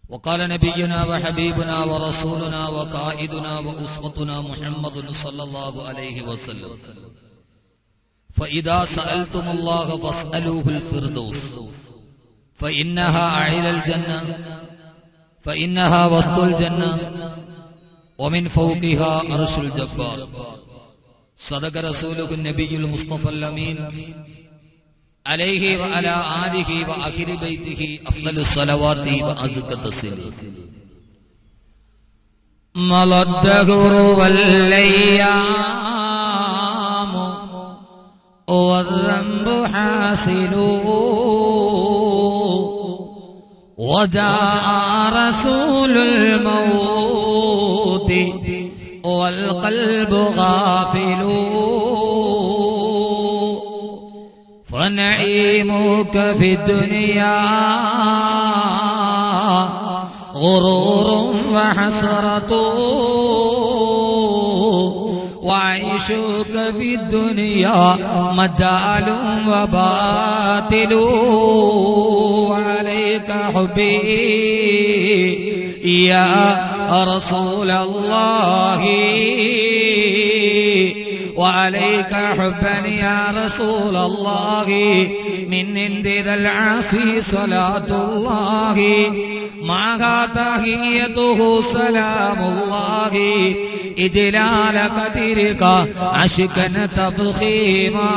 وقال نبينا وحبيبنا ورسولنا وقائدنا وأسوتنا محمد صلى الله عليه وسلم فإذا سألتم الله فاسألوه الفردوس فإنها أعلى الجنة فإنها وسط الجنة ومن فوقها عرش الجبار صدق رسوله النبي المصطفى الأمين عليه وعلى آله وآخر بيته أفضل الصلوات وأزكى التسليم. مضى الدهر والأيام والذنب حاصل وجاء رسول الموت والقلب غافل فنعيمك في الدنيا غرور وحسرة وعيشك في الدنيا مجال وباطل وعليك حبي يا رسول الله وعليك حبا يا رسول الله من عند ذا العاصي صلاة الله معها تحيته سلام الله إجلال قدرك عشقا تفخيما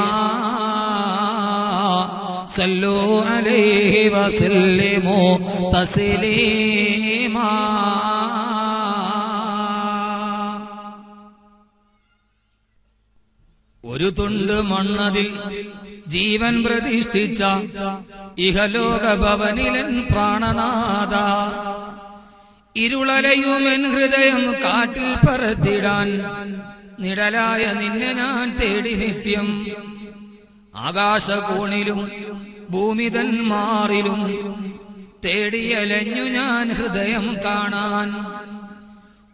صلوا عليه وسلموا تسليما. ഒരു തുണ്ട് മണ്ണതിൽ ജീവൻ പ്രതിഷ്ഠിച്ച ഇഹലോക ഭവനിലൻ പ്രാണനാഥ ഇരുളലയുമെൻ ഹൃദയം കാറ്റിൽ പറത്തിടാൻ നിഴലായ നിന്നെ ഞാൻ തേടി നിത്യം ആകാശകോണിലും ഭൂമിതന്മാറിലും തേടിയലഞ്ഞു ഞാൻ ഹൃദയം കാണാൻ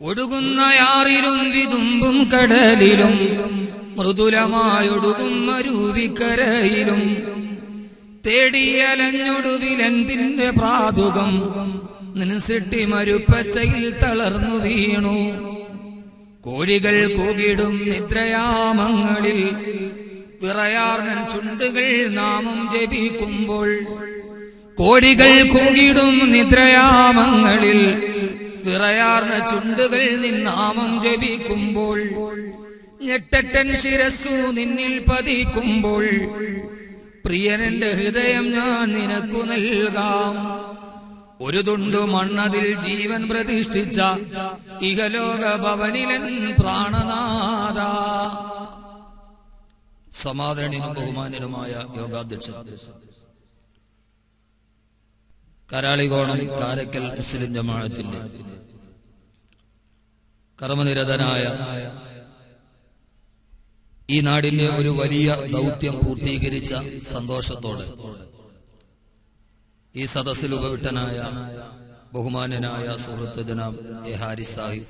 ഒഴുകുന്ന യാറിലും വിതുമ്പും കടലിലും മൃദുലമായൊടുകും അരുവിക്കരയിലും തേടിയലഞ്ഞൊടുവിലെന്തിന്റെ പ്രാതുകം നിൻസിട്ടി മരുപ്പച്ചയിൽ തളർന്നു വീണു കോഴികൾ കൂകിടും നിദ്രയാമങ്ങളിൽ വിറയാർന്നൻ ചുണ്ടുകൾ നാമം ജപിക്കുമ്പോൾ കോഴികൾ കൂകിടും നിദ്രയാമങ്ങളിൽ വിറയാർന്ന ചുണ്ടുകൾ നിന്നാമം ജപിക്കുമ്പോൾ ഞെട്ടൻ ശിരസ്സു നിന്നിൽ പതിക്കുമ്പോൾ പ്രിയനെന്റെ ഹൃദയം ഞാൻ നിനക്കു നൽകാം ഒരു തുണ്ടു മണ്ണതിൽ ജീവൻ പ്രതിഷ്ഠിച്ച ഇഹലോക ഭവനിലൻ പ്രാണനാഥ. സമാദരണീയനും ബഹുമാന്യനുമായ യോഗാധ്യക്ഷൻ കരാളികോണം കാരക്കൽ മുസ്ലിം ജമാഅത്തിന്റെ കർമ്മനിരതനായ ഈ നാടിന്റെ ഒരു വലിയ ദൗത്യം പൂർത്തീകരിച്ച സന്തോഷത്തോടെ ഈ സദസ്സിൽ ഉപവിട്ടനായ ബഹുമാന്യനായ സുഹൃത്ത് ജനാബ് എ ഹാരിസ് സാഹിബ്,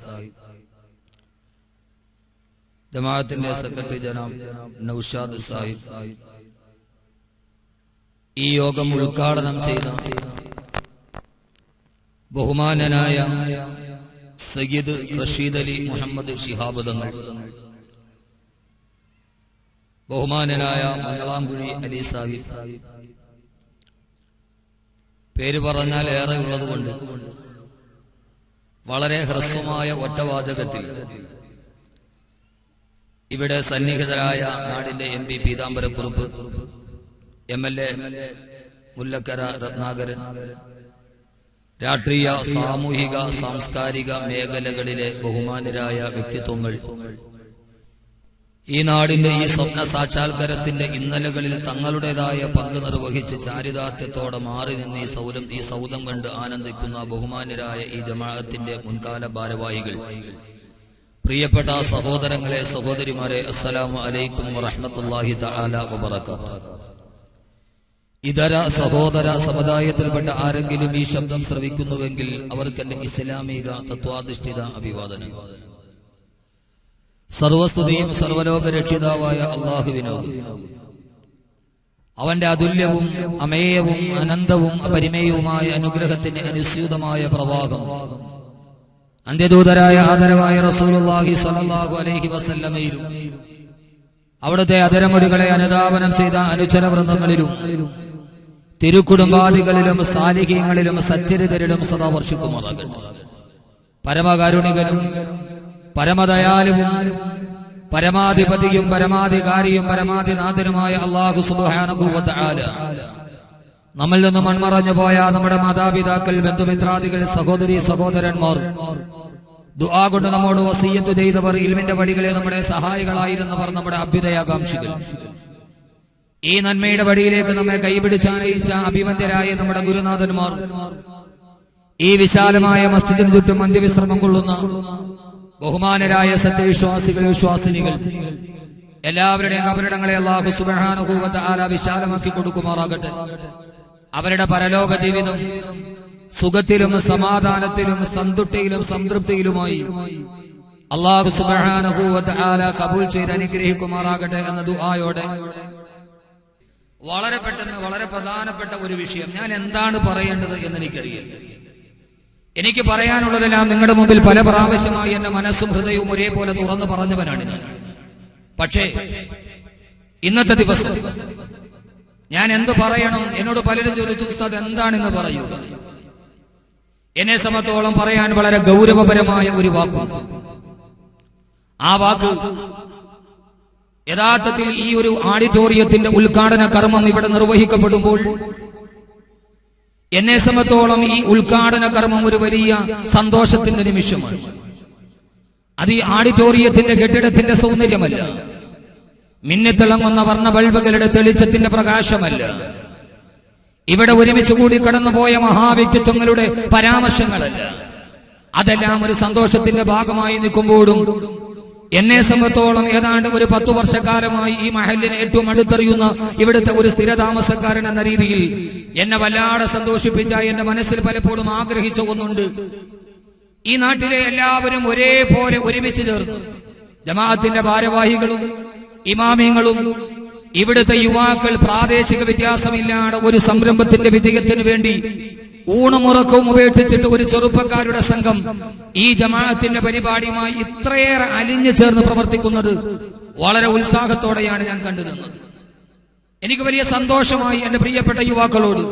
ജമാഅത്തിന്റെ സെക്രട്ടറി ജനാബ് നൌഷാദ് സാഹിബ്, ഈ യോഗം ഉദ്ഘാടനം ചെയ്ത ബഹുമാന്യനായ സയ്യിദ് റഷീദ് അലി മുഹമ്മദ് ശിഹാബ് തങ്ങൾ, ബഹുമാന്യനായ മംഗളാംകുഴി അലി സാഹിബ്, പേര് പറഞ്ഞാൽ ഏറെ ഉള്ളതുകൊണ്ട് വളരെ ഹ്രസ്വമായ ഒറ്റവാചകത്തിൽ ഇവിടെ സന്നിഹിതരായ നാടിന്റെ MP പീതാംബരക്കുറുപ്പ്, MLA മുല്ലക്കര രത്നാകരൻ, രാഷ്ട്രീയ സാമൂഹിക സാംസ്കാരിക മേഖലകളിലെ ബഹുമാന്യരായ വ്യക്തിത്വങ്ങൾ, ഈ നാടിന്റെ ഈ സ്വപ്ന സാക്ഷാത്കാരത്തിന്റെ ഇന്നലകളിൽ തങ്ങളുടേതായ പങ്ക് നിർവഹിച്ച് ചാരിതാർത്ഥ്യത്തോടെ മാറി നിന്ന് ഈ സൗധം കണ്ട് ആനന്ദിക്കുന്ന ബഹുമാന്യരായ ഈ ജമാഅത്തിന്റെ മുൻകാല ഭാരവാഹികൾ, പ്രിയപ്പെട്ട സഹോദരങ്ങളെ സഹോദരിമാരെ, അസ്സലാമു അലൈക്കും വറഹ്മത്തുള്ളാഹി തആല വബറകാതുഹു. ഇതര സഹോദര സമുദായത്തിൽപ്പെട്ട ആരെങ്കിലും ഈ ശബ്ദം ശ്രവിക്കുന്നുവെങ്കിൽ അവർക്ക് എന്റെ ഇസ്ലാമിക തത്വാധിഷ്ഠിത അഭിവാദനങ്ങൾ. സർവസ്തുതിയും സർവലോക രക്ഷിതാവായ അള്ളാഹുവിനോട്, അവന്റെ അതുല്യവും അമേയവും അനന്തവും അപരിമേയവുമായ അനുഗ്രഹത്തിന്റെ അനുസ്യൂതമായ പ്രവാഹം അന്ത്യദൂതരായ ആദരവായ റസൂലുള്ളാഹി സ്വല്ലല്ലാഹു അലൈഹി വസല്ലമയിലും അവിടുത്തെ അതരമൊഴികളെ അനുധാവനം ചെയ്ത അനുചര വൃന്ദങ്ങളിലും തിരുക്കുടുംബാദികളിലും സാലിഹീങ്ങളിലും സച്ചരിതരിലും സദാ വർഷിക്കുമാറാകട്ടെ. പരമകാരുണികനും പരമദയാലുവും പരമാധിപതിയും പരമാധികാരിയും പരമാധിനാഥനുമായ അല്ലാഹു സുബ്ഹാനഹു വ തആല നമ്മിൽ നിന്നും മൺമറഞ്ഞു പോയ നമ്മുടെ മാതാപിതാക്കൾ, ബന്ധുമിത്രാദികൾ, സഹോദരി സഹോദരന്മാർ, ദുആ കൊണ്ട് നമ്മോട് വസിയ്യത്ത് ചെയ്തവർ, ഇൽമിന്റെ വഴികളെ നമ്മുടെ സഹായികളായിരുന്നവർ, നമ്മുടെ അഭ്യുദയാകാംക്ഷികൾ, ഈ നന്മയുടെ വഴിയിലേക്ക് നമ്മെ കൈപിടിച്ചാനയിച്ച അഭിവന്ദ്യരായ നമ്മുടെ ഗുരുനാഥന്മാർ, ഈ വിശാലമായ മസ്ജിദിന് ചുറ്റും അന്ത്യവിശ്രമം കൊള്ളുന്ന ബഹുമാനരായ സത്യവിശ്വാസികൾ, വിശ്വാസിനികൾ, എല്ലാവരുടെയും കബറിടങ്ങളെ അല്ലാഹു സുബ്ഹാനഹു വ തആല വിശാലമാക്കി കൊടുക്കുമാറാകട്ടെ. അവരുടെ പരലോക ജീവിതം സുഖത്തിലും സമാധാനത്തിലും സന്തുഷ്ടിയിലും സംതൃപ്തിയിലുമായി അല്ലാഹു സുബ്ഹാനഹു വ തആല കബൂൽ ചെയ്ത് അനുഗ്രഹിക്കുമാറാകട്ടെ എന്ന ദുആയോടെ വളരെ പെട്ടെന്ന് വളരെ പ്രധാനപ്പെട്ട ഒരു വിഷയം, ഞാൻ എന്താണ് പറയേണ്ടത് എന്ന് എനിക്കറിയില്ല. എനിക്ക് പറയാനുള്ളതെല്ലാം നിങ്ങളുടെ മുമ്പിൽ പല പ്രാവശ്യമായി എന്റെ മനസ്സും ഹൃദയവും ഒരേപോലെ തുറന്നു പറഞ്ഞവനാണ് ഞാൻ. പക്ഷേ ഇന്നത്തെ ദിവസം ഞാൻ എന്ത് പറയണം? എന്നോട് പലരും ചോദിച്ചു, ഉസ്താദ് എന്താണെന്ന് പറയൂ. എന്നെ സംബന്ധിച്ചോളം പറയാൻ വളരെ ഗൗരവപരമായ ഒരു വാക്കും. ആ വാക്ക് യഥാർത്ഥത്തിൽ ഈ ഒരു ഓഡിറ്റോറിയത്തിന്റെ ഉദ്ഘാടന കർമ്മം ഇവിടെ നിർവഹിക്കപ്പെടുമ്പോൾ എന്നെ സംബന്ധിച്ചോളം ഈ ഉദ്ഘാടന കർമ്മം ഒരു വലിയ സന്തോഷത്തിന്റെ നിമിഷമാണ്. അത് ഈ ഓഡിറ്റോറിയത്തിന്റെ കെട്ടിടത്തിന്റെ സൗന്ദര്യമല്ല, മിന്നിത്തിളങ്ങുന്ന വർണ്ണ ബൾബുകളുടെ തെളിച്ചത്തിന്റെ പ്രകാശമല്ല, ഇവിടെ ഒരുമിച്ച് കൂടി കടന്നുപോയ മഹാവ്യക്തിത്വങ്ങളുടെ പരാമർശങ്ങളല്ല. അതെല്ലാം ഒരു സന്തോഷത്തിന്റെ ഭാഗമായി നിൽക്കുമ്പോഴും എന്നെ സംബന്ധിച്ചോളം ഏതാണ്ട് ഒരു 10 വർഷക്കാലമായി ഈ മഹല്ലിനെ ഏറ്റവും അടുത്തറിയുന്ന ഇവിടുത്തെ ഒരു സ്ഥിരതാമസക്കാരൻ എന്ന രീതിയിൽ എന്നെ വല്ലാതെ സന്തോഷിപ്പിച്ച, എന്റെ മനസ്സിൽ പലപ്പോഴും ആഗ്രഹിച്ച ഒന്നുണ്ട്. ഈ നാട്ടിലെ എല്ലാവരും ഒരേപോലെ ഒരുമിച്ച് ചേർന്ന് ജമാഅത്തിന്റെ ഭാരവാഹികളും ഇമാമിയങ്ങളും ഇവിടുത്തെ യുവാക്കൾ പ്രാദേശിക വ്യത്യാസമില്ലാതെ ഒരു സംരംഭത്തിന്റെ വിജയത്തിന് വേണ്ടി ഊണുമുറക്കവും ഉപേക്ഷിച്ചിട്ട് ഒരു ചെറുപ്പക്കാരുടെ സംഘം ഈ ജമാഅത്തിന്റെ പരിപാടിയുമായി ഇത്രയേറെ അലിഞ്ഞു ചേർന്ന് പ്രവർത്തിക്കുന്നത് വളരെ ഉത്സാഹത്തോടെയാണ് ഞാൻ കണ്ടുതന്നത്. എനിക്ക് വലിയ സന്തോഷമായി എന്റെ പ്രിയപ്പെട്ട യുവാക്കളോട്.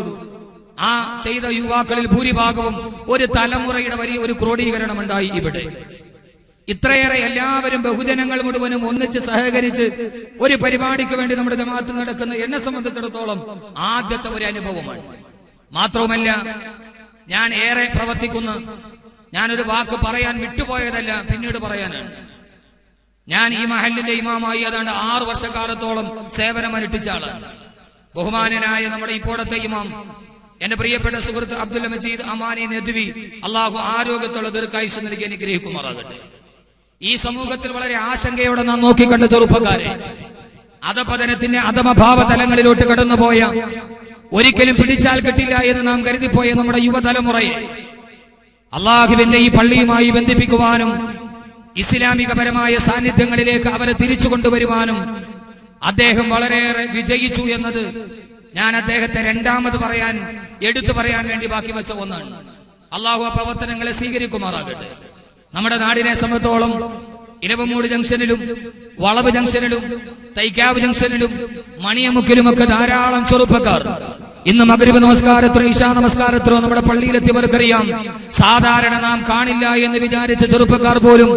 ആ ചെയ്ത യുവാക്കളിൽ ഭൂരിഭാഗവും ഒരു തലമുറയുടെ വലിയ ഒരു ക്രോഡീകരണം ഉണ്ടായി. ഇവിടെ ഇത്രയേറെ എല്ലാവരും ബഹുജനങ്ങൾ മുഴുവനും ഒന്നിച്ച് സഹകരിച്ച് ഒരു പരിപാടിക്ക് വേണ്ടി നമ്മുടെ ജമാഅത്ത് നടക്കുന്ന എന്നെ സംബന്ധിച്ചിടത്തോളം ആദ്യത്തെ ഒരു അനുഭവമാണ്. മാത്രവുമല്ല, ഞാൻ ഏറെ പ്രവർത്തിക്കുന്ന, ഞാനൊരു വാക്ക് പറയാൻ വിട്ടുപോയതല്ല, പിന്നീട് പറയാനാണ്. ഞാൻ ഈ മഹല്ലിന്റെ ഇമാമായി ഏതാണ്ട് 6 വർഷക്കാലത്തോളം സേവനമനുഷ്ഠിച്ച ആളാണ്. ബഹുമാനനായ നമ്മുടെ ഇപ്പോഴത്തെ ഇമാം, എന്റെ പ്രിയപ്പെട്ട സുഹൃത്ത് അബ്ദുൽ മജീദ് അമാനി നദ്വി, അള്ളാഹു ആരോഗ്യത്തോടെ ദീർഘായുസ്സ് നൽകി അനുഗ്രഹിക്കുമാറാകട്ടെ. ഈ സമൂഹത്തിൽ വളരെ ആശങ്കയോടെ നാം നോക്കിക്കണ്ട ചെറുപ്പക്കാരെ, അധപതനത്തിന്റെ അധമഭാവ തലങ്ങളിലോട്ട് കടന്നുപോയ, ഒരിക്കലും പിടിച്ചാൽ കിട്ടില്ല എന്ന് നാം കരുതിപ്പോയ നമ്മുടെ യുവതലമുറയെ അള്ളാഹുവിന്റെ ഈ പള്ളിയുമായി ബന്ധിപ്പിക്കുവാനും ഇസ്ലാമികപരമായ സാന്നിധ്യങ്ങളിലേക്ക് അവരെ തിരിച്ചു കൊണ്ടുവരുവാനും അദ്ദേഹം വളരെയേറെ വിജയിച്ചു എന്നത് ഞാൻ അദ്ദേഹത്തെ രണ്ടാമത് എടുത്തു പറയാൻ വേണ്ടി ബാക്കി വെച്ച ഒന്നാണ്. അള്ളാഹു ആ പ്രവർത്തനങ്ങളെ സ്വീകരിക്കുമാറാകട്ടെ. നമ്മുടെ നാടിനെ സംബന്ധിച്ചോളം ഇലവമൂട് ജംഗ്ഷനിലും വളവ് ജംഗ്ഷനിലും തൈക്കാവ് ജംഗ്ഷനിലും മണിയമുക്കിലുമൊക്കെ ധാരാളം ചെറുപ്പക്കാർ ഇന്ന് മഗ്രിബ് നമസ്കാരത്തിനോ ഇശാ നമസ്കാരത്തിനോ നമ്മുടെ പള്ളിയിലെത്തിയവർക്കറിയാം. സാധാരണ നാം കാണില്ല എന്ന് വിചാരിച്ച ചെറുപ്പക്കാർ പോലും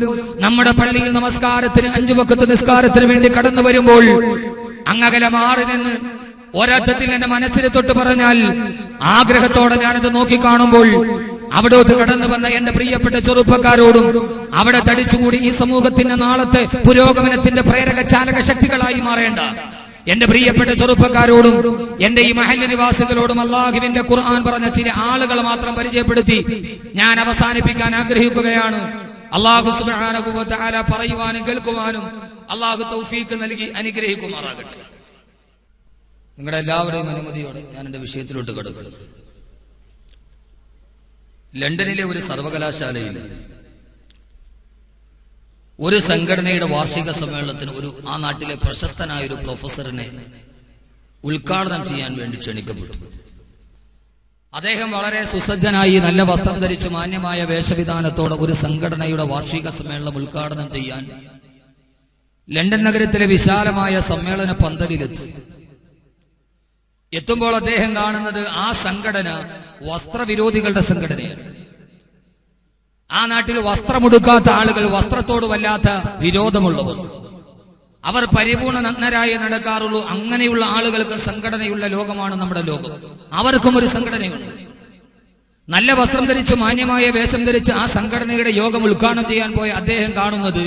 നമ്മുടെ പള്ളിയിൽ നമസ്കാരത്തിന് 5 വഖത്ത് നിസ്കാരത്തിന് വേണ്ടി കടന്നു വരുമ്പോൾ അങ്ങകലെ മാറി നിന്ന് ഒരർത്ഥത്തിൽ എന്റെ മനസ്സിൽ തൊട്ട് പറഞ്ഞാൽ ആഗ്രഹത്തോടെ ഞാനത് നോക്കിക്കാണുമ്പോൾ അവിടോട്ട് കടന്നു വന്ന എന്റെ പ്രിയപ്പെട്ട ചെറുപ്പക്കാരോടും അവിടെ തടിച്ചുകൂടി ഈ സമൂഹത്തിന്റെ നാളത്തെ പുരോഗമനത്തിന്റെ പ്രേരക ചാലക ശക്തികളായി മാറേണ്ട എന്റെ പ്രിയപ്പെട്ട ചെറുപ്പക്കാരോടും എന്റെ ഈ മഹല്ല് നിവാസികളോടും അല്ലാഹുവിന്റെ ഖുർആൻ പറഞ്ഞ ചില ആളുകളെ മാത്രം പരിചയപ്പെടുത്തി ഞാൻ അവസാനിപ്പിക്കാൻ ആഗ്രഹിക്കുകയാണ്. അല്ലാഹു സുബ്ഹാനഹു വ തആല പറയുവാനും കേൾക്കുവാനും അല്ലാഹു തൗഫീഖ് നൽകി അനുഗ്രഹിക്കുമാറാകട്ടെ. നിങ്ങളുടെ എല്ലാവരുടെയും അനുമതിയോടെ ഞാൻ എന്റെ വിഷയത്തിലോട്ട് കടക്കുന്നു. ലണ്ടനിലെ ഒരു സർവകലാശാലയിൽ ഒരു സംഘടനയുടെ വാർഷിക സമ്മേളനത്തിന് ആ നാട്ടിലെ പ്രശസ്തനായ ഒരു പ്രൊഫസറിനെ ഉദ്ഘാടനം ചെയ്യാൻ വേണ്ടി ക്ഷണിക്കപ്പെട്ടു. അദ്ദേഹം വളരെ സുസജ്ജനായി നല്ല വസ്ത്രം ധരിച്ച് മാന്യമായ വേഷവിധാനത്തോടെ ഒരു സംഘടനയുടെ വാർഷിക സമ്മേളനം ഉദ്ഘാടനം ചെയ്യാൻ ലണ്ടൻ നഗരത്തിലെ വിശാലമായ സമ്മേളന പന്തലിലെത്തി. എത്തുമ്പോൾ അദ്ദേഹം കാണുന്നത് ആ സംഘടന വസ്ത്രവിരോധികളുടെ സംഘടനയാണ്. ആ നാട്ടിൽ വസ്ത്രമുടുക്കാത്ത ആളുകൾ, വസ്ത്രത്തോട് വല്ലാത്ത വിരോധമുള്ളവർ, അവർ പരിപൂർണ നഗ്നരായി നടക്കാറുള്ളൂ. അങ്ങനെയുള്ള ആളുകൾക്ക് സംഘടനയുള്ള ലോകമാണ് നമ്മുടെ ലോകം. അവർക്കും ഒരു സംഘടനയുണ്ട്. നല്ല വസ്ത്രം ധരിച്ച് മാന്യമായ വേഷം ധരിച്ച് ആ സംഘടനയുടെ യോഗം ഉദ്ഘാടനം ചെയ്യാൻ പോയ അദ്ദേഹം കാണുന്നത്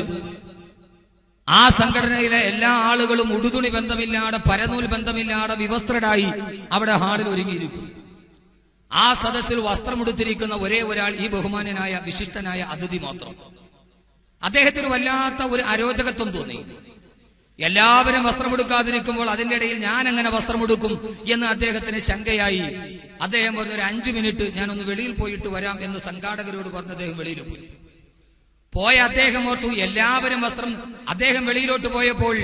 ആ സംഘടനയിലെ എല്ലാ ആളുകളും ഉടുതുണി ബന്ധമില്ലാതെ, പരനൂൽ ബന്ധമില്ലാതെ വിവസ്ത്രരായി അവിടെ ഹാളിൽ ഒരുങ്ങിയിരിക്കുന്നു. ആ സദസ്സിൽ വസ്ത്രമുടുത്തിരിക്കുന്ന ഒരേ ഒരാൾ ഈ ബഹുമാന്യനായ വിശിഷ്ടനായ അതിഥി മാത്രം. അദ്ദേഹത്തിന് വല്ലാത്ത ഒരു അരോചകത്വം തോന്നി. എല്ലാവരും വസ്ത്രമെടുക്കാതിരിക്കുമ്പോൾ അതിന്റെ ഇടയിൽ ഞാൻ എങ്ങനെ വസ്ത്രമെടുക്കും എന്ന് അദ്ദേഹത്തിന് ശങ്കയായി. അദ്ദേഹം പറഞ്ഞു, ഒരു 5 മിനിറ്റ് ഞാനൊന്ന് വെളിയിൽ പോയിട്ട് വരാം എന്ന് സംഘാടകരോട് പറഞ്ഞ് അദ്ദേഹം വെളിയിൽ പോയ അദ്ദേഹം ഓർത്തു എല്ലാവരും അദ്ദേഹം വെളിയിലോട്ട് പോയപ്പോൾ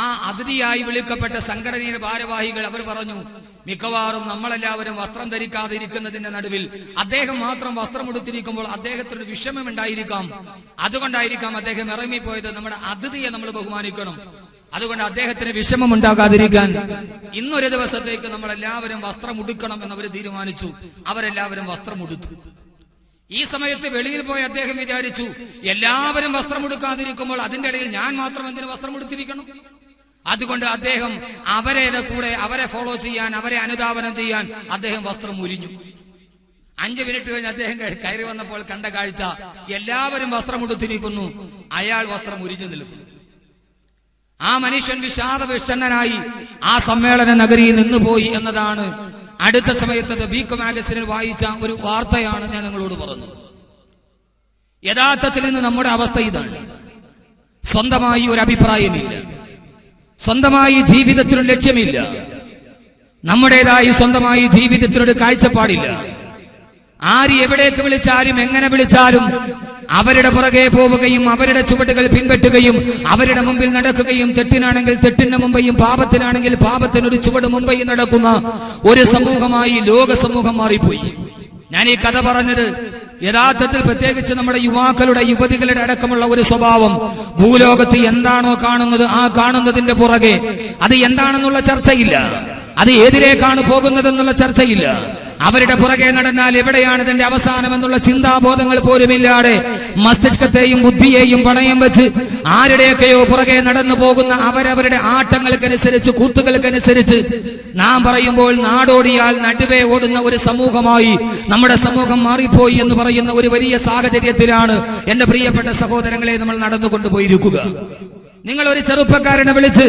ആ അതിഥിയായി വിളിക്കപ്പെട്ട സംഘടനയിലെ ഭാരവാഹികൾ അവർ പറഞ്ഞു, മിക്കവാറും നമ്മളെല്ലാവരും വസ്ത്രം ധരിക്കാതെ ഇരിക്കുന്നതിന്റെ നടുവിൽ അദ്ദേഹം മാത്രം വസ്ത്രമെടുത്തിരിക്കുമ്പോൾ അദ്ദേഹത്തിന് വിഷമമുണ്ടായിരിക്കാം. അതുകൊണ്ടായിരിക്കാം അദ്ദേഹം ഇറങ്ങിപ്പോയത്. നമ്മുടെ അതിഥിയെ നമ്മൾ ബഹുമാനിക്കണം. അതുകൊണ്ട് അദ്ദേഹത്തിന് വിഷമം ഉണ്ടാകാതിരിക്കാൻ ഇന്നൊരു ദിവസത്തേക്ക് നമ്മളെല്ലാവരും വസ്ത്രം ഉടുക്കണം എന്നവർ തീരുമാനിച്ചു. അവരെല്ലാവരും വസ്ത്രം ഉടുത്തു. ഈ സമയത്ത് വെളിയിൽ പോയ അദ്ദേഹം വിചാരിച്ചു, എല്ലാവരും വസ്ത്രമെടുക്കാതിരിക്കുമ്പോൾ അതിന്റെ ഇടയിൽ ഞാൻ മാത്രം എന്തിനു വസ്ത്രമെടുത്തിരിക്കണം? അതുകൊണ്ട് അദ്ദേഹം അവരെ ഫോളോ ചെയ്യാൻ, അവരെ അനുധാവനം ചെയ്യാൻ അദ്ദേഹം വസ്ത്രം ഉരിഞ്ഞു. 5 മിനിറ്റ് കഴിഞ്ഞ് അദ്ദേഹം കയറി വന്നപ്പോൾ കണ്ട കാഴ്ച, എല്ലാവരും വസ്ത്രമെടുത്തിരിക്കുന്നു, അയാൾ വസ്ത്രം ഉരിഞ്ഞു നിൽക്കുന്നു. ആ മനുഷ്യൻ വിഷാദവിഷണ്ണനായി ആ സമ്മേളന നഗരിയിൽ നിന്നുപോയി എന്നതാണ് അടുത്ത സമയത്ത് വീക്ക് മാഗസിനിൽ വായിച്ച ഒരു വാർത്തയാണ് ഞാൻ നിങ്ങളോട് പറഞ്ഞത്. യഥാർത്ഥത്തിൽ ഇന്ന് നമ്മുടെ അവസ്ഥ ഇതാണ്. സ്വന്തമായി ഒരു അഭിപ്രായമില്ല, സ്വന്തമായി ജീവിതത്തിനൊരു ലക്ഷ്യമില്ല, നമ്മുടേതായി സ്വന്തമായി ജീവിതത്തിനൊരു കാഴ്ചപ്പാടില്ല. ആര് എവിടേക്ക് വിളിച്ചാലും എങ്ങനെ വിളിച്ചാലും അവരുടെ പുറകെ പോവുകയും അവരുടെ ചുവടുകൾ പിൻപറ്റുകയും അവരുടെ മുമ്പിൽ നടക്കുകയും, തെറ്റിനാണെങ്കിൽ തെറ്റിന് മുമ്പേയും പാപത്തിനാണെങ്കിൽ പാപത്തിനൊരു ചുവട് മുമ്പേയും നടക്കുന്ന ഒരു സമൂഹമായി ലോക സമൂഹം മാറിപ്പോയി. ഞാൻ ഈ കഥ പറഞ്ഞത് യഥാർത്ഥത്തിൽ പ്രത്യേകിച്ച് നമ്മുടെ യുവാക്കളുടെ, യുവതികളുടെ അടക്കമുള്ള ഒരു സ്വഭാവം ഭൂലോകത്ത് എന്താണോ കാണുന്നത് ആ കാണുന്നതിന്റെ പുറകെ അത് എന്താണെന്നുള്ള ചർച്ചയില്ല, അത് ഏതിലേക്കാണ് പോകുന്നതെന്നുള്ള ചർച്ചയില്ല. അവരുടെ പുറകെ നടന്നാൽ എവിടെയാണ് ഇതിന്റെ അവസാനം എന്നുള്ള ചിന്താബോധങ്ങൾ പോലുമില്ലാതെ മസ്തിഷ്കത്തെയും ബുദ്ധിയെയും പണയം വെച്ച് ആരുടെയൊക്കെയോ പുറകെ നടന്നു പോകുന്ന അവരവരുടെ ആട്ടങ്ങൾക്കനുസരിച്ച്, കൂത്തുകൾക്കനുസരിച്ച് നാം പറയുമ്പോൾ നാടോടിയാൽ നടുവേ ഓടുന്ന ഒരു സമൂഹമായി നമ്മുടെ സമൂഹം മാറിപ്പോയി എന്ന് പറയുന്ന ഒരു വലിയ സാഹചര്യത്തിലാണ് എന്റെ പ്രിയപ്പെട്ട സഹോദരങ്ങളെ നമ്മൾ നടന്നുകൊണ്ടുപോയിരിക്കുക. നിങ്ങൾ ഒരു ചെറുപ്പക്കാരനെ വിളിച്ച്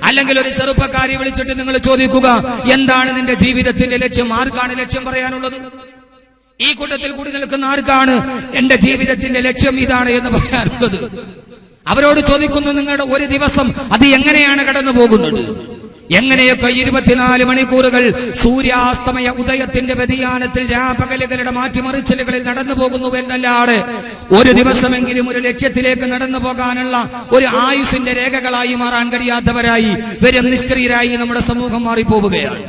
അല്ലെങ്കിൽ ഒരു ചെറുപ്പക്കാരി വിളിച്ചിട്ട് നിങ്ങൾ ചോദിക്കുക, എന്താണ് നിന്റെ ജീവിതത്തിന്റെ ലക്ഷ്യം? ആർക്കാണ് ലക്ഷ്യം പറയാനുള്ളത്? ഈ കൂട്ടത്തിൽ കൂടി നിൽക്കുന്ന ആർക്കാണ് എന്റെ ജീവിതത്തിന്റെ ലക്ഷ്യം ഇതാണ് എന്ന് പറയാനുള്ളത്? അവരോട് ചോദിക്കുന്നു, നിങ്ങളുടെ ഒരു ദിവസം അത് എങ്ങനെയാണ് കടന്നു പോകുന്നത്? എങ്ങനെയൊക്കെ 24 മണിക്കൂറുകൾ സൂര്യാസ്തമയ ഉദയത്തിന്റെ വ്യതിയാനത്തിൽ രാപകലുകളുടെ മാറ്റിമറിച്ചലുകളിൽ നടന്നു പോകുന്നു എന്നല്ലാതെ ഒരു ദിവസമെങ്കിലും ഒരു ലക്ഷ്യത്തിലേക്ക് നടന്നു പോകാനുള്ള ഒരു ആയുസിന്റെ രേഖകളായി മാറാൻ കഴിയാത്തവരായി, വരും നിഷ്ക്രിയരായി നമ്മുടെ സമൂഹം മാറിപ്പോവുകയാണ്.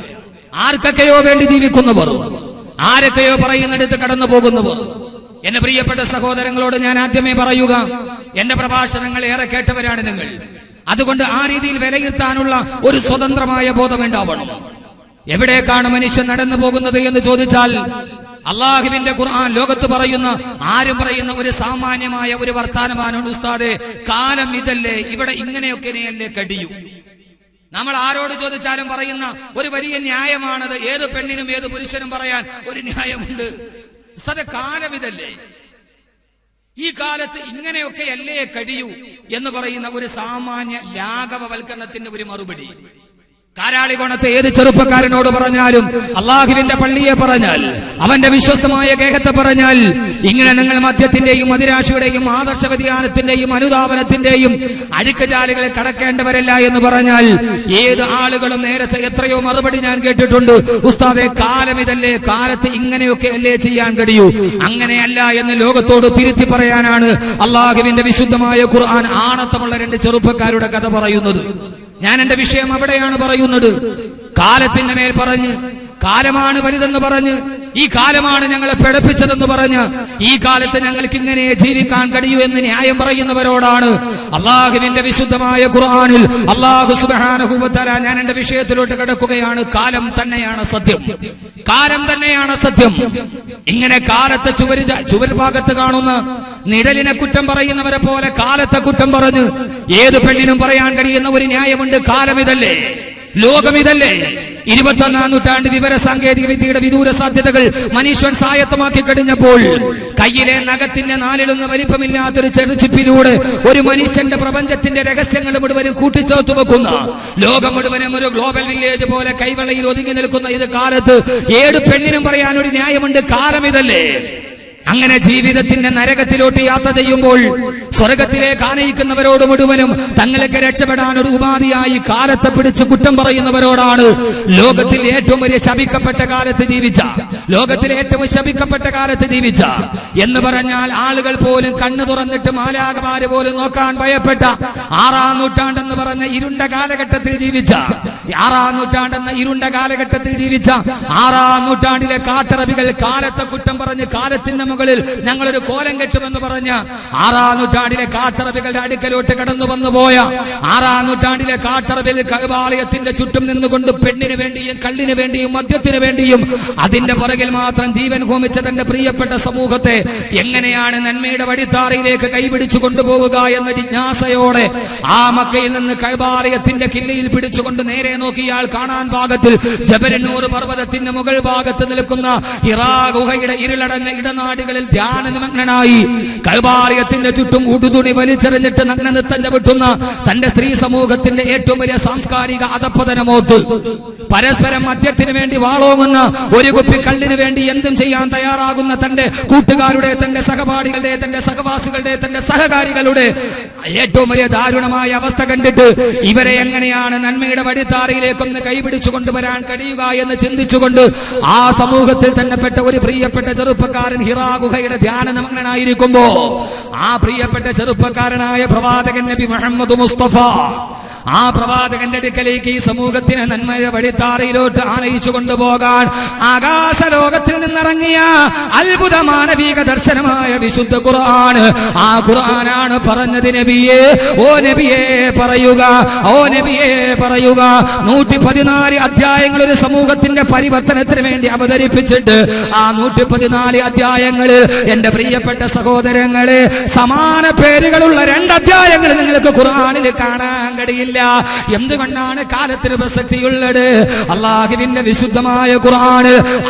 ആർക്കൊക്കെയോ വേണ്ടി ജീവിക്കുന്നവർ, ആരൊക്കെയോ പറയുന്നിടത്ത് കടന്നു പോകുന്നവർ. എന്റെ പ്രിയപ്പെട്ട സഹോദരങ്ങളോട് ഞാൻ ആദ്യമേ പറയുക, എന്റെ പ്രഭാഷണങ്ങൾ ഏറെ കേട്ടവരാണ് നിങ്ങൾ. അതുകൊണ്ട് ആ രീതിയിൽ വിലയിരുത്താനുള്ള ഒരു സ്വതന്ത്രമായ ബോധമുണ്ടാവണം. എവിടേക്കാണ് മനുഷ്യൻ നടന്നു പോകുന്നത് എന്ന് ചോദിച്ചാൽ അള്ളാഹുവിന്റെ ഖുർആൻ ലോകത്ത് ആരും പറയുന്ന ഒരു സാമാന്യമായ ഒരു വർത്താനമാണ്, ഉസ്താദേ കാലം ഇതല്ലേ, ഇവിടെ ഇങ്ങനെയൊക്കെയല്ലേ കഴിയൂ. നമ്മൾ ആരോട് ചോദിച്ചാലും പറയുന്ന ഒരു വലിയ ന്യായമാണത്. ഏത് പെണ്ണിനും ഏത് പുരുഷനും പറയാൻ ഒരു ന്യായമുണ്ട്. ഉസ്താദേ കാലം ഇതല്ലേ, ഈ കാലത്ത് ഇങ്ങനെയൊക്കെയല്ലേ കഴിയൂ എന്ന് പറയുന്ന ഒരു സാമാന്യ ലാഘവവൽക്കരണത്തിന്റെ ഒരു മറുപടി. കാരാളികോണത്തെ ഏത് ചെറുപ്പക്കാരനോട് പറഞ്ഞാലും, അള്ളാഹുവിന്റെ പള്ളിയെ പറഞ്ഞാൽ, അവന്റെ വിശ്വസ്തമായ ഗേഹത്തെ പറഞ്ഞാൽ, ഇങ്ങനെ നിങ്ങൾ മദ്യത്തിന്റെയും മദിരാശിയുടെയും ആദർശ വ്യതിയാനത്തിന്റെയും അനുധാവനത്തിന്റെയും അഴുക്കുചാലുകളെ കടക്കേണ്ടവരല്ല എന്ന് പറഞ്ഞാൽ ഏത് ആളുകളും നേരത്തെ എത്രയോ മറുപടി ഞാൻ കേട്ടിട്ടുണ്ട്. ഉസ്താദേ കാലം ഇതല്ലേ, കാലത്ത് ഇങ്ങനെയൊക്കെ അല്ലേ ചെയ്യാൻ കഴിയൂ. അങ്ങനെയല്ല എന്ന് ലോകത്തോട് തിരുത്തി പറയാനാണ് അള്ളാഹുവിന്റെ വിശുദ്ധമായ ഖുർആൻ ആണത്തമുള്ള 2 ചെറുപ്പക്കാരുടെ കഥ പറയുന്നത്. ഞാൻ എന്റെ വിഷയം അവിടെയാണ് പറയുന്നത്. കാലത്തിന്റെ മേൽ പറഞ്ഞ്, കാലമാണ് വലുതെന്ന് പറഞ്ഞ്, ഈ കാലമാണ് ഞങ്ങളെ പിഴപ്പിച്ചതെന്ന് പറഞ്ഞ്, ഈ കാലത്ത് ഞങ്ങൾക്ക് ഇങ്ങനെ ജീവിക്കാൻ കഴിയൂ എന്ന് ന്യായം പറയുന്നവരോടാണ് അള്ളാഹുവിന്റെ വിശുദ്ധമായ ഖുർആനിൽ അള്ളാഹു സുബ്ഹാനഹു വ തആല, ഞാൻ എന്റെ വിഷയത്തിലോട്ട് കിടക്കുകയാണ്, കാലം തന്നെയാണ് സത്യം, കാലം തന്നെയാണ് സത്യം. ഇങ്ങനെ കാലത്തെ ചുവർ ഭാഗത്ത് കാണുന്ന നിഴലിനെ കുറ്റം പറയുന്നവരെ പോലെ കാലത്തെ കുറ്റം പറഞ്ഞ് ഏത് പെണ്ണിനും പറയാൻ കഴിയുന്ന ഒരു ന്യായമുണ്ട്, കാലമിതല്ലേ, ലോകമിതല്ലേ. 21ാം നൂറ്റാണ്ട് വിവര സാങ്കേതിക വിദ്യയുടെ വിദൂര സാധ്യതകൾ മനുഷ്യൻ സ്വായത്തമാക്കി കഴിഞ്ഞപ്പോൾ കയ്യിലെ നഖത്തിന്റെ നാലിലൊന്ന് വലിപ്പമില്ലാത്തൊരു ചെറുചിപ്പിലൂടെ ഒരു മനുഷ്യന്റെ പ്രപഞ്ചത്തിന്റെ രഹസ്യങ്ങൾ മുഴുവനും കൂട്ടിച്ചേർത്തു വെക്കുന്ന, ലോകം മുഴുവനും ഒരു ഗ്ലോബൽ വില്ലേജ് പോലെ കൈവെള്ളയിൽ ഒതുങ്ങി നിൽക്കുന്ന ഇത് കാലത്ത് ഏത് പെണ്ണിനും പറയാൻ ഒരു ന്യായമുണ്ട്, കാലമിതല്ലേ. അങ്ങനെ ജീവിതത്തിന്റെ നരകത്തിലോട്ട് യാത്ര ചെയ്യുമ്പോൾ സ്വർഗത്തിലേക്ക് ആനയിക്കുന്നവരോട് മുഴുവനും തങ്ങൾക്ക് രക്ഷപ്പെടാൻ ഒരു ഉപാധിയായി കാലത്തെ പിടിച്ച് കുറ്റം പറയുന്നവരോടാണ് ലോകത്തിൽ ഏറ്റവും വലിയ ശപിക്കപ്പെട്ട കാലത്ത് ജീവിച്ച, ലോകത്തിലെ ഏറ്റവും ശപിക്കപ്പെട്ട കാലത്ത് ജീവിച്ച എന്ന് പറഞ്ഞാൽ ആളുകൾ പോലും കണ്ണു തുറന്നിട്ട് മാലാഖമാര് പോലും നോക്കാൻ ഭയപ്പെട്ട 6ാം നൂറ്റാണ്ടെന്ന് പറഞ്ഞ ഇരുണ്ട കാലഘട്ടത്തിൽ ജീവിച്ച, 6ാം നൂറ്റാണ്ടെന്ന ഇരുണ്ട കാലഘട്ടത്തിൽ ജീവിച്ച 6ാം നൂറ്റാണ്ടിലെ കാട്ടറബികൾ കാലത്തെ കുറ്റം പറഞ്ഞ് കാലത്തിന്റെ മുകളിൽ ഞങ്ങളൊരു കോലം കെട്ടുമെന്ന് പറഞ്ഞ 6ാം നൂറ്റാണ്ടിലെ കാട്ടറബികളുടെ അടുക്കലോട്ട് കടന്നു വന്നു പോയ 6ാം നൂറ്റാണ്ടിലെ കാട്ടറബിൽ കഅബാലയത്തിന്റെ ചുറ്റും നിന്നുകൊണ്ട് പെണ്ണിന് വേണ്ടിയും കള്ളിന് വേണ്ടിയും മദ്യത്തിന് വേണ്ടിയും അതിന്റെ പുറകിൽ മാത്രം ജീവൻ ഹോമിച്ച തന്റെ പ്രിയപ്പെട്ട സമൂഹത്തെ എങ്ങനെയാണ് നന്മയുടെ വഴിത്താറയിലേക്ക് കൈപിടിച്ചു കൊണ്ടുപോവുക എന്ന ജിജ്ഞാസയോടെ ആ മക്കയിൽ നിന്ന് കഅബാലയത്തിന്റെ കില്ലയിൽ പിടിച്ചുകൊണ്ട് നേരെ നോക്കിയാൽ കാണാൻ ഭാഗത്തിൽ ജബലന്നൂർ പർവ്വതത്തിന്റെ മുകൾ ഭാഗത്ത് നിൽക്കുന്ന ഹിറാ ഗുഹയുടെ ഇരുളടഞ്ഞ ഇടനാടുകളിൽ ധ്യാന നിമഗ്നനായി കഅബാലയത്തിന്റെ ചുറ്റും ഉടുതുണി വലിച്ചെറിഞ്ഞിട്ട് നഗ്ന നൃത്തം ചവിട്ടുന്ന തന്റെ സ്ത്രീ സമൂഹത്തിന്റെ ഏറ്റവും വലിയ സാംസ്കാരിക അധപ്പതനമോത്ത് പരസ്പരം മദ്യത്തിന് വേണ്ടി വാളോങ്ങുന്ന, ഒരു കുപ്പി കള്ളിന് വേണ്ടി എന്തും ചെയ്യാൻ തയ്യാറാകുന്ന തന്റെ കൂട്ടുകാരുടെ, തന്റെ സഹപാഠികളുടെ, തന്റെ സഹവാസികളുടെ, തന്റെ സഹകാരികളുടെ ഏറ്റവും വലിയ ദാരുണമായ അവസ്ഥ കണ്ടിട്ട് ഇവരെ എങ്ങനെയാണ് നന്മയുടെ വഴിത്താറയിലേക്കൊന്ന് കൈപിടിച്ചു കൊണ്ടുവരാൻ കഴിയുക എന്ന് ചിന്തിച്ചുകൊണ്ട് ആ സമൂഹത്തിൽ തന്നെ പെട്ട ഒരു പ്രിയപ്പെട്ട ചെറുപ്പക്കാരൻ ഹിറാ ഗുഹയുടെ ധ്യാന നിമഗ്നനായിരിക്കുമ്പോ ആ പ്രിയപ്പെട്ട ചെറുപ്പക്കാരനായ പ്രവാചകൻ നബി മുഹമ്മദ് മുസ്തഫ ആ പ്രവാചകന്റെ അടുക്കലേക്ക് ഈ സമൂഹത്തിന് നന്മയുടെ വഴിത്താറയിലോട്ട് ആനയിച്ചു കൊണ്ടുപോകാൻ ആകാശ ലോകത്തിൽ നിന്നിറങ്ങിയ അത്ഭുത മാനവിക ദർശനമായ വിശുദ്ധ ഖുർആൻ, ആ ഖുർആനാണ് പറഞ്ഞത്, നബിയേ, ഓ നബിയേ പറയുക, ഓ നബിയേ പറയുക. 114 അധ്യായങ്ങൾ ഒരു സമൂഹത്തിന്റെ പരിവർത്തനത്തിന് വേണ്ടി അവതരിപ്പിച്ചിട്ട് ആ 114 അധ്യായങ്ങൾ എന്റെ പ്രിയപ്പെട്ട സഹോദരങ്ങളെ, സമാന പേരുകളുള്ള 2 അധ്യായങ്ങൾ നിങ്ങൾക്ക് ഖുർആനിൽ കാണാൻ കഴിയില്ല. എന്തുകൊണ്ടാണ് കാലത്തിന് പ്രസക്തിയുള്ളത്? അല്ലാഹുവിന്റെ വിശുദ്ധമായ ഖുർആൻ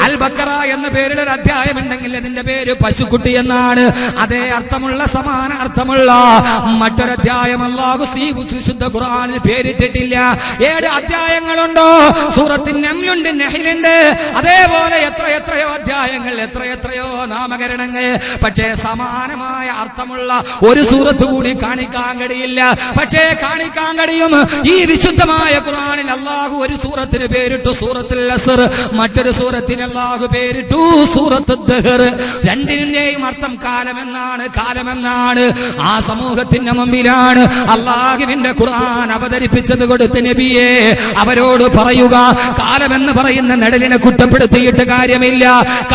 അൽ ബഖറ എന്ന പേരിൽ ഒരു അധ്യായം ഉണ്ടെങ്കിൽ അതിന്റെ പേര് പശുക്കുട്ടി എന്നാണ്. അതേ അർത്ഥമുള്ള, സമാന അർത്ഥമുള്ള മറ്റൊരു അധ്യായം അല്ലാഹു വിശുദ്ധ ഖുർആനിൽ പേരിട്ടിട്ടില്ല. 7 അധ്യായങ്ങളുണ്ടോ? സൂറത്തുൻ നംലുണ്ട്, നഹ്ലുണ്ട്, അതേപോലെ എത്രയോ അധ്യായങ്ങൾ, എത്രയോ നാമകരണങ്ങൾ. പക്ഷേ സമാനമായ അർത്ഥമുള്ള ഒരു സൂറത്ത് കൂടി കാണിക്കാൻ കഴിയില്ല. പക്ഷേ കാണിക്കാൻ കഴിയും ഈ വിശുദ്ധമായ ഖുർആനിൽ അല്ലാഹു ഒരു സൂറത്തിന് പേരിട്ടു സൂറത്തുൽ അസ്ർ, മറ്റൊരു സൂറത്തിന് അല്ലാഹു പേരിട്ടു സൂറത്തുൽ ദഹർ. രണ്ടിന്റെയും അർത്ഥം കാലമെന്നാണ്, കാലമെന്നാണ്. ആ സമൂഹത്തിന്റെ മുമ്പിലാണ് അല്ലാഹുവിന്റെ ഖുർആൻ അവതരിപ്പിച്ചത് കൊടുത്ത് നബിയെ അവരോട് പറയുക, കാലമെന്ന് പറയുന്ന നെടലിനെ കുറ്റപ്പെടുത്തിയിട്ട് കാര്യമില്ല,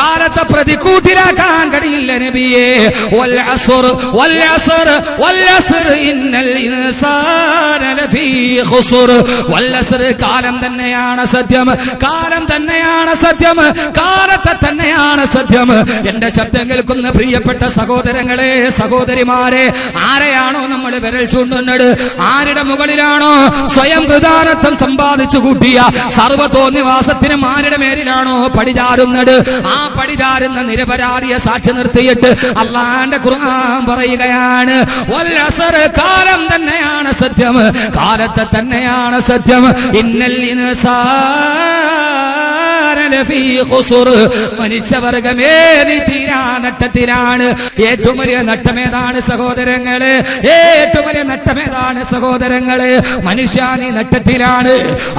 കാലത്തെ പ്രതികൂട്ടിലാക്കാൻ കഴിയില്ല നബിയെ. വൽ അസ്ർ വൽ അസ്ർ വൽ അസ്ർ ഇന്നൽ ഇൻസാന ലഫീ ഖുസ്ർ. വൽ അസ്ർ, കാലം തന്നെയാണ് സത്യം, കാലം തന്നെയാണ് സത്യം, കാലത്തെ തന്നെയാണ് സത്യം. എന്റെ ശബ്ദം കേൾക്കുന്ന പ്രിയപ്പെട്ട സഹോദരങ്ങളെ, സഹോദരിമാരെ, ആരെയാണോ നമ്മൾ വിരൽ ചൂണ്ടുന്നത്, ആരുടെ മുകളിലാണോ സ്വയം പ്രധാനത്വം സമ്പാദിച്ചു കൂട്ടിയ സർവ്വതോന്നിവാസത്തിനും ആരുടെ മേലിലാണോ പടിചാരുന്നത്, ആ പടിചാരുന്ന നിരപരാധിയെ സാക്ഷി നിർത്തിയിട്ട് അല്ലാഹുവിന്റെ ഖുർആൻ പറയുകയാണ്, വൽ അസ്ർ, കാലം തന്നെയാണ് സത്യം, കാലത്തെ തന്നെയാണ് സത്യം. ഇന്നൽ ഇൻസാന ലഫീ ഖുസുർ. മനുഷ്യവർഗമേ നീ തീരാ നട്ടത്തിലാണ്. ഏറ്റവും വലിയ നട്ടമേതാണ് സഹോദരങ്ങളെ? ഏറ്റവും വലിയ നട്ടമേതാണ് സഹോദരങ്ങളെ? മനുഷ്യ നീ നട്ടത്തിലാണ്.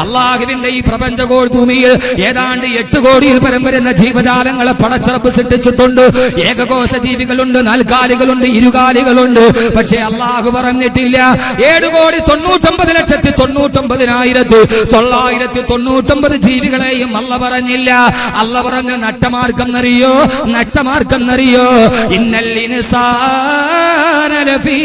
അള്ളാഹുവിന്റെ ഈ പ്രപഞ്ചകോൾ ഭൂമിയിൽ ഏതാണ്ട് 8 കോടിയിൽ പരം വരുന്ന ജീവജാലങ്ങളെ പടച്ചറപ്പ് സൃഷ്ടിച്ചിട്ടുണ്ട്. ഏകകോശ ജീവികളുണ്ട്, നാൽക്കാലികളുണ്ട്, ഇരുകാലികളുണ്ട്. പക്ഷേ അള്ളാഹു പറഞ്ഞിട്ടില്ല 7,99,999,999 ജീവികളെയും അല്ല പറഞ്ഞില്ല. അല്ല പറഞ്ഞ നട്ടമാർക്കെന്നറിയോ? നട്ടമാർക്കെന്നറിയോ? ഇന്നൽ ഇൻസാന ലഫീ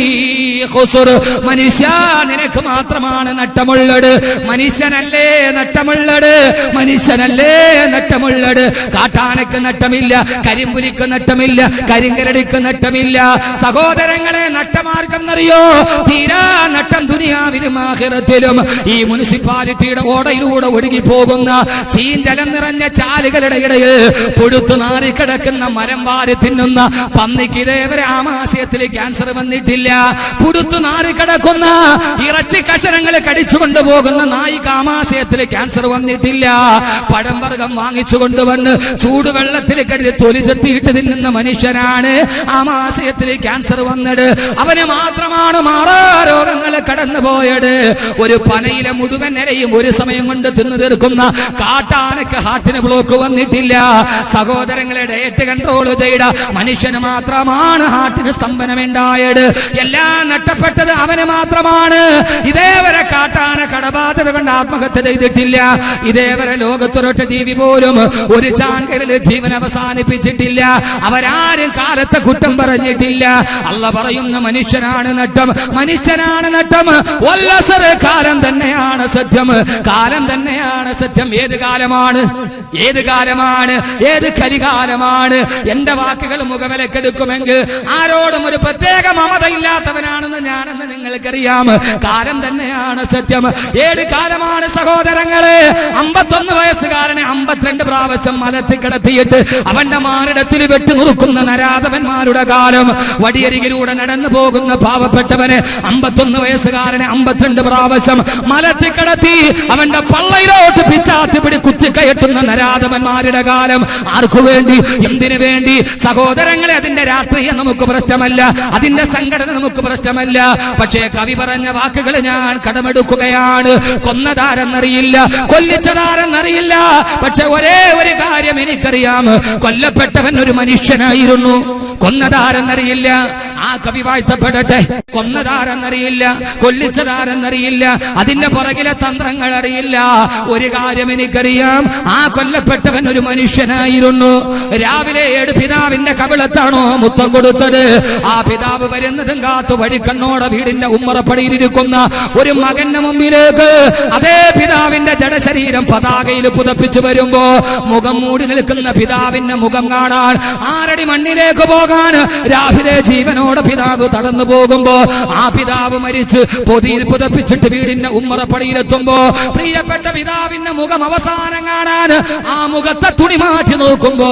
ഖുസുർ. മനുഷ്യ നിനക്ക് മാത്രമാണ് നട്ടമുള്ളത്. മനുഷ്യനല്ലേ നട്ടമുള്ളത്? മനുഷ്യനല്ലേ നട്ടമുള്ളത്? കാട്ടാനക്ക് നട്ടമില്ല, കരിമ്പുലിക്ക് നട്ടമില്ല, കരിങ്കരടിക്ക് നട്ടമില്ല. സഹോദരങ്ങളെ, നട്ടമാർക്കെന്നറിയോ? തീരാ നട്ടം ദുനിയാവിലും ആഖിറത്തിലും. ഈ മുനിസിപ്പാലിറ്റിയുടെ ഓടയിലൂടെ ഒഴുകി പോകുന്ന ചീഞ്ചലം നിറഞ്ഞ ചാലുകളുടെ ഇടയിൽ പുഴുത്തു നാറിക്കിടക്കുന്ന മരം വാരി തിന്നുന്ന പന്നിക്ക് ഇതേവരെ ആമാശയത്തിൽ ക്യാൻസർ വന്നിട്ടില്ല. പുഴുത്തു നാറിക്കിടക്കുന്ന ഇറച്ചി കഷണങ്ങൾ കടിച്ചു കൊണ്ടുപോകുന്ന നായിക്ക് ആമാശയത്തിൽ ക്യാൻസർ വന്നിട്ടില്ല. പഴം വർഗം വാങ്ങിച്ചു കൊണ്ടുവന്ന് ചൂടുവെള്ളത്തിൽ കരുതി തൊലി ചെത്തിയിട്ട് തിന്നുന്ന മനുഷ്യനാണ് ആമാശയത്തിൽ ക്യാൻസർ വന്നത്. അവന് മാത്രമാണ് മാറാ രോഗങ്ങൾ കടന്നുപോയത്. ഒരു പനയിലെ മുഴുവൻ ഇലയും ഒരു സമയം കൊണ്ട് തിന്നു തീർക്കുന്ന കാട്ടാനക്ക് ഹാർട്ടിന് ബ്ലോക്ക് വന്നിട്ടില്ല. സഹോദരങ്ങളെ, ഡയറ്റ് കൺട്രോൾ ചെയ്ത മനുഷ്യന് മാത്രമാണ് ഹാർട്ടിന് സ്തംഭനമുണ്ടായത്. എല്ലാം നഷ്ടപ്പെട്ടത് അവന് മാത്രമാണ്. ഇതേവരെ കാട്ടാന കടബാധ്യത കൊണ്ട് ആത്മഹത്യ ചെയ്തിട്ടില്ല. ഇതേവരെ ലോകത്തൊരൊറ്റ ജീവി പോലും ഒരു ചാൻകരൽ ജീവൻ അവസാനിപ്പിച്ചിട്ടില്ല. അവരാരും കാലത്തെ കുറ്റം പറഞ്ഞിട്ടില്ല. അല്ല പറയുന്ന മനുഷ്യനാണ് നട്ടം, മനുഷ്യനാണ് നട്ടം. വല്ലസർ, കാലം തന്നെയാണ് സത്യം, കാലം തന്നെയാണ് സത്യം. ഏത് കാലമാണ്? ഏത് കാലമാണ്? ഏത് കരികാലമാണ്? എന്റെ വാക്കുകൾ മുഖവിലക്കെടുക്കുമെങ്കിൽ ആരോടും ഒരു പ്രത്യേക മമതയില്ലാത്തവനാണെന്ന് ഞാനെന്ന് നിങ്ങൾക്കറിയാം. കാലം തന്നെയാണ് സത്യം. ഏത് കാലമാണ് സഹോദരങ്ങളെ? 51 വയസ്സുകാരനെ 52 പ്രാവശ്യം മലത്തിൽ കിടത്തിയിട്ട് അവന്റെ മാറിടത്തിൽ വെട്ടി നുറുക്കുന്ന നരാധവന്മാരുടെ കാലം. വടിയരികിലൂടെ നടന്നു പോകുന്ന പാവപ്പെട്ടവനെ 51 വയസ്സുകാരനെ 52 പ്രാവശ്യം മലത്തിൽ കിടത്തി അവന്റെ പള്ളയിലോട്ട് പിച്ചാത്തി പിടി കുത്തിക്കയറ്റുന്ന നരാധവന്മാരുടെ കാലം. ആർക്കു വേണ്ടി? എന്തിനു വേണ്ടി? സഹോദരങ്ങളെ, അതിന്റെ രാഷ്ട്രീയം നമുക്ക് പ്രശ്നമല്ല, അതിന്റെ സംഘടന നമുക്ക് പ്രശ്നമല്ല. പക്ഷേ കവി പറഞ്ഞ വാക്കുകൾ ഞാൻ കടമെടുക്കുകയാണ്. കൊന്നതാരെന്നറിയില്ല, കൊല്ലിച്ചതാരെന്നറിയില്ല. പക്ഷെ ഒരേ ഒരു കാര്യം എനിക്കറിയാം, കൊല്ലപ്പെട്ടവൻ ഒരു മനുഷ്യനായിരുന്നു. കൊന്നതാരെന്നറിയില്ല. ആ കവി വാഴ്ത്തപ്പെടട്ടെ. കൊന്നതാരെന്നറിയില്ല, കൊല്ലിച്ചതാരെന്നറിയില്ല, അതിന്റെ പുറകിലെ തന്ത്രങ്ങൾ അറിയില്ല. ഒരു കാര്യം എനിക്കറിയാം, ആ കൊല്ലപ്പെട്ടവൻ ഒരു മനുഷ്യനായിരുന്നു. രാവിലെ 7 പിതാവിന്റെ കവിളത്താണോ മുത്തം കൊടുത്തത്. ആ പിതാവ് വരുന്നതും കാത്തു വഴിക്കണ്ണോടെ വീടിന്റെ ഉമ്മറപ്പടിയിലിരിക്കുന്ന ഒരു മകന്റെ മുമ്പിലേക്ക് അതേ പിതാവിന്റെ ജഡശരീരം പതാകയിൽ പുതപ്പിച്ചു വരുമ്പോ മുഖം മൂടി നിൽക്കുന്ന പിതാവിന്റെ മുഖം കാണാൻ 6 അടി മണ്ണിലേക്ക് പോകാൻ രാവിലെ ജീവനോടെ പിതാവ് തടന്നു പോകുമ്പോ ആ പിതാവ് മരിച്ച് പൊതിയിൽ പുതപ്പിച്ചിട്ട് വീടിന്റെ ഉമ്മറപ്പടിയിലെത്തുമ്പോ പ്രിയപ്പെട്ട പിതാവിന്റെ മുഖം അവസാനം കാണാൻ ആ മുഖത്തെ തുണി മാറ്റി നോക്കുമ്പോ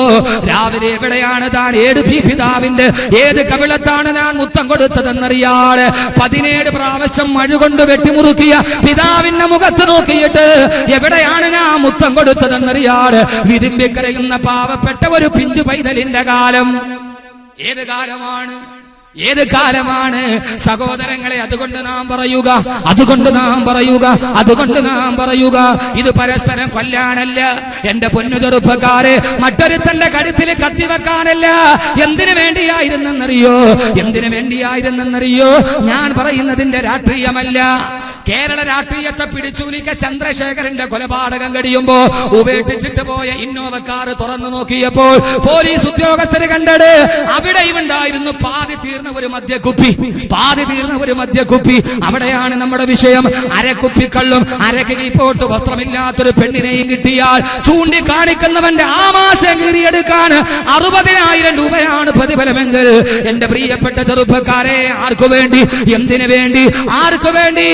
രാവിലെ എവിടെയാണ് താൻ? ഏത് പിതാവിന്റെ ഏത് കവിളത്താണ് ഞാൻ മുത്തം കൊടുത്തതെന്നറിയാതെ 17 പ്രാവശ്യം മഴ കൊണ്ട് വെട്ടിമുറുക്കിയ പിതാവിന്റെ മുഖത്ത് നോക്കിയിട്ട് എവിടെയാണ് ഞാൻ മുത്തം കൊടുത്തതെന്നറിയാതെ വിതുമ്പിക്കരയുന്ന പാവപ്പെട്ട ഒരു പിഞ്ചു പൈതലിന്റെ കാലം. ഏത് കാലമാണ്? ഏത് കാലമാണ് സഹോദരങ്ങളെ? അതുകൊണ്ട് നാം പറയുക, അതുകൊണ്ട് നാം പറയുക, അതുകൊണ്ട് നാം പറയുക, ഇത് പരസ്പരം കൊല്ലാനല്ല എന്റെ പൊന്നു ചെറുപ്പക്കാരെ, മറ്റൊരുത്തന്റെ കഴുത്തിൽ കത്തിവെക്കാനല്ല. എന്തിനു വേണ്ടിയായിരുന്നെന്നറിയോ? എന്തിനു വേണ്ടിയായിരുന്നെന്നറിയോ? ഞാൻ പറയുന്നതിന്റെ രാഷ്ട്രീയമല്ല. കേരള രാഷ്ട്രീയത്തെ പിടിച്ചുലിക്ക ചന്ദ്രശേഖരന്റെ കൊലപാതകം കഴിയുമ്പോ ഉപേക്ഷിച്ചിട്ട് പോയ ഇന്നോവ കാർ തുറന്നു നോക്കിയപ്പോൾ പോലീസ് ഉദ്യോഗസ്ഥര് കണ്ടത് അവിടെയും ഉണ്ടായിരുന്നു പാതി തീർന്ന ഒരു മദ്യക്കുപ്പി, പാതി തീർന്ന ഒരു മദ്യക്കുപ്പി. അവിടെയാണ് നമ്മുടെ വിഷയം. അരക്കുപ്പിക്കള്ളും അരക്കിപ്പോട്ട് വസ്ത്രമില്ലാത്തൊരു പെണ്ണിനെയും കിട്ടിയാൽ ചൂണ്ടിക്കാണിക്കുന്നവന്റെ ആമാശം കീറിയെടുക്കാൻ 60,000 രൂപയാണ് പ്രതിഫലമെങ്കിൽ എന്റെ പ്രിയപ്പെട്ട ചെറുപ്പക്കാരെ, ആർക്കു വേണ്ടി? എന്തിനു വേണ്ടി? ആർക്കു വേണ്ടി?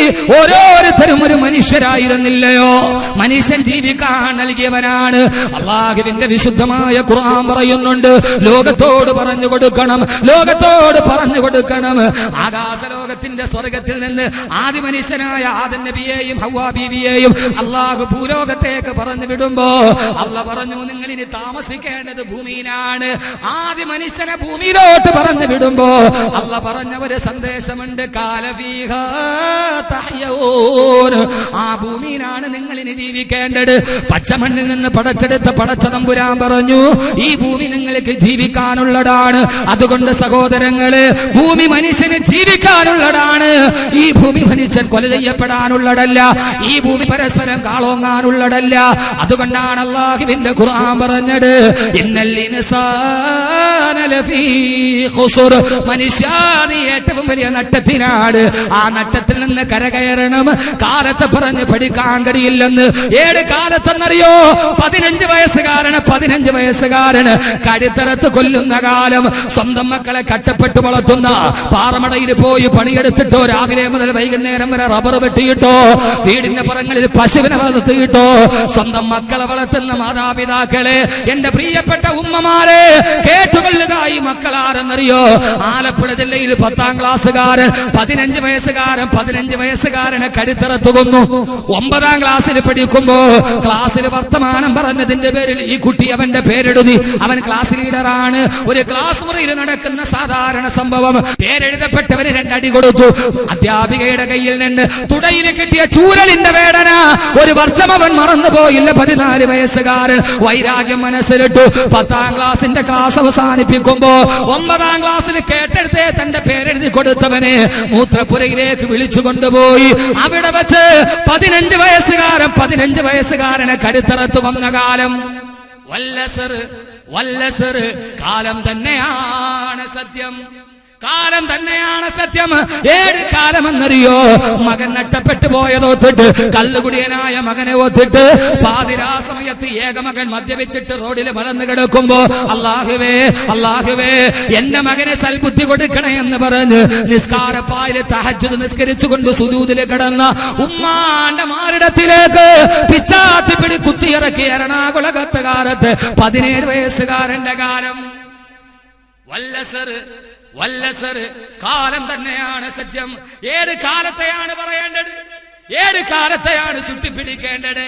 ഓരോരുത്തരും ഒരു മനുഷ്യരായിരുന്നില്ലയോ? മനുഷ്യൻ ജീവിക്കാൻ നൽകിയവനാണ്. അല്ലാഹുവിന്റെ വിശുദ്ധമായ ഖുർആൻ പറയുന്നുണ്ട്, ലോകത്തോട് പറഞ്ഞു കൊടുക്കണം, ലോകത്തോട് പറഞ്ഞു കൊടുക്കണം. ആകാശലോകത്തിന്റെ സ്വർഗത്തിൽ നിന്ന് ആദി മനുഷ്യനായ ആദം നബിയെയും ഹവ്വാ ബീവിയെയും അല്ലാഹു ഭൂലോകത്തേക്ക് പറഞ്ഞു വിടുമ്പോ അല്ലാഹ് പറഞ്ഞു, നിങ്ങൾ ഇനി താമസിക്കേണ്ടത് ഭൂമിയിലാണ്. ആദി മനുഷ്യനെ ഭൂമിയിലോട്ട് പറഞ്ഞു വിടുമ്പോ അല്ലാഹ് പറഞ്ഞ ഒരു സന്ദേശമുണ്ട്, കാലഫീഹാ തഹ്യഊൻ. ആ ഭൂമിയിലാണ് നിങ്ങൾ ഇനി ജീവിക്കേണ്ടത്. പച്ചമണ്ണിൽ നിന്ന് പടച്ചെടുത്ത പടച്ച തമ്പുരാൻ പറഞ്ഞു, ഈ ഭൂമി നിങ്ങൾക്ക് ജീവിക്കാനുള്ളതാണ്. അതുകൊണ്ട് സഹോദരങ്ങള്, ഭൂമി മനുഷ്യന് ജീവിക്കാനുള്ളതാണ്. ഈ ഭൂമി മനുഷ്യൻ കൊല ചെയ്യപ്പെടാനുള്ളതല്ല. ഈ ഭൂമി പരസ്പരം കാളോങ്ങാനുള്ളതല്ല. അതുകൊണ്ടാണ് അല്ലാഹുവിന്റെ ഖുർആൻ പറഞ്ഞത്, ഇന്നൽ ഇൻസാന ലഫീ ഖുസ്ർ. മനുഷ്യ, നീ ഏറ്റവും വലിയ നട്ടത്തിനാണ്. ആ നട്ടത്തിൽ നിന്ന് കരകയറണം. കാലത്തെ പറഞ്ഞ് പഠിക്കാൻ കഴിയില്ലെന്ന്. ഏത് കാലത്തെന്നറിയോ? 15 വയസ്സുകാരന് കടിത്തറത്ത് കൊല്ലുന്ന കാലം. സ്വന്തം മക്കളെ കട്ടപ്പെട്ട് വളർത്തുന്ന, പാറമടയിൽ പോയി പണിയെടുത്തിട്ടോ, രാവിലെ മുതൽ വൈകുന്നേരം വരെ റബ്ബർ വെട്ടിയിട്ടോ, വീടിന്റെ പുറങ്ങളിൽ പശുവിനെ വളർത്തിയിട്ടോ, സ്വന്തം മക്കളെ വളർത്തുന്ന മാതാപിതാക്കളെ, എന്റെ പ്രിയപ്പെട്ട ഉമ്മമാരെ കേട്ടുകൊള്ളുക. ഈ മക്കളാരെന്നറിയോ? ആലപ്പുഴ ജില്ലയിൽ 10ാം ക്ലാസ്സുകാരൻ 15 വയസ്സുകാരനെ കടിത്തറത്ത് കൊന്നു. 9ാം ക്ലാസ്സിൽ പഠിക്കുമ്പോ ക്ലാസ്സിൽ വർത്തമാനം പറഞ്ഞതിന്റെ പേരിൽ ഈ കുട്ടി അവന്റെ പേരെഴുതി. അവൻ ക്ലാസ് ലീഡറാണ്. ഒരു ക്ലാസ് മുറിയിൽ നടക്കുന്ന സാധാരണ സംഭവം. പേരെഴുതപ്പെട്ടവന് 2 അടി കൊടുത്തു. അധ്യാപികയുടെ കയ്യിൽ നിന്ന് തുടയിൽ കിട്ടിയ ചൂരലിന്റെ വേദന 1 വർഷം അവൻ മറന്നുപോയില്ല. 14 വയസ്സുകാരൻ വൈരാഗ്യം മനസ്സിലിട്ടു. 10ാം ക്ലാസിന്റെ ക്ലാസ് അവസാനിപ്പിക്കുമ്പോ 9ാം ക്ലാസ്സിൽ കേട്ടെടുത്തേ തന്റെ പേരെഴുതി കൊടുത്തവനെ മൂത്രപ്പുരയിലേക്ക് വിളിച്ചു കൊണ്ടുപോയി. അവിടെ വെച്ച് 15 വയസ്സുകാരനെ കരുത്തറത്ത് കൊന്ന കാലം. വല്ലസർ കാലം തന്നെയാണ് സത്യം. കാലം തന്നെയാണ് സത്യം. ഏത് കാലമെന്നറിയോ? മകൻ നഷ്ടപ്പെട്ടു പോയതോത്തിട്ട്, കല്ലുകുടിയനായ മകനെ ഒത്തിട്ട്, പാതിരാ സമയത്ത് ഏകമകൻ മദ്യപിച്ചിട്ട് റോഡിൽ മലന്ന് കിടക്കുമ്പോ അല്ലാഹുവേ എന്റെ മകനെ സൽബുദ്ധി കൊടുക്കണേ എന്ന് പറഞ്ഞ് നിസ്കാരപ്പായിൽ തഹജ്ജുദ് നിസ്കരിച്ചുകൊണ്ട് സുജൂദിൽ കിടന്ന ഉമ്മാന്റെ മാറിടത്തിലേക്ക് പിച്ചാത്തി പിടി കുത്തിയിറക്കി എറണാകുളത്തെ കാലത്ത് 17 വയസ്സുകാരന്റെ കാലം. വല്ലസർ കാലം തന്നെയാണ് സത്യം. ഏത് കാലത്തെയാണ് പറയേണ്ടത്? ഏത് കാലത്തെയാണ് ചുട്ടിപ്പിടിക്കേണ്ടത്?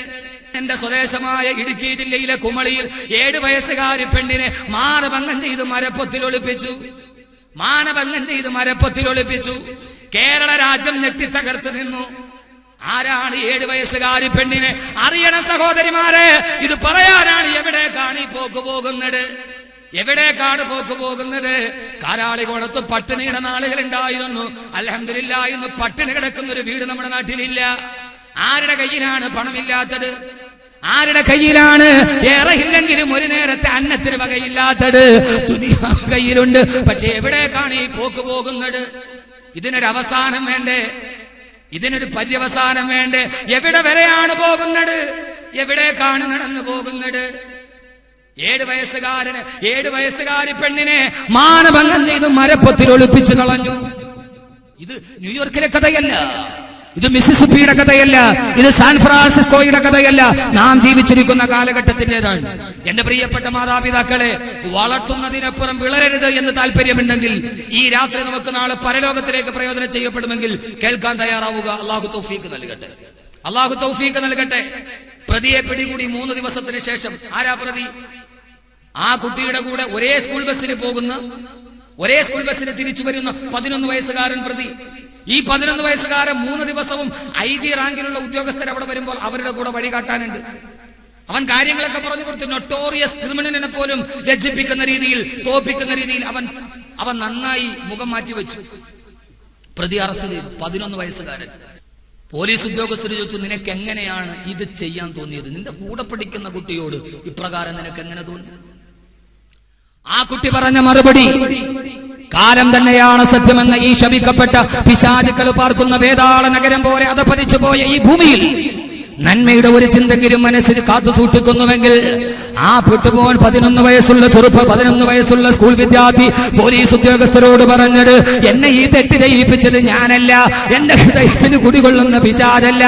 എന്റെ സ്വദേശമായ ഇടുക്കി ജില്ലയിലെ കുമളിയിൽ 7 വയസ്സുകാരി പെണ്ണിനെ മാനഭംഗം ചെയ്ത് മരപ്പൊത്തിൽ ഒളിപ്പിച്ചു. കേരള രാജ്യം ഞെട്ടിത്തകർത്ത് നിന്നു. ആരാണ് 7 വയസ്സുകാരി പെണ്ണിനെ? അറിയണം സഹോദരിമാരെ, ഇത് പറയാനാണ് എവിടേക്കാണ് ഈ പോക്ക് പോകുന്നത്? എവിടേക്കാണ് പോക്ക് പോകുന്നത്? കാരാളികോടത്ത് പട്ടിണിയുടെ നാളുകൾ ഉണ്ടായിരുന്നു. അൽഹംദുലില്ലാഹ്, ഇന്ന് പട്ടിണി കിടക്കുന്ന ഒരു വീട് നമ്മുടെ നാട്ടിലില്ല. ആരുടെ കയ്യിലാണ് പണമില്ലാത്തത്? ആരുടെ കയ്യിലാണ് ഏറെ ഇല്ലെങ്കിലും ഒരു നേരത്തെ അന്നത്തിന് വകയില്ലാത്തത്? ദുനിയാവ് കയ്യിലുണ്ട്. പക്ഷെ എവിടേക്കാണ് ഈ പോക്ക് പോകുന്നത്? ഇതിനൊരു അവസാനം വേണ്ടേ? ഇതിനൊരു പര്യവസാനം വേണ്ടേ? എവിടെ വരെയാണ് പോകുന്നത്? എവിടേക്കാണ് നടന്നു പോകുന്നത്? 7 വയസ്സുകാരി പെണ്ണിനെ മാനഭംഗം ചെയ്ത് മരപ്പൊത്തിൽ ഒളിപ്പിച്ചു കളഞ്ഞു. ഇത് ന്യൂയോർക്കിലെ കഥയല്ല, ഇത് മിസിസിപ്പിയുടെ കഥയല്ല, ഇത് സാൻ ഫ്രാൻസിസ്കോയുടെ കഥയല്ല. നാം ജീവിച്ചിരിക്കുന്ന കാലഘട്ടത്തിൻ്റെതാണ്. എന്റെ പ്രിയപ്പെട്ട മാതാപിതാക്കളെ, വളർത്തുന്നതിനപ്പുറം വിളരരുത് എന്ന് താല്പര്യമുണ്ടെങ്കിൽ ഈ രാത്രി നമുക്ക് നാളെ പരലോകത്തിലേക്ക് പ്രയോജനം ചെയ്യപ്പെടുമെങ്കിൽ കേൾക്കാൻ തയ്യാറാവുക. അല്ലാഹു തൗഫീഖ് നൽകട്ടെ. പ്രതിയെ പിടികൂടി 3 ദിവസത്തിന് ശേഷം. ആരാ പ്രതി? ആ കുട്ടിയുടെ കൂടെ ഒരേ സ്കൂൾ ബസ്സിൽ തിരിച്ചു വരുന്ന 11 വയസ്സുകാരൻ പ്രതി. ഈ 11 വയസ്സുകാരൻ 3 ദിവസവും IG റാങ്കിലുള്ള ഉദ്യോഗസ്ഥർ അവിടെ വരുമ്പോൾ അവരുടെ കൂടെ വഴികാട്ടാനുണ്ട്. അവൻ കാര്യങ്ങളൊക്കെ പറഞ്ഞു കൊടുത്തു. നൊട്ടോറിയസ് ക്രിമിനലിനെ പോലും ലജ്ജിപ്പിക്കുന്ന രീതിയിൽ, തോപ്പിക്കുന്ന രീതിയിൽ അവൻ നന്നായി മുഖം മാറ്റിവെച്ചു. പ്രതി അറസ്റ്റ് ചെയ്തു. 11 വയസ്സുകാരൻ. പോലീസ് ഉദ്യോഗസ്ഥർ ചോദിച്ചു, നിനക്ക് എങ്ങനെയാണ് ഇത് ചെയ്യാൻ തോന്നിയത്? നിന്റെ കൂടെ പഠിക്കുന്ന കുട്ടിയോട് ഇപ്രകാരം നിനക്ക് എങ്ങനെ തോന്നി? ആ കുട്ടി പറഞ്ഞ മറുപടി, കാലം തന്നെയാണ് സത്യമെന്ന ഈ ശപിക്കപ്പെട്ട പിശാചുക്കൾ പാർക്കുന്ന വേതാള നഗരം പോലെ അധപതിച്ചു പോയ ഈ ഭൂമിയിൽ നന്മയുടെ ഒരു ചിന്തെങ്കിലും മനസ്സിൽ കാത്തു സൂക്ഷിക്കുന്നുവെങ്കിൽ ആ പെട്ടുപോൻ 11 വയസ്സുള്ള 11 വയസ്സുള്ള സ്കൂൾ വിദ്യാർത്ഥി പോലീസ് ഉദ്യോഗസ്ഥരോട് പറഞ്ഞത്, എന്നെ ഈ തെറ്റ് ചെയ്യിപ്പിച്ചത് ഞാനല്ല, എന്റെ ഹൃദയത്തിന് കുടികൊള്ളുന്ന പിശാചല്ല,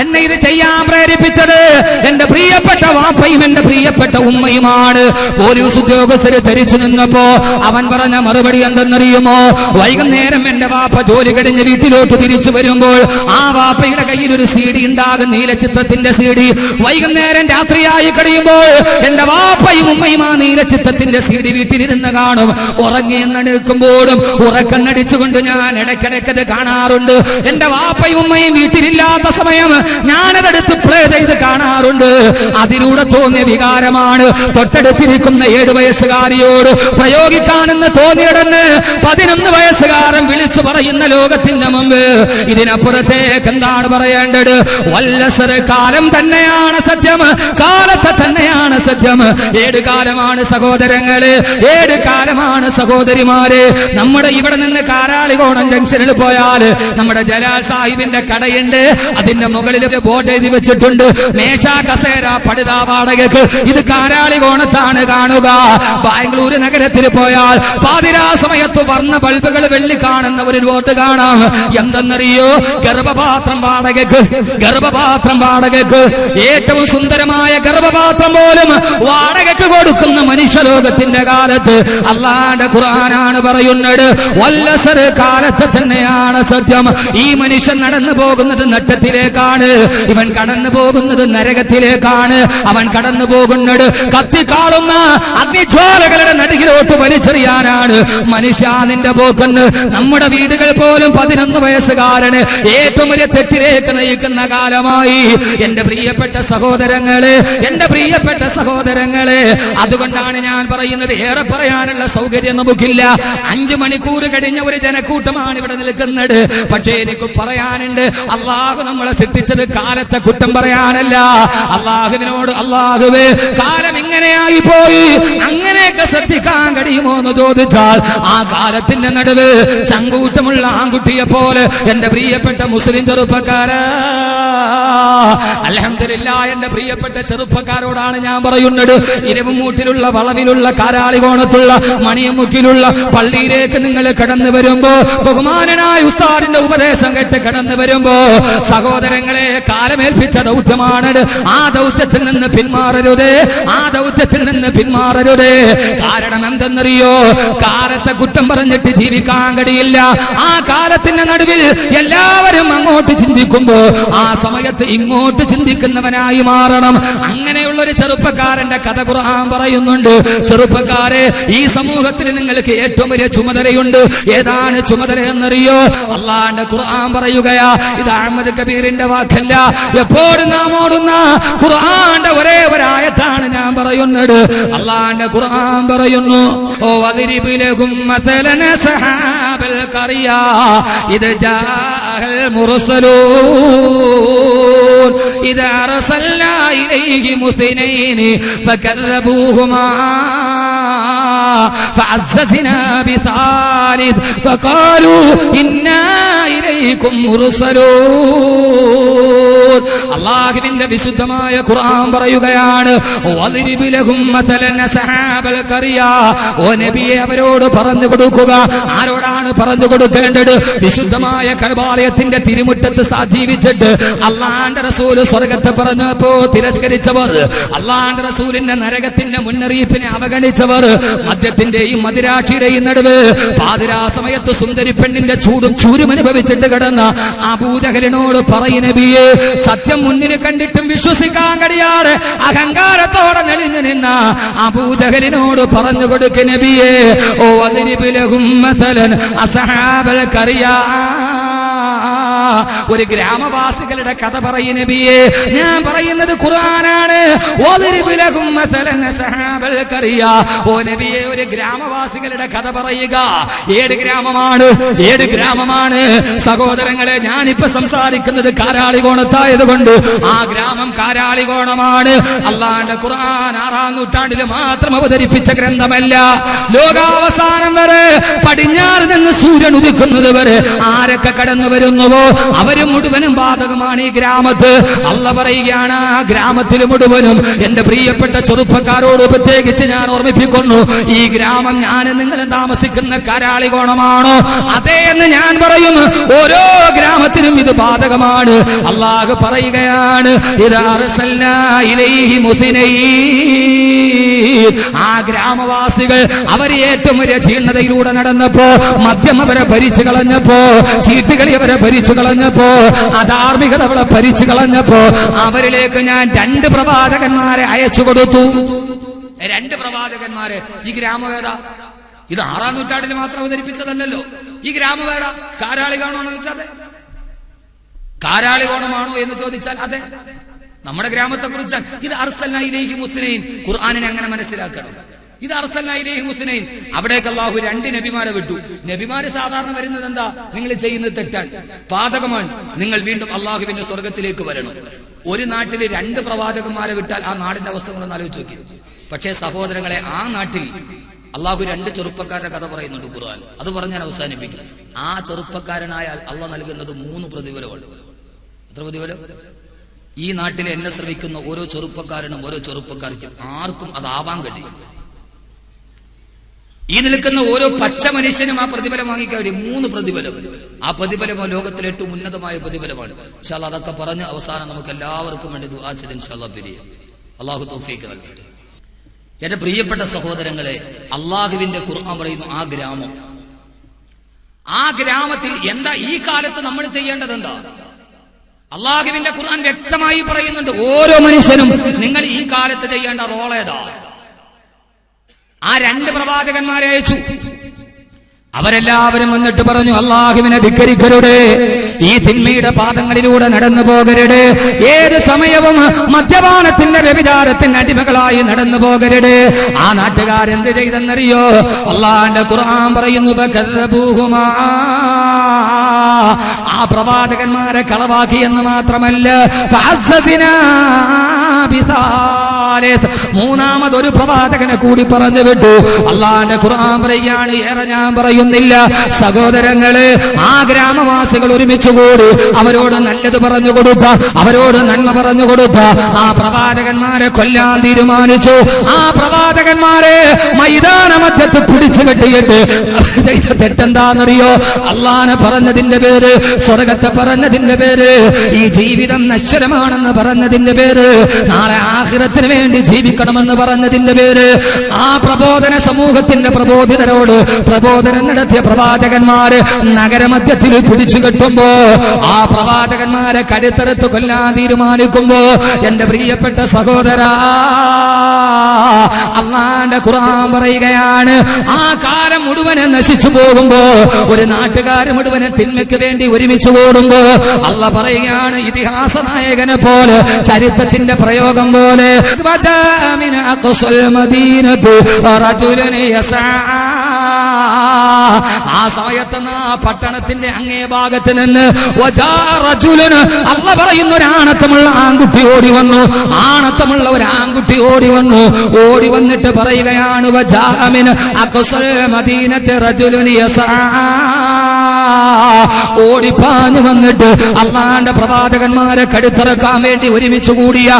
എന്നെ ഇത് ചെയ്യാൻ പ്രേരിപ്പിച്ചത് എന്റെ പ്രിയപ്പെട്ട വാപ്പയും എന്റെ പ്രിയപ്പെട്ട ഉമ്മയുമാണ്. പോലീസ് ഉദ്യോഗസ്ഥര് ധരിച്ചു നിന്നപ്പോ അവൻ പറഞ്ഞ മറുപടി എന്തെന്നറിയുമോ? വൈകുന്നേരം എന്റെ വാപ്പ ജോലി കഴിഞ്ഞ് വീട്ടിലോട്ട് തിരിച്ചു വരുമ്പോൾ ആ വാപ്പയുടെ കയ്യിൽ ഒരു CD ഉണ്ടാകും, നീലചിത്രത്തിന്റെ CD. വൈകുന്നേരം രാത്രിയായി കഴിയുമ്പോൾ എന്റെ വാപ്പയും ഉമ്മയും ആ നീലചിത്രത്തിന്റെ CD വീട്ടിലിരുന്ന് കാണും. ഉറങ്ങിയെന്നെടുക്കുമ്പോഴും ഉറക്കണ്ണടിച്ചുകൊണ്ട് ഞാൻ ഇടയ്ക്കിടയ്ക്കത് കാണാറുണ്ട്. എന്റെ വാപ്പയും ഉമ്മയും വീട്ടിലില്ലാത്ത സമയം ഞാനതെടുത്ത് പ്ലേ ചെയ്ത് കാണാറുണ്ട്. അതിലൂടെ തോന്നിയ വികാരമാണ് തൊട്ടടുത്തിരിക്കുന്ന 7 വയസ്സുകാരിയോട് പ്രയോഗിക്കാനെന്ന് തോന്നിയതെന്ന് 11 വയസ്സുകാരൻ വിളിച്ചു പറയുന്ന ലോകത്തിന്റെ മുമ്പ് ഇതിനപ്പുറത്തേക്ക് എന്താണ് പറയേണ്ടത്? വല്ലസർ കാലം തന്നെയാണ് സത്യം, കാലത്തെ തന്നെയാണ് സത്യം. 7 കാലമാണ് സഹോദരങ്ങള്, 7 കാലമാണ് സഹോദരിമാര്. നമ്മുടെ ഇവിടെ നിന്ന് കാരാളികോണം ജംഗ്ഷനിൽ പോയാൽ നമ്മുടെ ജലാൽ സാഹിബിന്റെ കടയുണ്ട്. അതിന്റെ മുകളിൽ ബോർഡ് എഴുതി വെച്ചിട്ടുണ്ട്, മേശ കസേര പടുതാ വാടകയ്ക്ക്. ഇത് കാരാളികോണത്താണ് കാണുക. ബാംഗ്ലൂർ നഗരത്തിൽ പോയാൽ പാതിരാ സമയത്ത് വർണ്ണ ബൾബുകൾ വെള്ളി കാണുന്ന ഒരു ബോർഡ് കാണാം. എന്തെന്നറിയോ? ഗർഭപാത്രം വാടകയ്ക്ക്, ഗർഭപാത്രം വാടകയ്ക്ക്. ഏറ്റവും സുന്ദരമായ ഗർഭപാത്രം പോലും വാടകയ്ക്ക് കൊടുക്കുന്ന മനുഷ്യലോകത്തിന്റെ കാലത്ത് അല്ലാഹുവിന്റെ ഖുർആനാണ് പറയുന്നത്, വല്ലസർ കാലത്തെ തന്നെയാണ് സത്യം. ഈ മനുഷ്യൻ നടന്നു പോകുന്നത് നട്ടത്തിലേക്കാണ്, ഇവൻ കടന്നു പോകുന്നത് നരകത്തിലേക്കാണ്. അവൻ കടന്നു പോകുന്നത് കത്തിക്കാളുന്ന അഗ്നിജ്വാലകളുടെ നടുകിലോട്ട് വലിച്ചെറിയാനാണ്. മനുഷ്യ നിന്റെ പോക്കെന്ന് നമ്മുടെ വീടുകൾ പോലും 11 വയസ്സുകാരന് ഏറ്റവും വലിയ തെറ്റിലേക്ക് നയിക്കുന്ന കാലമായി. എന്റെ പ്രിയപ്പെട്ട സഹോദരങ്ങളെ, എന്റെ പ്രിയപ്പെട്ട സഹോദരങ്ങളെ, അതുകൊണ്ടാണ് ഞാൻ പറയുന്നത്, ഏറെ പറയാനുള്ള സൗകര്യം നമുക്കില്ല. 5 മണിക്കൂർ കഴിഞ്ഞ ഒരു ജനക്കൂട്ടമാണ് ഇവിടെ നിൽക്കുന്നത്. പക്ഷേ എനിക്ക് പറയാനുണ്ട്, അള്ളാഹു നമ്മളെ സൃഷ്ടിച്ചത് കാലത്തെ കുറ്റം പറയാനല്ല. അള്ളാഹുവിനോട്, അള്ളാഹുവേ കാലം ഇങ്ങനെയായി പോയി, അങ്ങനെയൊക്കെ ശ്രദ്ധിക്കാൻ കഴിയുമോ എന്ന് ചോദിച്ചാൽ ആ കാലത്തിന്റെ നടുവ് ചങ്കൂറ്റമുള്ള ആൺകുട്ടിയെ പോലെ എന്റെ പ്രിയപ്പെട്ട മുസ്ലിം ചെറുപ്പക്കാരാ, അൽഹംദുലില്ലാഹ്, എന്റെ പ്രിയപ്പെട്ട ചെറുപ്പക്കാരോടാണ് ഞാൻ പറയുന്നത്. ഇരവുമൂട്ടിലുള്ള വളവിലുള്ള കാരാളികോണത്തുള്ള മണിയമുക്കിലുള്ള പള്ളിയിലേക്ക് നിങ്ങൾ കടന്നു വരുമ്പോ, ബഹുമാനനായ ഉസ്താദിന്റെ ഉപദേശം കേട്ട് കടന്നു വരുമ്പോ, സഹോദരങ്ങളെ, കാലമേൽപ്പിച്ച ദൗത്യമാണ്. ആ ദൗത്യത്തിൽ നിന്ന് പിന്മാറരുതേ, ആ ദൗത്യത്തിൽ നിന്ന് പിന്മാറരുതേ. കാരണം എന്തെന്നറിയോ? കാലത്തെ കുറ്റം പറഞ്ഞിട്ട് ജീവിക്കാൻ കഴിയില്ല. ആ കാലത്തിന്റെ നടുവിൽ എല്ലാവരും അങ്ങോട്ട് ചിന്തിക്കുമ്പോ ആ സമയത്ത് ഇങ്ങോട്ട് ചിന്തിക്കുന്നവനായി മാറണം. അങ്ങനെയുള്ള ഒരു ചെറുപ്പക്കാരന്റെ കഥ ഖുർആൻ പറയുന്നുണ്ട്. ചെറുപ്പക്കാരെ, ഈ സമൂഹത്തിൽ നിങ്ങൾക്ക് ഏറ്റവും വലിയ ചുമതലയുണ്ട്. ഏതാണ് ചുമതല എന്നറിയോ? അള്ളാന്റെ ഖുർആൻ പറയുകയാ. ഇത് അഹമ്മദ് കബീറിന്റെ വാക്കല്ല, എപ്പോഴും നാം ഓടുന്ന ഖുർആന്റെ ഒരേ ഒരായത്താണ് ഞാൻ പറയുന്നത്. അള്ളാന്റെ ഖുർആൻ പറയുന്നു, ഓ വദ്രിബ് ലഹും മസലന സഹാബൽ ഖറിയ ഇദ് ജാഅൽ മുർസലൂൻ ഇദ അർസൽനാ ഇലൈഹിം ഇസ്നൈനി ഫകذبوهما فعززنا بثالث فقالوا إنا إليكم مرسلون. അല്ലാഹുവിന്റെ വിശുദ്ധമായ ഖുർആൻ പറയുകയാണ്, വദ്രിബ് ലഹും മസലന സഹാബൽ ഖറിയ. ഓ നബിയെ, അവരോട് പറഞ്ഞു കൊടുക്കുക. ആരോടാണ് പറഞ്ഞു കൊടുക്കേണ്ടത്? വിശുദ്ധമായ കഅബാലയത്തിന്റെ തിരുമുറ്റത്ത് ജീവിച്ചിട്ട് അല്ലാഹുവിന്റെ റസൂൽ സ്വർഗ്ഗത്തെ പറഞ്ഞപ്പോ തിരസ്കരിച്ചവർ, അല്ലാഹുവിന്റെ റസൂലിന്റെ നരകത്തിന്റെ മുന്നറിയിപ്പിനെ അവഗണിച്ചവർ, മദ്യത്തിന്റെയും മദിരാക്ഷിയുടെയും നടുവ് പാതിരാ സമയത്ത് സുന്ദരി പെണ്ണിന്റെ ചൂടും ചൂരും അനുഭവിച്ചിട്ട് കിടന്ന അബൂജഹലിനോട് പറയും, നബിയെ, സത്യം മുന്നിൽ കണ്ടിട്ടും വിശ്വസിക്കാൻ കഴിയാതെ അഹങ്കാരത്തോടെ നെളിഞ്ഞു നിന്ന അബൂജഹലിനോട് പറഞ്ഞു കൊടുക്ക് നബിയെ, ഓ വദ്രിബ് ലഹും മസലൻ അസ്ഹാബൽ ഖറിയ. ഒരു ഗ്രാമവാസികളുടെ കഥ പറയും നബിയെ. ഞാൻ പറയുന്നത് ഖുർആനാണ്. വദ്രിബ് ലഹും മസലൻ അസ്ഹാബൽ ഖറിയ. ഓ നബിയെ, ഒരു ഗ്രാമവാസികളുടെ കഥ പറയുക. 7 ഗ്രാമമാണ്, 7 ഗ്രാമമാണ് സഹോദരങ്ങളെ. ഞാനിപ്പോ സംസാരിക്കുന്നത് കാരാളികോണത്തായത് കൊണ്ട് ആ ഗ്രാമം കാരാളികോണമാണ്. അള്ളാഹുവിന്റെ ഖുർആൻ 6-ാം നൂറ്റാണ്ടിൽ മാത്രം അവതരിപ്പിച്ച ഗ്രന്ഥമല്ല. ലോകാവസാനം വരെ, പടിഞ്ഞാറ് നിന്ന് സൂര്യൻ ഉദിക്കുന്നത് വരെ ആരൊക്കെ കടന്നു വരുന്നുവോ അവര് മുഴുവനും ബാധകമാണ് ഈ ഗ്രാമത്ത്. അള്ള പറയുകയാണ് ആ ഗ്രാമത്തിൽ മുഴുവനും എന്റെ പ്രിയപ്പെട്ട ചെറുപ്പക്കാരോട് പ്രത്യേകിച്ച് ഞാൻ ഓർമ്മിപ്പിക്കുന്നു, ഈ ഗ്രാമം ഞാൻ നിങ്ങൾ താമസിക്കുന്ന കാരാളികോണമാണോ? അതേ എന്ന് ഞാൻ പറയും. ഓരോ ഗ്രാമത്തിനും ഇത് ബാധകമാണ്. അള്ളാഹു പറയുകയാണ്, ആ ഗ്രാമവാസികൾ അവർ ഏറ്റവും വലിയ ജീർണതയിലൂടെ നടന്നപ്പോ, മദ്യം അവരെ ഭരിച്ചു കളഞ്ഞപ്പോ, ചീട്ടുകളി അവരെ ഭരിച്ചു കളഞ്ഞപ്പോ, അധാർമികത അവളെ ഭരിച്ചു കളഞ്ഞപ്പോ അവരിലേക്ക് ഞാൻ 2 പ്രവാചകന്മാരെ അയച്ചു കൊടുത്തു. 2 പ്രവാചകന്മാരെ. ഈ ഗ്രാമവേദ ഇത് 6-ാം നൂറ്റാണ്ടിൽ മാത്രം അവതരിപ്പിച്ചതല്ലോ. ഈ ഗ്രാമവേദ കാരാളികോണമാണോ എന്ന് ചോദിച്ചാൽ അതെ. കാരാളികോണമാണോ എന്ന് ചോദിച്ചാൽ അതെ. നമ്മുടെ ഗ്രാമത്തെ കുറിച്ചാൽ ഇത് അർസൽനാ ഇലൈഹി മുസ്ലിമീൻ. ഖുർആനിനെ അങ്ങനെ മനസ്സിലാക്കണം. ഇത് അർസൽനാ ഇലൈഹി മുസ്ലിമീൻ. അവിടേക്ക് അല്ലാഹു 2 നബിമാരെ വിട്ടു. നബിമാര് സാധാരണ വരുന്നത് എന്താ? നിങ്ങൾ ചെയ്യുന്നത് തെറ്റാണ്, പാതകമാണ്, നിങ്ങൾ വീണ്ടും അള്ളാഹുവിന്റെ സ്വർഗത്തിലേക്ക് വരണം. ഒരു നാട്ടിൽ 2 പ്രവാചകന്മാരെ വിട്ടാൽ ആ നാടിന്റെ അവസ്ഥ കൊണ്ടൊന്ന് ആലോചിച്ച് നോക്കി. പക്ഷേ സഹോദരങ്ങളെ, ആ നാട്ടിൽ അള്ളാഹു 2 ചെറുപ്പക്കാരുടെ കഥ പറയുന്നുണ്ട് ഖുർആൻ. അത് പറഞ്ഞ് ഞാൻ അവസാനിപ്പിക്കും. ആ ചെറുപ്പക്കാരനായാൽ അള്ളാഹ് നൽകുന്നത് 3 പ്രതിഫലമാണ്. എത്ര പ്രതിഫലം? ഈ നാട്ടിൽ എന്നെ ശ്രമിക്കുന്ന ഓരോ ചെറുപ്പക്കാരനും ഓരോ ചെറുപ്പക്കാർക്കും ആർക്കും അതാവാൻ കഴിയും. ഈ നിൽക്കുന്ന ഓരോ പച്ച മനുഷ്യനും ആ പ്രതിഫലം വാങ്ങിക്കാൻ 3 പ്രതിഫലം. ആ പ്രതിഫലം ലോകത്തിലെ ഏറ്റവും ഉന്നതമായ പ്രതിഫലമാണ്. ഇൻഷാ അല്ലാഹ് അതൊക്കെ പറഞ്ഞ് അവസാനം നമുക്ക് എല്ലാവർക്കും വേണ്ടി ദുആ ചെയ്ത് ഇൻഷാ അല്ലാഹ് പിരിയാം. അല്ലാഹു തൗഫീഖ് നൽകട്ടെ. എന്റെ പ്രിയപ്പെട്ട സഹോദരങ്ങളെ, അള്ളാഹുവിന്റെ ഖുർആൻ പറയുന്നു ആ ഗ്രാമത്തിൽ എന്താ ഈ കാലത്ത് നമ്മൾ ചെയ്യേണ്ടത്? എന്താ? അള്ളാഹുവിന്റെ ഖുർആൻ വ്യക്തമായി പറയുന്നുണ്ട്. ഓരോ മനുഷ്യനും നിങ്ങൾ ഈ കാലത്ത് ചെയ്യേണ്ട റോൾ ഏതാ? ആ 2 പ്രവാചകന്മാരെ അയച്ചു. അവരെല്ലാവരും വന്നിട്ട് പറഞ്ഞു, അള്ളാഹുവിനെ ധിക്കരിക്കരുത്, ഈ തിന്മയുടെ പാദങ്ങളിലൂടെ നടന്നു പോകരുത്, ഏത് സമയവും മദ്യപാനത്തിന്റെ വ്യഭിചാരത്തിന്റെ അടിമകളായി നടന്നു പോകരുത്. ആ നാട്ടുകാരെന്ത് ചെയ്തെന്നറിയോ? അള്ളാഹുവിന്റെ ഖുർആൻ പറയുന്നു, ആ പ്രവാചകന്മാരെ കളവാക്കി എന്ന് മാത്രമല്ല, മൂന്നാമതൊരു പ്രവാചകനെ കൂടി പറഞ്ഞു വിട്ടു. അള്ളാഹുവിന്റെ ഖുർആൻ പറയുകയാണ്, ഏറെ ഞാൻ പറയുന്നില്ല സഹോദരങ്ങള്, ആ ഗ്രാമവാസികൾ ഒരുമിച്ച് കൂടി അവരോട് നല്ലത് പറഞ്ഞു കൊടുത്ത, അവരോട് നന്മ പറഞ്ഞു കൊടുത്ത ആ പ്രവാചകന്മാരെ കൊല്ലാൻ തീരുമാനിച്ചു. ആ പ്രവാചകന്മാരെ മൈതാന മധ്യത്ത് പിടിച്ചു കെട്ടിയിട്ട് ചെയ്ത തെറ്റെന്താണെന്നറിയോ? അള്ളാഹനെ പറഞ്ഞതിന്റെ പേര്, സ്വർഗത്തെ പറഞ്ഞതിന്റെ പേര്, ഈ ജീവിതം നശ്വരമാണെന്ന് പറഞ്ഞതിന്റെ പേര്, നാളെ ആഖിറത്തിന് വേണ്ടി ജീവിക്കണമെന്ന് പറഞ്ഞതിന്റെ പേര്, ആ പ്രബോധന സമൂഹത്തിന്റെ പ്രബോധിതരോട് പ്രബോധനം നടത്തിയ പ്രവാചകന്മാര് നഗരമധ്യത്തിൽ പിടിച്ചു കെട്ടുമ്പോ, ആ പ്രവാചകന്മാരെ കരുത്തറുത്ത് കൊല്ലാൻ തീരുമാനിക്കുമ്പോ, എന്റെ പ്രിയപ്പെട്ട സഹോദരാ, അല്ലാഹുവിന്റെ ഖുർആൻ പറയുകയാണ്, ആ കാലം മുഴുവനെ നശിച്ചു പോകുമ്പോ, ഒരു നാട്ടുകാര് മുഴുവനെ തിന്മയ്ക്ക് വേണ്ടി ഒരുമിച്ച് കൂടുമ്പോ, അല്ലാഹ് പറയുകയാണ്, ഇതിഹാസ നായകനെ പോലെ, ചരിത്രത്തിന്റെ പ്രയോഗം പോലെ, ആ സമയത്ത് ആ പട്ടണത്തിന്റെ അങ്ങേ ഭാഗത്ത് നിന്ന് അള്ളാഹ് പറയുന്ന ഒരു ആണത്തമുള്ള ആൺകുട്ടി ഓടി വന്നു. ആണത്തമുള്ള ഒരു ആൺകുട്ടി ഓടി വന്നു. ഓടി വന്നിട്ട് പറയുകയാണ്, ഓടിപ്പാഞ്ഞു വന്നിട്ട് അള്ളാഹുവിന്റെ പ്രവാചകന്മാരെ കടുത്തിറക്കാൻ വേണ്ടി ഒരുമിച്ച് കൂടിയ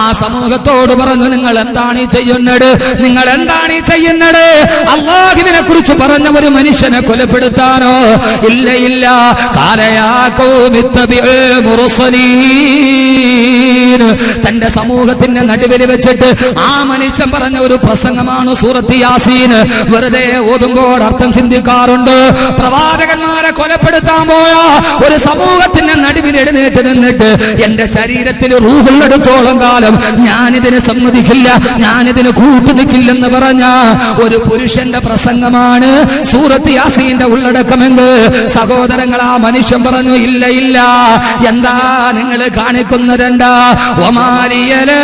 ആ സമൂഹത്തോട് പറഞ്ഞു, നിങ്ങൾ എന്താണ് ഈ ചെയ്യുന്നത്? നിങ്ങൾ എന്താണ് ഈ ചെയ്യുന്നത്? അള്ളാഹുവിനെ കുറിച്ച് പറഞ്ഞ ഒരു മനുഷ്യനെ കൊലപ്പെടുത്താനോ? ഇല്ല ഇല്ല. തന്റെ സമൂഹത്തിന്റെ നടുവിൽ വെച്ചിട്ട് ആ മനുഷ്യൻ പറഞ്ഞ ഒരു പ്രസംഗമാണ് സൂറത്ത് യാസീൻ. വെറുതെ ഓതുമ്പോൾ അർത്ഥം ചിന്തിക്കാറുണ്ട്. പ്രവാചകന്മാരെ കൊലപ്പെടുത്താൻ പോയ ഒരു സമൂഹത്തിന്റെ നടുവിൽ എഴുന്നേറ്റ് നിന്നിട്ട്, എന്റെ ശരീരത്തിൽ റൂഹുള്ളിടത്തോളം കാലം ഞാനിതിന് സമ്മതിക്കില്ല, ഞാനിതിന് കൂട്ടുനിൽക്കില്ലെന്ന് പറഞ്ഞ ഒരു പുരുഷന്റെ പ്രസംഗമാണ് സൂറത്ത് യാസീന്റെ ഉള്ളടക്കമെന്ന് സഹോദരങ്ങൾ ആ മനുഷ്യൻ പറഞ്ഞു, ഇല്ല ഇല്ല. എന്താ നിങ്ങൾ കാണിക്കുന്നതെന്താ? വമാലിയ ലാ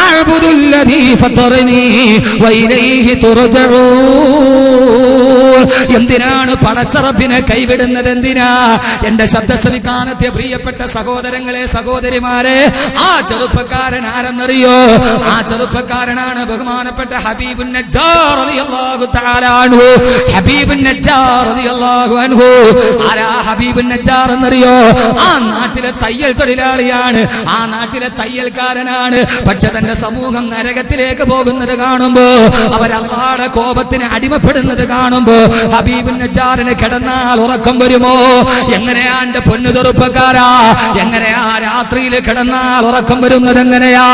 അഅ്ബുദുല്ലദീ ഫതറനീ വഇലൈഹി തുർജഊൻ. എന്തിനാണ് പടച്ചറബിനെ കൈവിടുന്നത്? എന്തിനാ? എന്റെ ശബ്ദ ശ്രവിക്കാനെത്തിയ പ്രിയപ്പെട്ട സഹോദരങ്ങളെ, സഹോദരിമാരെ, ആ ചെറുപ്പക്കാരൻ ആരെന്നറിയോ? ആ ചെറുപ്പക്കാരനാണ് ബഹുമാനപ്പെട്ട ഹബീബുൻ നജ്ജാർ റളിയല്ലാഹു തആല അൻഹു. ഹബീബുൻ നജ്ജാർ റളിയല്ലാഹു അൻഹു. ആരാ ഹബീബുൻ നജ്ജാർ എന്നറിയോ? ആ നാട്ടിലെ തയ്യൽ തൊഴിലാളിയാണ്, ആ നാട്ടിലെ തയ്യൽക്കാരനാണ്. പക്ഷെ തന്റെ സമൂഹം നരകത്തിലേക്ക് പോകുന്നത് കാണുമ്പോ, അവർ അല്ലാഹുവിന്റെ കോപത്തിന് അടിമപ്പെടുന്നത് കാണുമ്പോ ഹബീബുൻ നജ്ജാറിന് കിടന്നാൽ ഉറക്കം വരുമോ? എങ്ങനെയാ എന്റെ പൊന്നു ചെറുപ്പക്കാരാ, എങ്ങനെയാ രാത്രിയിൽ കിടന്നാൽ ഉറക്കം വരുന്നത്? എങ്ങനെയാ?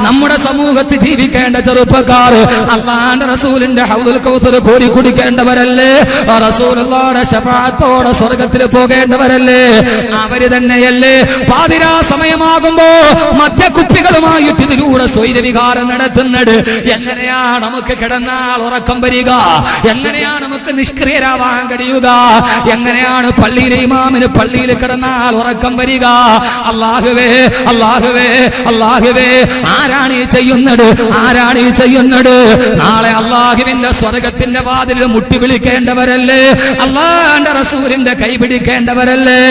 നമ്മുടെ സമൂഹത്തിൽ ജീവിക്കേണ്ട ചെറുപ്പക്കാർ അല്ലാഹുവിന്റെ റസൂലിന്റെ ഹൗദുൽ കൗസർ കോരി കുടിക്കേണ്ടവരല്ലേ? റസൂലുള്ളാഹിയുടെ ശഫാഅത്തോടെ സ്വർഗ്ഗത്തിൽ പോകേണ്ടവരല്ലേ? അവര് തന്നെയല്ലേ പാതിരാ സമയമാകുമ്പോ മദ്യക്കുപ്പികളുമായിട്ട് ഇതിലൂടെ സ്വൈരവികാരം നടത്തുന്നത്? എങ്ങനെയാ നമുക്ക് കിടന്നാൽ ഉറക്കം വരിക? എങ്ങനെയാ നമുക്ക് നിഷ്ക്രിയരാവാൻ കഴിയുക? എങ്ങനെയാണ് പള്ളിയിലെ ഇമാമിന് പള്ളിയിൽ കിടന്നാൽ ഉറക്കം വരിക? അല്ലാഹുവേ, അല്ലാഹുവേ, അല്ലാഹുവേ, ആരാണ് ഈ ചെയ്യുന്നത്? ആരാണ് ഈ ചെയ്യുന്നത്? നാളെ അല്ലാഹുവിന്റെ സ്വർഗ്ഗത്തിന്റെ വാതിലിൽ മുട്ടി വിളിക്കേണ്ടവരല്ലേ? അല്ലാഹുവിന്റെ റസൂലിന്റെ കൈ പിടിക്കേണ്ടവരല്ലേ?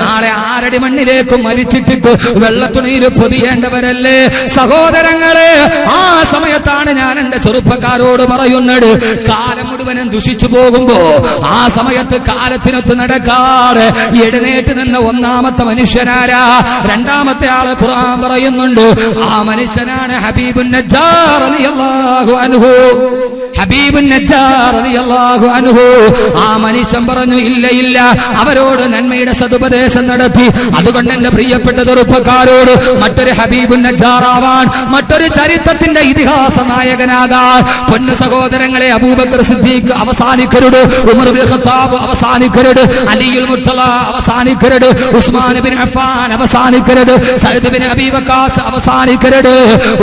നാളെ ആരടി മണ്ണിലേക്ക് മരിച്ചിട്ടിട്ട് വെള്ളത്തുണിയിൽ പൊതിയേണ്ടവരല്ലേ? സഹോദരങ്ങളെ, ആ സമയത്താണ് ഞാൻ എന്റെ ചെറുപ്പക്കാരോട് പറയുന്നത്, കാലം മുഴുവനും ദുഷിച്ചു പോകുമ്പോ ആ സമയത്ത് കാലത്തിനൊത്ത് നടക്കാതെ എഴുന്നേറ്റ് നിന്ന ഒന്നാമത്തെ മനുഷ്യനാരാ? രണ്ടാമത്തെ ആള് ഖുർആൻ പറയുന്നുണ്ട്, ആ മനുഷ്യനാണ് ഹബീബുൻ നജ്ജാർ റളിയല്ലാഹു അൻഹു. ഹബീബുൻ നജ്ജാർ റളിയല്ലാഹു അൻഹു. ആ മനുഷ്യൻ പറഞ്ഞു, ഇല്ല ഇല്ല, അവരോട് നന്മയുടെ സതുപദേശം നടത്തി. അതുകൊണ്ട് എന്റെ പ്രിയപ്പെട്ട ചെറുപ്പക്കാരോട് മറ്റൊരു ഹബീബുൻ നജ്ജാർ ആവാൻ, മറ്റൊരു ചരിത്രത്തിന്റെ ഇതിഹാസ നായകനാകാൻ പൊന്നു സഹോദരങ്ങളെ, അബൂബക്കർ സിദ്ദീഖ് അവസാനിക്കരുത്, ഉമർ ഇബ്നു ഖത്താബ് അവസാനിക്കരുത്, അലിയുൽ മുർത്തള അവസാനിക്കരുത്, ഉസ്മാൻ ഇബ്നു അഫ്ഫാൻ അവസാനിക്കരുത്, സഅദ് ഇബ്നു അബീ വഖാസ് അവസാനിക്കരുത്.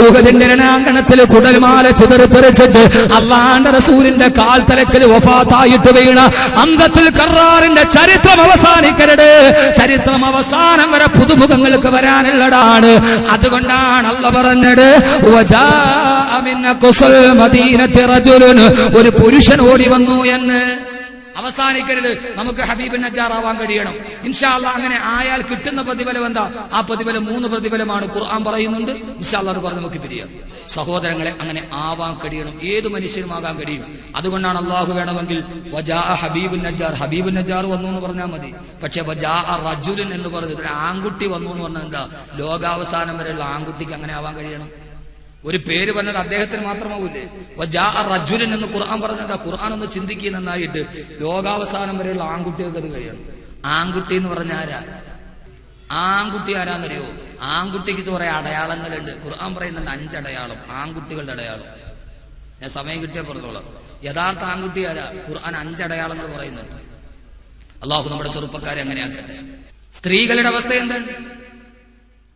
ഉഹദിന്റെ രണാങ്കണത്തിൽ കുടൽമാല ചിതറിത്തെറിച്ചിട്ട് അല്ലാഹുവിന്റെ റസൂലിന്റെ കാൽ തലക്കൽ വഫാത്തായിട്ട് വീണ അംദത്തുൽ ഖറാറിന്റെ ചരിത്രം അവസാനിക്കരുത്. ചരിത്രം അവസാനം വരെ പുതുമുഖങ്ങൾക്ക് വരാനുള്ളതാണ്. അതുകൊണ്ടാണ് അല്ലാഹു പറഞ്ഞത്, വജാഅ മിൻ ഖുസൽ മദീനത്തി റജുലുൻ, ഒരു പുരുഷൻ ഓടി വന്നു എന്ന്. അവസാനിക്കരുത്, നമുക്ക് ഹബീബുൻ നജ്ജാർ ആവാൻ കഴിയണം ഇൻഷാ അല്ലാഹ്. അങ്ങനെ ആയാൽ കിട്ടുന്ന പ്രതിഫലം എന്താ? ആ പ്രതിഫലം 3 പ്രതിഫലമാണ് ഖുർആൻ പറയുന്നുണ്ട്. ഇൻഷാ അല്ലാഹ് അത് പറഞ്ഞ് നമുക്ക് പിരിയാം. സഹോദരങ്ങളെ, അങ്ങനെ ആവാൻ കഴിയണം, ഏത് മനുഷ്യനുമാകാൻ കഴിയും. അതുകൊണ്ടാണ് അല്ലാഹു വേണമെങ്കിൽ വജാഅ ഹബീബുൻ നജ്ജാർ, ഹബീബുൻ നജ്ജാർ വന്നു എന്ന് പറഞ്ഞാൽ മതി. പക്ഷെ വജാഅ റജുലുൻ എന്ന് പറഞ്ഞത് ഒരു ആൺകുട്ടി വന്നു എന്ന് പറഞ്ഞാൽ എന്താ? ലോകാവസാനം വരെയുള്ള ആൺകുട്ടിക്ക് അങ്ങനെ ആവാൻ കഴിയണം. ഒരു പേര് പറഞ്ഞത് അദ്ദേഹത്തിന് മാത്രമാവൂലേ? വജാഅ റജുലുൻ എന്ന് ഖുർആൻ പറഞ്ഞതാ. ഖുർആൻ ഒന്ന് ചിന്തിക്കുക നന്നായിട്ട്. ലോകാവസാനം വരെയുള്ള ആൺകുട്ടികൾക്ക് അത് കഴിയണം. ആൺകുട്ടി എന്ന് പറഞ്ഞാൽ ആരാ? ആൺകുട്ടി ആരാന്നറിയോ? ആൺകുട്ടിക്ക് കുറെ അടയാളങ്ങളുണ്ട്. ഖുർആൻ പറയുന്നുണ്ട് 5 അടയാളം, ആൺകുട്ടികളുടെ അടയാളം. ഞാൻ സമയം കിട്ടിയാൽ പറഞ്ഞോളാം. യഥാർത്ഥ ആൺകുട്ടി ആരാ? ഖുർആൻ 5 അടയാളങ്ങൾ പറയുന്നുണ്ട്. അല്ലാഹു നമ്മുടെ ചെറുപ്പക്കാരെ അങ്ങനെ ആക്കട്ടെ. സ്ത്രീകളുടെ അവസ്ഥ എന്താണ്?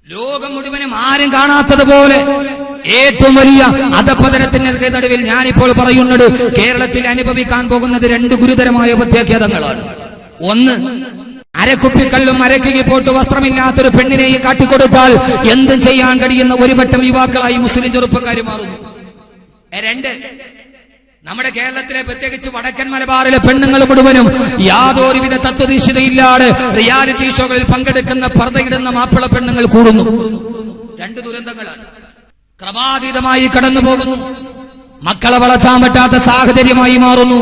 ലോകം മുഴുവനും ആരും കാണാത്തതുപോലെ ഏറ്റവും വലിയ അധപതനത്തിന്റെ നടുവിൽ ഞാനിപ്പോൾ പറയുന്നത്, കേരളത്തിൽ അനുഭവിക്കാൻ പോകുന്നത് 2 ഗുരുതരമായ പ്രത്യാഘാതങ്ങളാണ്. ഒന്ന്, അരക്കുപ്പിക്കള്ളും അരക്കിക്ക് പോട്ട് വസ്ത്രമില്ലാത്തൊരു പെണ്ണിനെയും കാട്ടിക്കൊടുത്താൽ എന്തും ചെയ്യാൻ കഴിയുന്ന ഒരു വട്ടം യുവാക്കളായി മുസ്ലിം ചെറുപ്പക്കാർ മാറുന്നു. 2, നമ്മുടെ കേരളത്തിലെ പ്രത്യേകിച്ച് വടക്കൻ മലബാറിലെ പെണ്ണുങ്ങൾ മുഴുവനും യാതൊരുവിധ തത്വനിഷ്ഠതയില്ലാതെ റിയാലിറ്റി ഷോകളിൽ പങ്കെടുക്കുന്ന പർദ്ദയിടുന്ന മാപ്പിള പെണ്ണുങ്ങൾ കൂടുന്നു. 2 ദുരന്തങ്ങളാണ്. ക്രമാതീതമായി കടന്നു പോകുന്നു. മക്കളെ വളർത്താൻ പറ്റാത്ത സാഹചര്യമായി മാറുന്നു.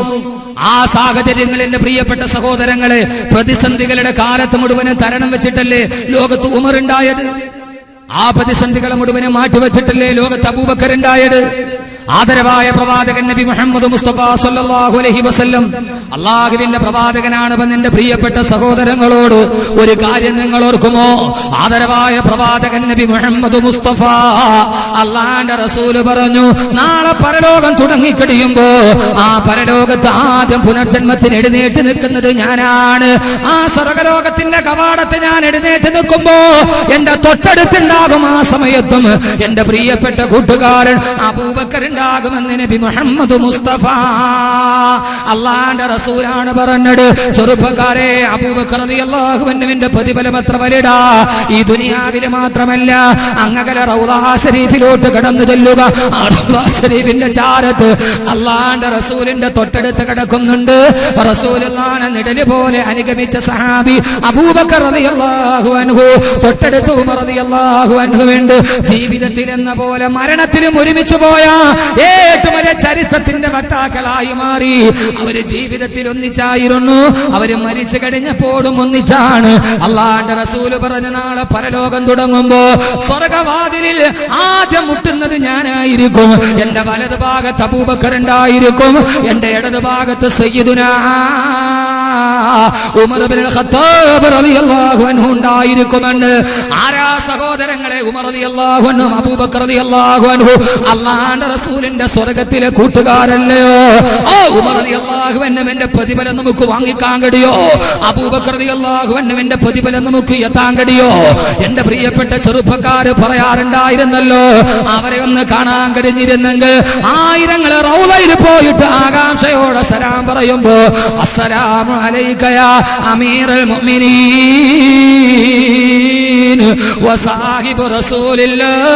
ആ സാഹചര്യങ്ങൾ എന്റെ പ്രിയപ്പെട്ട സഹോദരങ്ങളെ, പ്രതിസന്ധികളുടെ കാലത്ത് മുഴുവനും തരണം വെച്ചിട്ടല്ലേ ലോകത്ത് ഉമർ ഉണ്ടായത്? ആ പ്രതിസന്ധികളെ മുഴുവനും മാറ്റിവെച്ചിട്ടല്ലേ ലോകത്ത് അബൂബക്കർ ഉണ്ടായത്? ആദരവായ പ്രവാചകൻ നബി മുഹമ്മദ് മുസ്തഫ സല്ലല്ലാഹു അലൈഹി വസല്ലം അല്ലാഹുവിന്റെ പ്രവാചകനാണെന്ന് എന്റെ പ്രിയപ്പെട്ട സഹോദരങ്ങളോട് ഒരു കാര്യം നിങ്ങൾ ഓർക്കുമോ? ആദരവായ പ്രവാചകൻ നബി മുഹമ്മദ് മുസ്തഫ അല്ലാഹുവിന്റെ റസൂല് പറഞ്ഞു, നാളെ പരലോകം തുടങ്ങിക്കഴിയുമ്പോ ആ പരലോകത്ത് ആദ്യം പുനർജന്മത്തിന് എഴുന്നേറ്റ് നിൽക്കുന്നത് ഞാനാണ്. ആ സ്വർഗലോകത്തിന്റെ കവാടത്തിൽ ഞാൻ എഴുന്നേറ്റ് നിൽക്കുമ്പോ എന്റെ തൊട്ടടുത്തുണ്ടാകും ആ സമയത്തും എന്റെ പ്രിയപ്പെട്ട കൂട്ടുകാരൻ അബൂബക്കറിന്റെ ഉണ്ടാകുമെന്ന് നബി മുഹമ്മദ് മുസ്തഫ. അള്ളാന്റെ റസൂലാണ് പറഞ്ഞത്, ചെറുപ്പക്കാരെ, അബൂബക്കർ റളിയല്ലാഹു അൻഹുവിന്റെ പ്രതിഫലം എത്ര വലുതാ. ഈ ദുനിയാവിൽ മാത്രമല്ല, അങ്ങകല റൗള ശരീഫിലോട്ട് കടന്നു ചെല്ലുക. ആ റൗള ശരീഫിന്റെ ചാരത്ത് അള്ളാന്റെ റസൂലിന്റെ തൊട്ടടുത്ത് കിടക്കുന്നുണ്ട്. റസൂലുള്ളാഹിനെ നിഴല് പോലെ അനുഗമിച്ച സഹാബി അബൂബക്കർ റളിയല്ലാഹു അൻഹു, തൊട്ടടുത്ത് ഉമർ റളിയല്ലാഹു അൻഹുവുണ്ട്. ജീവിതത്തിൽ എന്ന പോലെ മരണത്തിലും ഒരുമിച്ച് പോയ ഏറ്റവും വലിയ ചരിത്രത്തിന്റെ വക്താക്കളായി മാറി. അവര് ജീവിതത്തിൽ ഒന്നിച്ചായിരുന്നു, അവര് മരിച്ചു കഴിഞ്ഞപ്പോഴും ഒന്നിച്ചാണ്. അള്ളാന്റെ റസൂല് പറഞ്ഞ, നാളെ പരലോകം തുടങ്ങുമ്പോ സ്വർഗവാതിലിൽ ആദ്യം മുട്ടുന്നത് ഞാനായിരിക്കും. എന്റെ വലത് ഭാഗത്ത് അബൂബക്കർ ഉണ്ടായിരിക്കും, എന്റെ ഇടത് ഭാഗത്ത് സയ്യിദുനാ ഉമർ ഇബ്നുൽ ഖത്താബ് റളിയല്ലാഹു അൻഹു ഉണ്ടായിരിക്കുമെന്ന്. ആരാ സഹോദരങ്ങളെ? ഉമർ റളിയല്ലാഹു അൻഹു, അബൂബക്കർ റളിയല്ലാഹു അൻഹു അല്ലാഹുവിന്റെ റസൂലിന്റെ സ്വർഗ്ഗത്തിലെ കൂട്ടുകാരല്ലയോ? ഓ ഉമർ റളിയല്ലാഹു അൻഹുവിന്റെ പ്രതിഫലം നമുക്ക് വാങ്ങിക്കാൻ കഴിയോ? അബൂബക്കർ റളിയല്ലാഹു അൻഹുവിന്റെ പ്രതിഫലം നമുക്ക് എത്താൻ കഴിയോ? എന്റെ പ്രിയപ്പെട്ട ചെറുപ്പക്കാര് പറയാറുണ്ടായിരുന്നല്ലോ, അവരെ ഒന്ന് കാണാൻ കഴിഞ്ഞിരുന്നെങ്കിൽ ആയിരങ്ങൾ റൗളയിൽ പോയിട്ട് ആകാംക്ഷയോടെ സലാം പറയുമ്പോ, അസ്സലാമു അലൈക യാ അമീറുൽ മുഅ്മിനീൻ വസാഹിബു റസൂലില്ലാഹ്.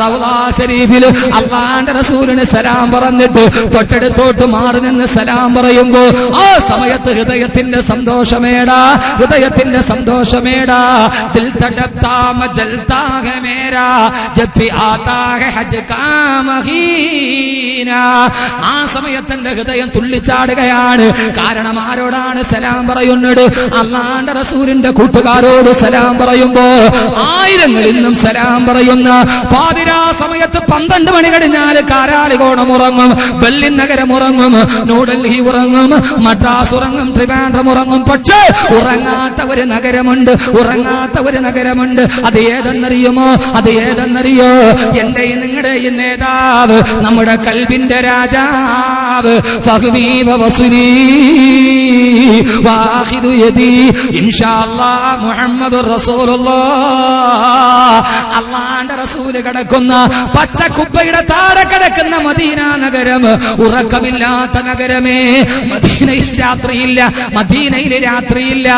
റൗള ശരീഫിൽ അല്ലാഹുവിന്റെ റസൂലിന് സലാം പറഞ്ഞിട്ട് തൊട്ടടുത്തോട്ട് മാറി നിന്ന് സലാം പറയുമ്പോ ആ സമയത്ത് ഹൃദയത്തിന്റെ സന്തോഷമേടാ, ഹൃദയത്തിന്റെ സന്തോഷമേടാ. ദിൽ തടക്താ മജൽതാ ഹെ മേരാ ജബ് ഭി ആതാ ഹെ ഹജ് കാ മഹീനാ. ആ സമയത്തിന്റെ ഹൃദയം തുള്ളിച്ചാടുകയാണ്. കാരണം ആരോടാണ് സലാം പറയുന്നത്? അല്ലാഹുവിന്റെ റസൂലിന്റെ കൂട്ടുകാരോട് സലാം പറയുമ്പോ ആയിരങ്ങൾ ഇന്നും സലാം പറയുന്ന പാതിരാ സമയത്ത് 12 മണി കഴിഞ്ഞാൽ കാരാളികോണം ഉറങ്ങും, ബെർലിൻ നഗരം ഉറങ്ങും, ന്യൂഡൽഹി ഉറങ്ങും, മദ്രാസ് ഉറങ്ങും, ട്രിവാൻഡ്രം ഉറങ്ങും. പക്ഷേ ഉറങ്ങാത്ത ഒരു നഗരമുണ്ട്, ഉറങ്ങാത്ത ഒരു നഗരമുണ്ട്. അത് ഏതെന്നറിയുമോ? അത് ഏതെന്നറിയോ? എന്റെയും നിങ്ങളുടെയും നേതാവ്, നമ്മുടെ കൽബിന്റെ രാജാവ്, ഫഹ്മി വസുരി വാഹിദു യദി ഇൻഷാ അല്ലാഹ് മുഹമ്മദുർ റസൂലുള്ളാഹ്. അല്ലാഹുവിന്റെ റസൂല് കിടക്കുന്ന പച്ചക്കുപ്പയുടെ താഴെ കിടക്കുന്ന മദീന നഗരം ഉറക്കമില്ലാത്ത നഗരമേ. മദീനയിൽ രാത്രിയില്ല, മദീനയിൽ രാത്രിയില്ല.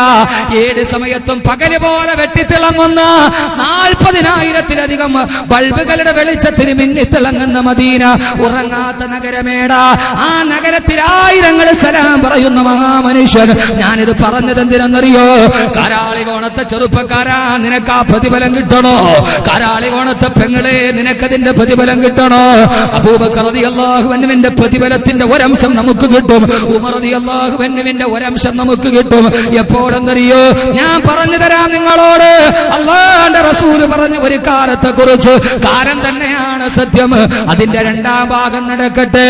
7 സമയത്തും പകല് പോലെ വെട്ടിത്തിളങ്ങുന്ന 40,000-ത്തിലധികം ബൾബുകളുടെ വെളിച്ചത്തിന് മിന്നിത്തിളങ്ങുന്ന മദീന ഉറങ്ങാത്ത നഗരമേടാ. ആ നഗരത്തിൽ ആയിരങ്ങൾ സലാം പറയുന്ന മഹാമനുഷ്യൻ. ഞാനിത് പറഞ്ഞത് എന്തിനെന്നറിയോ? കാരാളികോണത്തെ ചെറുപ്പക്കാരാ, നിനക്ക് ആ പ്രതിഫലം കിട്ടണോ? കാരാളികോണത്തെ പെങ്ങളെ, നിനക്കതിന്റെ പ്രതിഫലം കിട്ടണോ? അബൂബക്കർ റളിയല്ലാഹു അൻഹുവിന്റെ പ്രതിഫലത്തിന്റെ ഒരംശം നമുക്ക് കിട്ടും, ഉമർ റളിയല്ലാഹു അൻഹുവിന്റെ ഒരംശം നമുക്ക് കിട്ടും. എപ്പോഴെന്നറിയോ? ഞാൻ പറഞ്ഞു തരാം നിങ്ങളോട്. അല്ലാഹുവിന്റെ റസൂല് പറഞ്ഞ ഒരു കാലത്തെ കുറിച്ച്. കാലം തന്നെയാണ് സത്യം. അതിന്റെ 2ാം ഭാഗം നടക്കട്ടെ.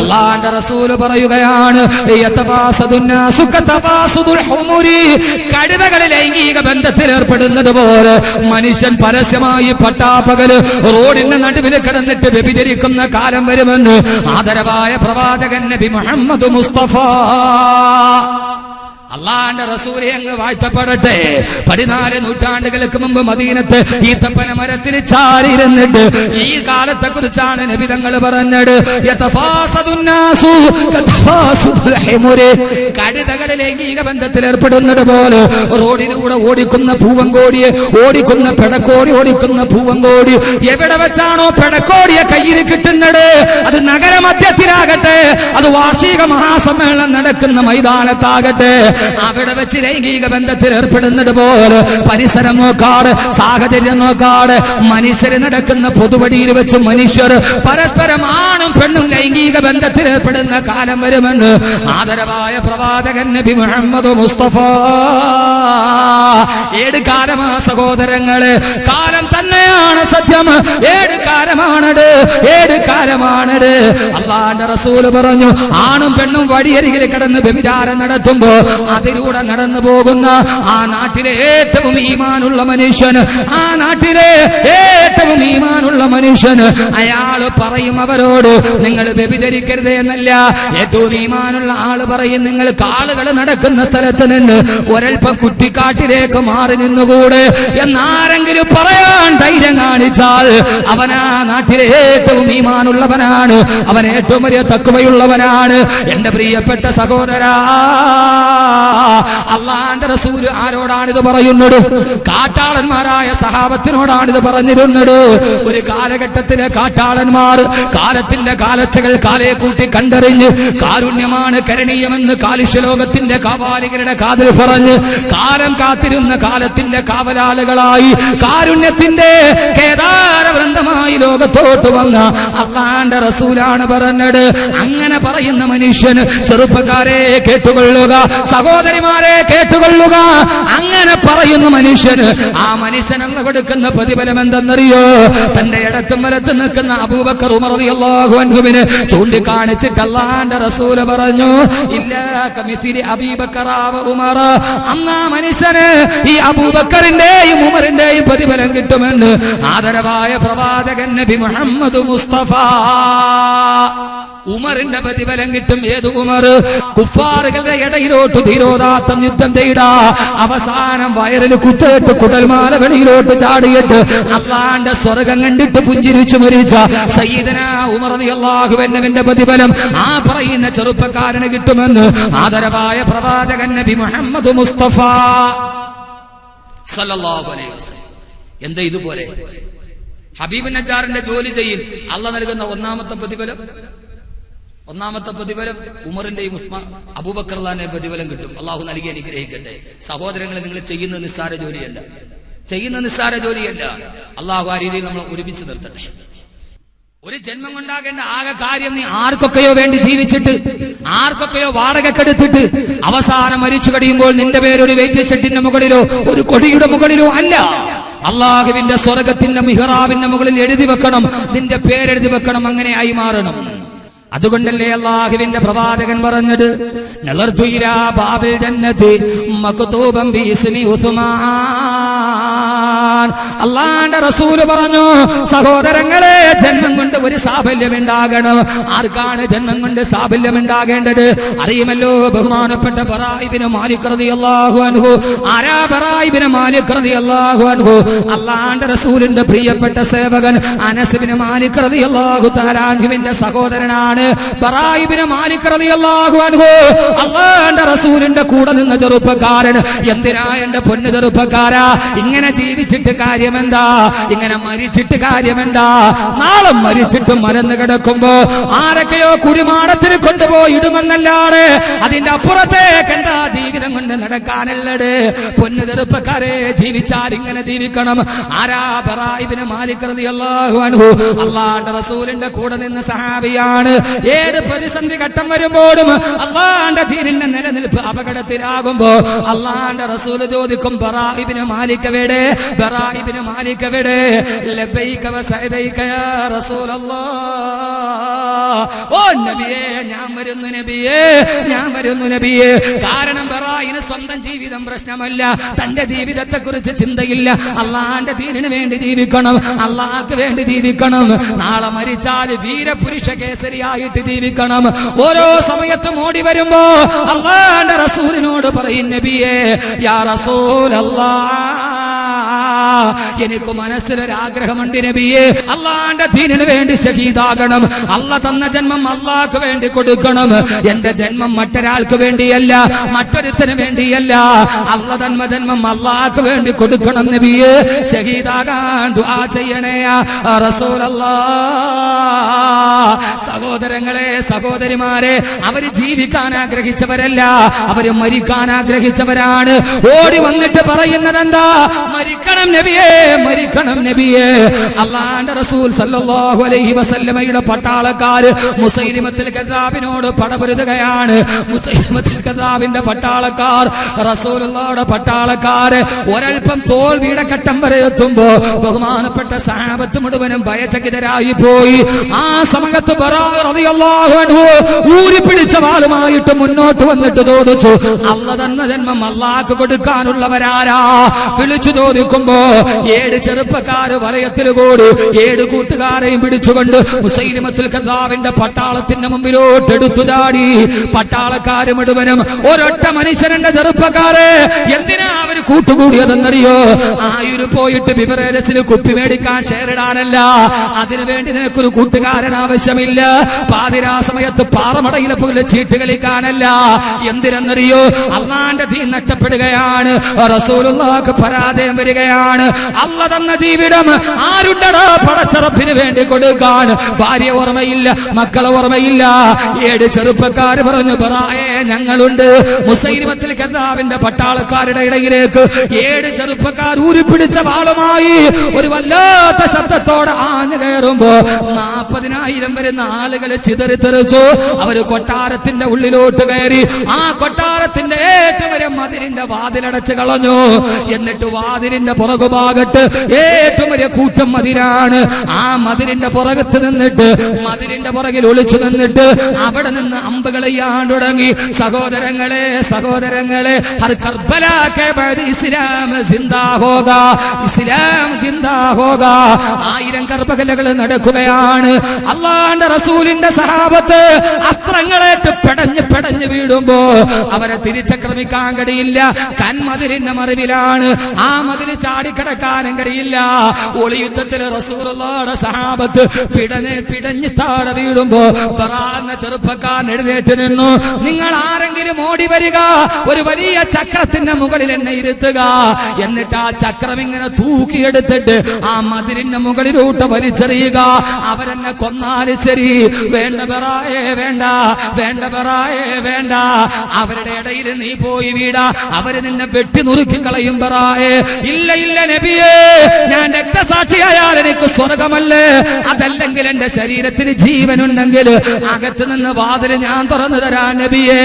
അല്ലാഹുവിന്റെ റസൂല് പറയുകയാണ്, കഴുതകൾ ലൈംഗിക ബന്ധത്തിൽ ഏർപ്പെടുന്നത് പോലെ മനുഷ്യൻ പരസ്യമായി പട്ടാപ്പകല് റോഡിന്റെ നടുവിൽ കിടന്നിട്ട് വ്യഭിചരിക്കുന്ന കാലം വരുമെന്ന് ആദരവായ പ്രവാചകൻ നബി മുഹമ്മദ് മുസ്തഫ. അള്ളാന്റെ റസൂലെ അങ്ങ് വാഴ്ത്തപ്പെടട്ടെ. 14 നൂറ്റാണ്ടുകൾക്ക് മുമ്പ് മദീനത്ത് ഈത്തപ്പന മരത്തിൽ ചാരിയിരുന്നിട്ട് ഈ കാലത്തെ കുറിച്ചാണ് നബി തങ്ങൾ പറഞ്ഞത്. കഴുതകളെ ലൈംഗിക ബന്ധത്തിൽ ഏർപ്പെടുന്നത് പോലെ റോഡിലൂടെ ഓടിക്കുന്ന പൂവങ്കോടിയെ, ഓടിക്കുന്ന പെടക്കോടി, ഓടിക്കുന്ന പൂവങ്കോടി എവിടെ വെച്ചാണോ പെടക്കോടിയെ കയ്യിൽ കിട്ടുന്നത്, അത് നഗരമധ്യത്തിലാകട്ടെ, അത് വാർഷിക മഹാസമ്മേളനം നടക്കുന്ന മൈതാനത്താകട്ടെ, അവിടെ വെച്ച് ലൈംഗിക ബന്ധത്തിൽ ഏർപ്പെടുന്നത് പോലെ പരിസരം നോക്കാറ്, സാഹചര്യം നോക്കാറ്, മനുഷ്യർ നടക്കുന്ന പൊതുവഴിയിൽ വെച്ച് മനുഷ്യർ പരസ്പരം ആണും പെണ്ണും ലൈംഗിക ബന്ധത്തിൽ ഏർപ്പെടുന്ന കാലം വരുമെന്ന് ആദരവായ പ്രവാചകൻ നബി മുഹമ്മദ് മുസ്തഫ. 7 കാലമാ സഹോദരങ്ങള്, കാലം തന്നെയാണ് സത്യം. 7 കാലമാണത്, 7 വ്യഭിചാരമാണത്. അള്ളാന്റെ റസൂല് പറഞ്ഞു, ആണും പെണ്ണും വഴിയരികിൽ കിടന്ന് വ്യഭിചാരം നടത്തുമ്പോ അതിലൂടെ നടന്നു പോകുന്ന ആ നാട്ടിലെ ഏറ്റവും ഈമാനുള്ള മനുഷ്യന്, ആ നാട്ടിലെ ഏറ്റവും ഈമാനുള്ള മനുഷ്യന് അയാള് പറയും അവരോട്, നിങ്ങൾ വ്യഭിചരിക്കരുത് എന്നല്ല. ഏറ്റവും ഈമാനുള്ള ആള് പറയും, നിങ്ങൾ കാളുകൾ നടക്കുന്ന സ്ഥലത്ത് നിന്ന് ഒരൽപ്പം കുറ്റിക്കാട്ടിലേക്ക് മാറി നിന്നുകൂടെ എന്നാരെങ്കിലും പറയാൻ ധൈര്യം കാണിച്ചാൽ അവനാ നാട്ടിലെ ഏറ്റവും ഈമാനുള്ളവനാണ്, അവൻ ഏറ്റവും വലിയ തഖ്വയുള്ളവനാണ്. എന്റെ പ്രിയപ്പെട്ട സഹോദരാ, അള്ളാന്റെ റസൂൽ ആരോടാണിത് പറയുന്നത്? കാട്ടാളന്മാരായ സഹാബത്തിനോടാണിത് പറഞ്ഞിരുന്നത്. ഒരു കാലഘട്ടത്തിലെ കാട്ടാളന്മാർ കാലത്തിന്റെ കാലച്ചകൾ കാലയെ കൂട്ടി കണ്ടറിഞ്ഞ് കാരുണ്യമാണ് കരണീയമെന്ന് കാലുഷ്യലോകത്തിന്റെ കാവാലികരുടെ കാതിൽ പറഞ്ഞ് കാലം കാത്തിരുന്ന കാലത്തിന്റെ കാവലാളുകളായി കാരുണ്യത്തിന്റെ കേദാരവൃന്ദമായി ലോകത്തോട്ട് വന്ന അള്ളാന്റെ റസൂലാണ് പറഞ്ഞത്. അങ്ങനെ പറയുന്ന മനുഷ്യന്, ചെറുപ്പക്കാരെ കേട്ടുകൊള്ളുക, സഹോദരിമാരെ കേട്ടുകൊള്ളുക, അങ്ങനെ പറയുന്ന മനുഷ്യന് ആ മനുഷ്യനെന്ന് കൊടുക്കുന്ന പ്രതിഫലം എന്തെന്നറിയോ? തന്റെ ഇടത്തും വലത്തും നിൽക്കുന്ന അബൂബക്കർ ഉമർ റളിയല്ലാഹു അൻഹുവിനെ ചൂണ്ടിക്കാണിച്ചിട്ട് അല്ലാഹുവിന്റെ റസൂല് പറഞ്ഞു, ഇല്ലാ കമിസിരി അബീബക്കർ വ ഉമർ. അന്ന് ആ മനുഷ്യന് ഈ അബൂബക്കറിന്റെയും ഉമറിന്റെയും പ്രതിഫലം കിട്ടുമെന്ന് ആദരവായ പ്രവാചകൻ നബി മുഹമ്മദ് മുസ്തഫ. ഉമറിന്റെ പ്രതിഫലം കിട്ടും. ഏത് ഉമർ? കുഫാറുകളുടെ ഇടയിലോട്ട് ധീരോദാത്തം യുദ്ധം ചെയ്ത അവസാനം വയറിൽ കുത്തേറ്റ് കുടൽമാല വെളിയിലോട്ട് ചാടിയിട്ട് അള്ളാന്റെ സ്വർഗം കണ്ടിട്ട് പുഞ്ചിരിച്ചു മരിച്ച സയ്യിദനാ ഉമർ റളിയല്ലാഹു അൻഹുവിന്റെ പ്രതിഫലം ആ പറയുന്ന ചെറുപ്പക്കാരന് കിട്ടുമെന്ന് ആദരവായ പ്രവാചകൻ നബി മുഹമ്മദ് മുസ്തഫ സല്ലല്ലാഹു അലൈഹി വസല്ലം. എന്താ ഇതുപോലെ ഹബീബ് നജാറിന്റെ ജോലി ചെയ്യും അള്ളാഹ് നൽകുന്ന ഒന്നാമത്തെ പ്രതിഫലം ഉമറിന്റെയും അബൂബക്കറിന്റെ പ്രതിഫലം കിട്ടും. അള്ളാഹു നൽകി അനുഗ്രഹിക്കട്ടെ. സഹോദരങ്ങളെ, നിങ്ങൾ ചെയ്യുന്ന നിസ്സാര ജോലിയല്ല. അള്ളാഹു ആ രീതിയിൽ നമ്മൾ ഒരുമിച്ച് നിർത്തട്ടെ. ഒരു ജന്മം കൊണ്ടാകേണ്ട ആകെ കാര്യം, നീ ആർക്കൊക്കെയോ വേണ്ടി ജീവിച്ചിട്ട്, ആർക്കൊക്കെയോ വാടകക്കെടുത്തിട്ട് അവസാനം മരിച്ചു കഴിയുമ്പോൾ നിന്റെ പേരൊരു വെയിറ്റ് ഷെഡിന്റെ മുകളിലോ ഒരു കൊടിയുടെ മുകളിലോ അല്ല, അള്ളാഹുവിന്റെ സ്വർഗത്തിന്റെ മിഹ്റാബിന്റെ മുകളിൽ എഴുതി വെക്കണം, നിന്റെ പേരെഴുതി വെക്കണം. അങ്ങനെ ആയി മാറണം. അതുകൊണ്ടല്ലേ അള്ളാഹുവിന്റെ പ്രവാചകൻ പറഞ്ഞത്, നളർതു ഇലാ ബാബിൽ ജന്നതി മക്തൂബൻ ബിസ്മി ഉസ്മാൻ. അള്ളാഹുവിന്റെ റസൂൽ പറഞ്ഞു, സഹോദരങ്ങളെ, ജന്മം കൊണ്ട് ഒരു സാഫല്യം ഉണ്ടാകണം. ആർക്കാണ് ജന്മം കൊണ്ട് സാഫല്യം ഉണ്ടാകേണ്ടത്? അറിയുമല്ലോ, ബഹുമാനപ്പെട്ട ബറാ ഇബ്നു മാലിക് റളിയല്ലാഹു അൻഹു. ആരാ ബറാ ഇബ്നു മാലിക് റളിയല്ലാഹു അൻഹു? അള്ളാഹുവിന്റെ റസൂലിന്റെ പ്രിയപ്പെട്ട സേവകൻ അനസ് ഇബ്നു മാലിക് റളിയല്ലാഹു തആല അൻഹുവിന്റെ സഹോദരനാണ് ബറാ ഇബ്നു മാലിക് റളിയല്ലാഹു അൻഹു. അല്ലാഹുവിന്റെ റസൂലിന്റെ കൂടെ നിന്ന ചെറുപ്പക്കാരൻ. എന്തിനാ എന്റെ പൊന്നു ചെറുപ്പക്കാരാ ഇങ്ങനെ ജീവിച്ചിട്ട് കാര്യമെന്താ? ഇങ്ങനെ മരിച്ചിട്ട് കാര്യമെന്താ? നാളെ മരിച്ചിട്ട് മരന്ന് കിടക്കുമ്പോ ആരൊക്കെയോ കുഴിമാടത്തിന് കൊണ്ടുപോയി ഇടുമെന്നല്ലാതെ അതിന്റെ അപ്പുറത്തേക്ക് എന്താ ജീവിതം കൊണ്ട് നടക്കാനുള്ളത്? പൊന്നു ചെറുപ്പക്കാരെ, ജീവിച്ചാൽ ഇങ്ങനെ ജീവിക്കണം. ആരാ? ബറാ ഇബ്നു മാലിക് റളിയല്ലാഹു അൻഹു. അല്ലാഹുവിന്റെ റസൂലിന്റെ കൂടെ നിന്ന സഹാബിയാണ്. ഏത് പ്രതിസന്ധി ഘട്ടം വരുമ്പോഴും അള്ളാന്റെ ദീനിന്റെ നിലനിൽപ്പ് അപകടത്തിലാകുമ്പോ അള്ളാന്റെ റസൂൽ ചോദിക്കും, ബറാ ഇബ്നു മാലിക് എവിടെ? ബറാ ഇബ്നു മാലിക് എവിടെ? ലബ്ബൈക വ സഅദൈക യാ റസൂലല്ലാഹ്. ഓ നബിയേ, ഞാൻ വരുന്നു നബിയേ, ഞാൻ വരുന്നു നബിയേ. കാരണം ബറായിന് സ്വന്തം ജീവിതം പ്രശ്നമല്ല, തന്റെ ജീവിതത്തെ കുറിച്ച് ചിന്തയില്ല. അള്ളാന്റെ ദീനിന് വേണ്ടി ജീവിക്കണം, അള്ളാഹ്ക്ക് വേണ്ടി ജീവിക്കണം. നാളെ മരിച്ചാൽ വീരപുരുഷ കേസരിയായിട്ട് ജീവിക്കണം. ഓരോ സമയത്തും ഓടി വരുമ്പോ അള്ളാന്റെ റസൂലിനോട് പറയും, നബിയേ യാ റസൂലല്ലാഹ്, എനിക്ക് മനസ്സിലൊരാഗ്രഹമുണ്ട് നബിയേ, അള്ളാന്റെ ദീനിന് വേണ്ടി ഷഹീദാകണം. അള്ളാഹ് തന്ന ജന്മം അള്ളാഹ്ക്ക് വേണ്ടി കൊടുക്കണം. എന്റെ ജന്മം മറ്റൊരാൾക്ക് വേണ്ടിയല്ല, മറ്റൊരുത്തന് വേണ്ടിയല്ല. അള്ളാഹ് തന്ന ജന്മം അള്ളാഹ്ക്ക് വേണ്ടി കൊടുക്കണം നബിയേ. ഷഹീദാകാൻ ദുആ ചെയ്യണേ യാ റസൂലല്ലാഹ്. സഹോദരങ്ങളെ, സഹോദരിമാരെ, അവര് ജീവിക്കാൻ ആഗ്രഹിച്ചവരല്ല, അവര് മരിക്കാൻ ആഗ്രഹിച്ചവരാണ്. ഓടി വന്നിട്ട് പറയുന്നത് എന്താ? മരിക്കണം നബിയേ, മരിക്കണം നബിയേ. അല്ലാഹുവിന്റെ റസൂൽ സല്ലല്ലാഹു അലൈഹി വസല്ലമയുടെ പട്ടാളക്കാര് മുസൈലിമത്തുൽ കദ്ദാബിനോട് പടപൊരുതുകയാണ്. മുസൈലിമത്തുൽ കദ്ദാബിന്റെ പട്ടാളക്കാർ റസൂലുള്ളാഹിയുടെ പട്ടാളക്കാര് ഒരൽപ്പം തോൽവിയുടെ ഘട്ടം വരെ എത്തുമ്പോ ബഹുമാനപ്പെട്ട സഹാബത്ത് മുഴുവനും ഭയചകിതരായി പോയി. ആ സമയത്ത് ബറാഅ റളിയല്ലാഹു അൻഹു ഊരിപ്പിടിച്ച വാളുമായിട്ട് മുന്നോട്ട് വന്നിട്ട് ചോദിച്ചു, അല്ലാഹ് തന്ന ജന്മം അല്ലാഹ്ക്ക് കൊടുക്കാനുള്ളവരാരാ? വിളിച്ചു ചോദിക്കുമ്പോ 7 ചെറുപ്പക്കാര് വലയത്തിൽ കൂടി 7 കൂട്ടുകാരെയും പിടിച്ചുകൊണ്ട് മുസൈലിമത്തുൽ കദ്ദാബിന്റെ പട്ടാളത്തിന്റെ മുമ്പിലോട്ട് എടുത്തു ചാടി. പട്ടാളക്കാര് മുഴുവനും ഒരൊറ്റ മനുഷ്യന്റെ ചെറുപ്പക്കാരെ എന്തിനാ അവര് കൂട്ടുകൂടിയതെന്നറിയോ? ആയൂര് പോയിട്ട് ബിവറേജസിന് കുപ്പി മേടിക്കാൻ ഷെയറിടാനല്ല, അതിനുവേണ്ടി നിനക്കൊരു കൂട്ടുകാരൻ ആവശ്യമില്ല. പാതിരാ സമയത്ത് പാറമടയിലെ പോലെ ചീട്ട് കളിക്കാനല്ല. എന്തിനെന്നറിയോ? അള്ളാന്റെ ദീൻ നഷ്ടപ്പെടുകയാണ്, റസൂലുള്ളാഹിക്ക് പരാജയം വരികയാണ്. അല്ലാഹ് തന്ന ജീവിതം ആരുണ്ടടാ പടച്ചറപ്പിന് വേണ്ടി കൊടുക്കാൻ? ഭാര്യ ഓർമ്മയില്ല, മക്കളെ ഓർമ്മയില്ല. 7 ചെറുപ്പക്കാര് പറഞ്ഞു, ബറായെ ഞങ്ങളുണ്ട്. മുസൈലിമത്തുൽ കദ്ദാബിന്റെ പട്ടാളക്കാരുടെ ഇടയിലേക്ക് 7 ചെറുപ്പക്കാർ ഊരിപ്പിടിച്ച വാളുമായി ഒരു വല്ലാത്ത ശബ്ദത്തോടെ ആഞ്ഞു കയറുമ്പോ 40,000 വരുന്ന ആളുകൾ ചിതറിത്തെറിച്ചു. അവര് കൊട്ടാരത്തിന്റെ ഉള്ളിലോട്ട് കയറി. ആ കൊട്ടാരത്തിന്റെ ഏറ്റവും വലിയ മതിലിന്റെ വാതിലടച്ച് കളഞ്ഞു. എന്നിട്ട് വാതിലിന്റെ പുറകുഭാഗത്ത് ഏറ്റവും വലിയ കൂട്ടം മതിലാണ്. ആ മതിലിന്റെ പുറകത്ത് നിന്നിട്ട്, മതിലിന്റെ പുറകിൽ ഒളിച്ചു നിന്നിട്ട് അവിടെ നിന്ന് അമ്പുകൾ ചെയ്യാൻ തുടങ്ങി. സഹോദരങ്ങളെ, സഹോദരങ്ങളെ, ഹർ കർബലാ കെ ബഅദ് ഇസ്ലാം സിന്ദാ ഹോഗാ, ഇസ്ലാം സിന്ദാ ഹോഗാ. 1000 കർബലകൾ നടക്കുകയാണ്. അല്ലാഹുവിന്റെ റസൂലിന്റെ സഹാബത്ത് അസ്ത്രങ്ങളേറ്റ് പെടഞ്ഞ് വീടുമ്പോ അവരെ തിരിച്ചക്രമിക്കാൻ കഴിയില്ല. കന്മതിലിന്റെ മറിവിലാണ്. ആ മതിൽ ചാടിക്കിടക്കാനും കഴിയില്ല. ഒളിയുദ്ധത്തിൽ റസൂലുള്ളാഹിയുടെ സഹാബത്ത് പിടഞ്ഞ് താഴെ വീടുമ്പോ ബറാഅ ചെറുപ്പക്കാരൻ എഴുന്നേറ്റ് നിന്നു. നിങ്ങൾ ആരെങ്കിലും ഓടി വരിക, ഒരു വലിയ ചക്രത്തിന്റെ മുകളിൽ എന്നെ ഇരുത്തുക. എന്നിട്ട് ആ ചക്രം ഇങ്ങനെ തൂക്കിയെടുത്തിട്ട് ആ മതിലിന്റെ മുകളിലോട്ട് വലിച്ചെറിയുക. അവരെന്നെ കൊന്നാലും ശരി, വേണ്ട ബറായെ, വേണ്ട, വേണ്ട ബറായെ, വേണ്ട. അവരുടെ ഇടയിൽ നീ പോയി വീടാ, അവര് നിന്നെ വെട്ടി നുറുക്കി കളയും ബറായെ. ഇല്ല ഇല്ല നബിയേ, ഞാൻ രക്തസാക്ഷിയായാൽ എനിക്ക് സ്വർഗമല്ലേ? അതല്ലെങ്കിൽ എന്റെ ശരീരത്തിന് ജീവനുണ്ടെങ്കിൽ അകത്ത് നിന്ന് വാതിൽ ഞാൻ തുറന്നു തരാൻ നബിയേ.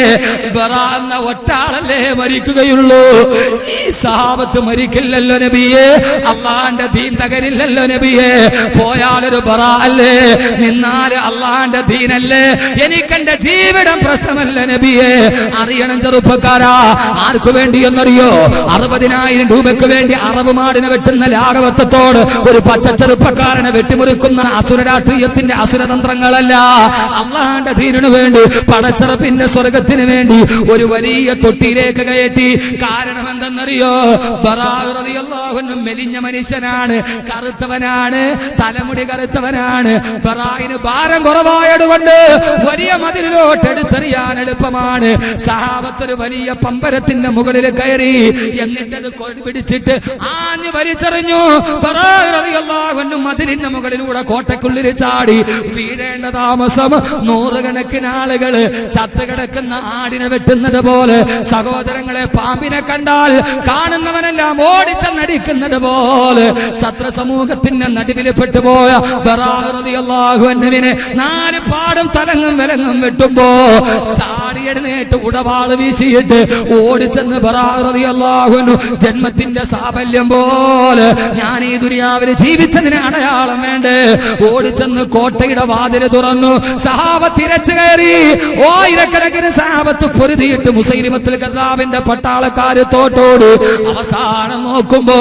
ബറാഅ എന്ന ഒറ്റാളല്ലേ മരിക്കുകയുള്ളൂ. ഈ സഹാബത്ത് മരിക്കില്ലല്ലോ നബിയേ. അള്ളാന്റെ ദീൻ തകരില്ലല്ലോ നബിയേ. പോയാലൊരു ബറാഅ അല്ലേ, നിന്നാല് അള്ളാന്റെ ദീനല്ലേ. എനിക്കെന്റെ ജീവിതം പ്രശ്നമല്ല നബിയേ. അറിയണം ചെറുപ്പക്കാരാ, ആർക്കു വേണ്ടി എന്നറിയോ? 60,000 രൂപയ്ക്ക് വേണ്ടി അറബ് മാടിനെ വെട്ടുന്ന ലാഘവത്വത്തോട് ഒരു പച്ച ചെറുപ്പക്കാരനെ വെട്ടിമുറിക്കുന്ന അസുര രാഷ്ട്രീയത്തിന്റെ അസുരതന്ത്രങ്ങളല്ല. അള്ളാന്റെ ദീനിനു വേണ്ടി, പടച്ചറപ്പിന്റെ സ്വർഗത്തിന് വേണ്ടി ഒരു വലിയ തൊട്ടിയിലേക്ക് കയറ്റി. കാരണം എന്തെന്നറിയോ? ബറാഅ റളിയല്ലാഹു അൻഹു മെലിഞ്ഞ മനുഷ്യനാണ്, കറുത്തവനാണ്, തലമുടി കറുത്തവനാണ്. ബറാഇന് ഭാരം കുറവായതുകൊണ്ട് വലിയ മതിലിലോട്ട് എടുത്തെറിയാൻ എളുപ്പമാണ്. സഹാബത്തൊരു വലിയ പമ്പരത്തിന്റെ മുകളിൽ കയറി. എന്നിട്ടത് പിടിച്ചിട്ട് ആഞ്ഞു വലിച്ചെറിഞ്ഞു. ബറാഅ റളിയല്ലാഹു അൻഹു മതിലിന്റെ മുകളിലൂടെ കോട്ടക്കുള്ളിൽ ചാടി. വീഴേണ്ട താമസം. 100 കണക്കിന് ആളുകൾ ചത്തുകിടക്കുന്ന ആടിനെ വെട്ടുന്നത് പോലെ, സഹോദരങ്ങളെ, പാമ്പിനെ കണ്ടാൽ കാണുന്നവനെല്ലാം ഓടിച്ചെന്നടിക്കുന്നത് പോലെ ശത്രു സമൂഹത്തിന്റെ നടുവിൽ പെട്ടുപോയ ബറാഅ റളിയല്ലാഹു അൻഹുവിനെ 4 പാടും തലങ്ങും വിലങ്ങും വെട്ടുമ്പോ ചാടി എഴുന്നേറ്റ് ഉടവാള് വീശിയിട്ട് ഓടിച്ചെന്ന് ബറാഅ റളിയല്ലാഹു അൻഹു ജന്മത്തിന്റെ സാഫല്യം പോലെ, ഞാൻ ഈ ദുനിയാവിൽ ജീവിച്ചതിന് അടയാളം വേണ്ടേ? ഓടിച്ചെന്ന് കോട്ടയുടെ വാതില് തുറന്നു. സഹാബത്ത് ഇരച്ചു കയറി. 1000കണക്കിന് സഹാബത്ത് പൊരുതിയിട്ട് മുസൈലിമത്തുൽ കദ്ദാബിന്റെ പട്ടാളക്കാര് തോട്ടോട്. അവസാനം നോക്കുമ്പോ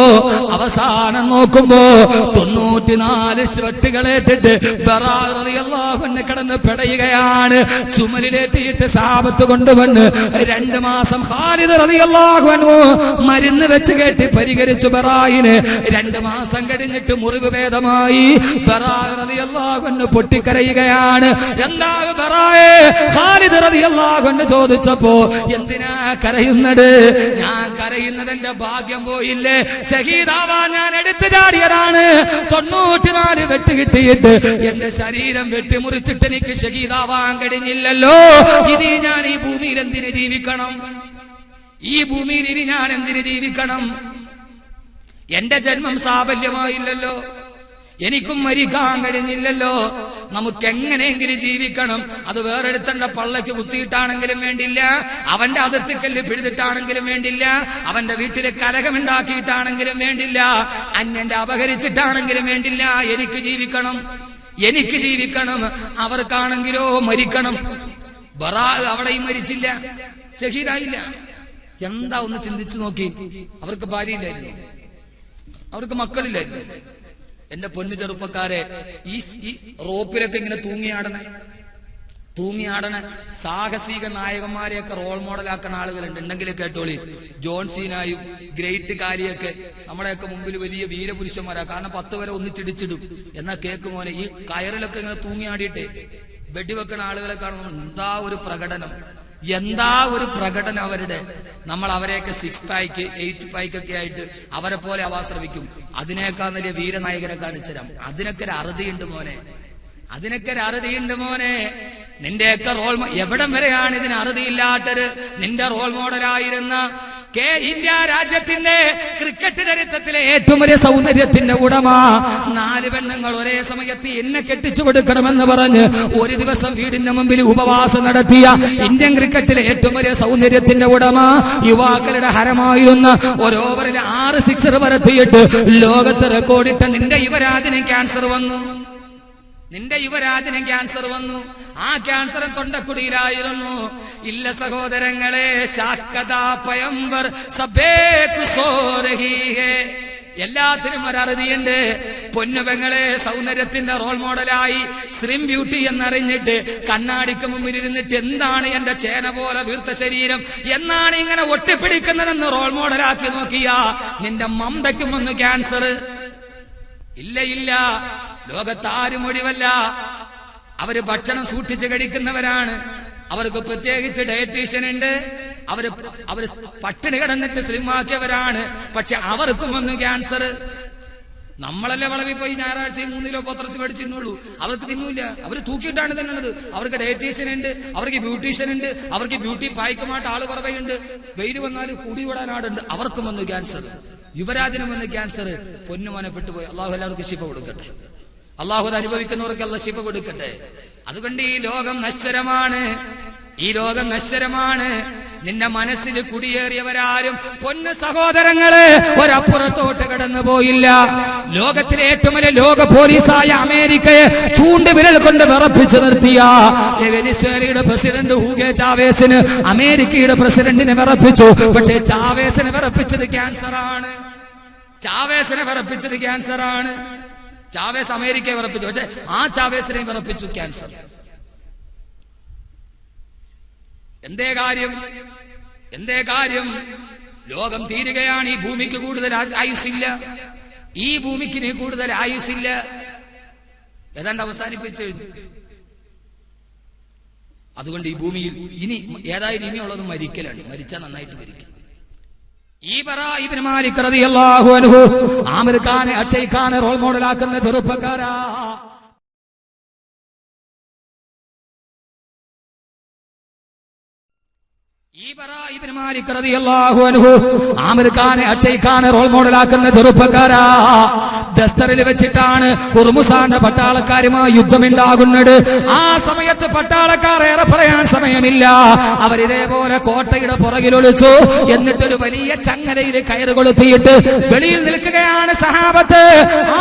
94 വെട്ടുകളേറ്റിട്ട് ബറാഅ റളിയല്ലാഹു അൻഹു കിടന്ന് പിടയുകയാണ്. ചുമലിലേറ്റിയിട്ട് സഹാബത്ത് സഹാബത്ത് കൊണ്ടുവന്ന് 2 മാസം ഖാലിദ് റളിയല്ലാഹു അൻഹു മരുന്ന് വെച്ച് കെട്ടി പരിഹരിച്ചു ബറായിന്. 2 മാസം കഴിഞ്ഞിട്ട് മുറിവ് ഭേദമായി. ബറാ റളിയല്ലാഹു അൻഹു പൊട്ടിക്കരയുകയാണ്. എന്താ ബറായെ? ഖാലിദ് റളിയല്ലാഹു അൻഹു ചോദിച്ചപ്പോ, എന്തിനാ കരയുന്നത്? ഞാൻ കരയുന്നത് എന്റെ ഭാഗ്യം പോയില്ലേ, ഷഹീദാവാൻ ഞാൻ എടുത്തു ചാടിയതാണ്. 94 വെട്ട് കിട്ടിയിട്ട് എന്റെ ശരീരം വെട്ടിമുറിച്ചിട്ട് എനിക്ക് ഷഹീദാവാൻ കഴിഞ്ഞില്ലല്ലോ. ഇനി ഞാൻ ഈ ഭൂമിയിൽ എന്തിന് ജീവിക്കണം? ഈ ഭൂമിയിൽ ഇനി ഞാൻ എന്തിന് ജീവിക്കണം? എന്റെ ജന്മം സാഫല്യമായില്ലല്ലോ, എനിക്കും മരിക്കാൻ കഴിഞ്ഞില്ലല്ലോ. നമുക്ക് എങ്ങനെയെങ്കിലും ജീവിക്കണം. അത് വേറെടുത്തന്റെ പള്ളക്ക് കുത്തിയിട്ടാണെങ്കിലും വേണ്ടില്ല, അവന്റെ അതിർത്തിക്കല്ല് പിഴുതിട്ടാണെങ്കിലും വേണ്ടില്ല, അവന്റെ വീട്ടിലെ കലകമുണ്ടാക്കിയിട്ടാണെങ്കിലും വേണ്ടില്ല, അന്യന്റെ അപഹരിച്ചിട്ടാണെങ്കിലും വേണ്ടില്ല. എനിക്ക് ജീവിക്കണം, എനിക്ക് ജീവിക്കണം. അവർക്കാണെങ്കിലോ മരിക്കണം. ബറാ അവിടെയും മരിച്ചില്ല, ഷഹീദായില്ല. എന്താ ഒന്ന് ചിന്തിച്ചു നോക്കി. അവർക്ക് ഭാര്യയില്ലായിരുന്നു, അവർക്ക് മക്കളില്ലായിരുന്നു. എന്റെ പൊന്നു ചെറുപ്പക്കാരെ, ഈ റോപ്പിലൊക്കെ ഇങ്ങനെ തൂങ്ങിയാടണ സാഹസിക നായകന്മാരെയൊക്കെ റോൾ മോഡലാക്കുന്ന ആളുകളുണ്ട്. ഉണ്ടെങ്കിൽ കേട്ടോളി. ജോൺ സീനായും ഗ്രേറ്റ് കാലിയൊക്കെ നമ്മുടെയൊക്കെ മുമ്പിൽ വലിയ വീരപുരുഷന്മാരാ. കാരണം 10 വരെ ഒന്നിച്ചിടിച്ചിടും. എന്നാ കേൾക്കുമോനെ, ഈ കയറിലൊക്കെ ഇങ്ങനെ തൂങ്ങിയാടിയിട്ടേ വെടിവെക്കുന്ന ആളുകളെ കാണുമ്പോൾ എന്താ ഒരു പ്രകടനം, എന്താ ഒരു പ്രകടനം അവരുടെ. നമ്മൾ അവരെയൊക്കെ 6 പായ്ക്ക് 8 പായ്ക്കൊക്കെ ആയിട്ട് അവരെ പോലെ അവാശ്രമിക്കും. അതിനേക്കാൾ വലിയ വീരനായകനെ കാണിച്ചുതരാം. അതിനൊക്കെ ഒരു അറുതിയുണ്ട് മോനെ, അതിനൊക്കെ ഒരു അറുതിയുണ്ട് മോനെ. നിന്റെയൊക്കെ റോൾ എവിടം വരെയാണ് ഇതിന് അറുതിയില്ലാത്തത്? നിന്റെ റോൾ മോഡലായിരുന്ന ഇന്ത്യ രാജ്യത്തിന്റെ ക്രിക്കറ്റ് ചരിത്രത്തിലെ ഏറ്റവും വലിയ സൗന്ദര്യത്തിന്റെ ഉടമ, 4 പെണ്ണുങ്ങൾ ഒരേ സമയത്ത് എന്നെ കെട്ടിച്ചു കൊടുക്കണമെന്ന് പറഞ്ഞ് ഒരു ദിവസം വീടിന്റെ മുമ്പിൽ ഉപവാസം നടത്തിയ ഇന്ത്യൻ ക്രിക്കറ്റിലെ ഏറ്റവും വലിയ സൗന്ദര്യത്തിന്റെ ഉടമ, യുവാക്കളുടെ ഹരമായിരുന്ന ഒരു ഓവറിൽ 6 സിക്സർ പരത്തിയിട്ട് ലോകത്ത് റെക്കോർഡിട്ട നിന്റെ യുവരാജിന് ക്യാൻസർ വന്നു. നിന്റെ യുവരാജിന് ക്യാൻസർ വന്നു. ആ ക്യാൻസർ തൊണ്ടക്കുടിയിലായിരുന്നു. ഇല്ല സഹോദരങ്ങളെ, ശാക്കതാപയംബർ സബേകു സോരഹീഹേ. എല്ലാത്തിനും ഒരറുതിയുണ്ട്. പൊന്നുപെങ്ങളെ, സൗന്ദര്യത്തിന്റെ റോൾ മോഡലായി സ്ലിം ബ്യൂട്ടി എന്നറിഞ്ഞിട്ട് കണ്ണാടിക്ക് മുമ്പിൽ ഇരുന്നിട്ട് എന്താണ് എന്റെ ചേന പോലെ വീർത്ത ശരീരം, എന്നാണ് ഇങ്ങനെ ഒട്ടിപ്പിടിക്കുന്നതെന്ന് റോൾ മോഡലാക്കി നോക്കിയ നിന്റെ മമതയ്ക്കും ഒന്ന് ക്യാൻസർ. ഇല്ല ഇല്ല, ലോകത്താരും ഒഴിവല്ല. അവര് ഭക്ഷണം സൂക്ഷിച്ച് കഴിക്കുന്നവരാണ്. അവർക്ക് പ്രത്യേകിച്ച് ഡയറ്റീഷ്യൻ ഉണ്ട്. അവര് പട്ടിണി കിടന്നിട്ട് സ്ലിമാക്കിയവരാണ്. പക്ഷെ അവർക്കും വന്നു ക്യാൻസർ. നമ്മളല്ലേ വളവിൽ പോയി ഞായറാഴ്ചയും 3 കിലോ പോത്തിറച്ചി മേടിച്ചിരുന്നുള്ളൂ. അവർക്ക് തിന്നൂല, അവര് തൂക്കിയിട്ടാണ് തിന്നുന്നത്. അവർക്ക് ഡയറ്റീഷ്യൻ ഉണ്ട്, അവർക്ക് ബ്യൂട്ടീഷ്യൻ ഉണ്ട്, അവർക്ക് ബ്യൂട്ടി പായ്ക്കുമായിട്ട് ആള് കുറവുണ്ട്. വെയിൽ വന്നാൽ കൂടി വിടാൻ ആടുണ്ട്. അവർക്കും വന്നു ക്യാൻസർ. യുവരാജനും വന്ന് ക്യാൻസർ. പൊന്നുമോനെ പെട്ടുപോയി. അള്ളാഹു എല്ലാവർക്കും ശിഫ കൊടുക്കട്ടെ. അള്ളാഹു അത് അനുഭവിക്കുന്നവർക്ക് അള്ളാഹ് ശിഫ കൊടുക്കട്ടെ. അതുകൊണ്ട് ഈ ലോകം നശ്വരമാണ്, ഈ ലോകം നശ്വരമാണ്. നിന്റെ മനസ്സിൽ കുടിയേറിയവരാരും പൊന്നു സഹോദരങ്ങളെ ഒരപ്പുറത്തോട്ട് കടന്നു പോയില്ല. ലോകത്തിലെ ഏറ്റവും വലിയ ലോക പോലീസായ അമേരിക്കയെ ചൂണ്ടുവിരൽ കൊണ്ട് വിറപ്പിച്ചു നിർത്തിയ വെനിസ്വേലയുടെ പ്രസിഡന്റ് ഹൂഗോ ചാവേസിന് അമേരിക്കയുടെ പ്രസിഡന്റിനെ വിറപ്പിച്ചു. പക്ഷേ ചാവേസിനെ വിറപ്പിച്ചത് ക്യാൻസറാണ്. ചാവേസിനെ വിറപ്പിച്ചത് ക്യാൻസറാണ്. ചാവേസ് അമേരിക്കയെ വിറപ്പിച്ചു, പക്ഷെ ആ ചാവേസിനെ വിറപ്പിച്ചു ക്യാൻസർ. എന്തേ കാര്യം? എന്തേ കാര്യം? ലോകം തീരുകയാണ്. ഈ ഭൂമിക്ക് കൂടുതൽ ആയുസില്ല. ഈ ഭൂമിക്ക് ഇനി കൂടുതൽ ആയുസില്ല. ഏതാണ്ട് അവസാനിപ്പിച്ചു. അതുകൊണ്ട് ഈ ഭൂമിയിൽ ഇനി ഏതായാലും ഇനിയുള്ളത് മരിക്കലാണ്. മരിച്ചാൽ നന്നായിട്ട് മരിക്കും. ഈ ബറാ ഇബ്നു മാലിക് റളിയല്ലാഹു അൻഹു ആമിർ ഖാനെ അക്ഷയ് ഖാനെ റോൾ മോഡലാക്കുന്ന ചെറുപ്പക്കാരാ. ഈ ബറാ ഇബ്നു മാലിക് റളിയല്ലാഹു അൻഹു ആമിർ ഖാനെ അക്ഷയ് ഖാനെ റോൾ മോഡലാക്കുന്ന ചെറുപ്പക്കാരാ. ദസ്തറിൽ വെച്ചിട്ടാണ് ഹുർമുസാന്റെ പട്ടാളക്കാരുമായി യുദ്ധമുണ്ടാകുന്നത്. ആ സമയത്ത് പട്ടാളക്കാർ ഏറെ പറയാൻ സമയമില്ല. അവരിതേപോലെ കോട്ടയുടെ പുറകിലൊളിച്ചു. എന്നിട്ടൊരു വലിയ ചങ്ങലയിൽ കയറ് കൊളുത്തിയിട്ട് വെളിയിൽ നിൽക്കുകയാണ് സഹാബത്ത്.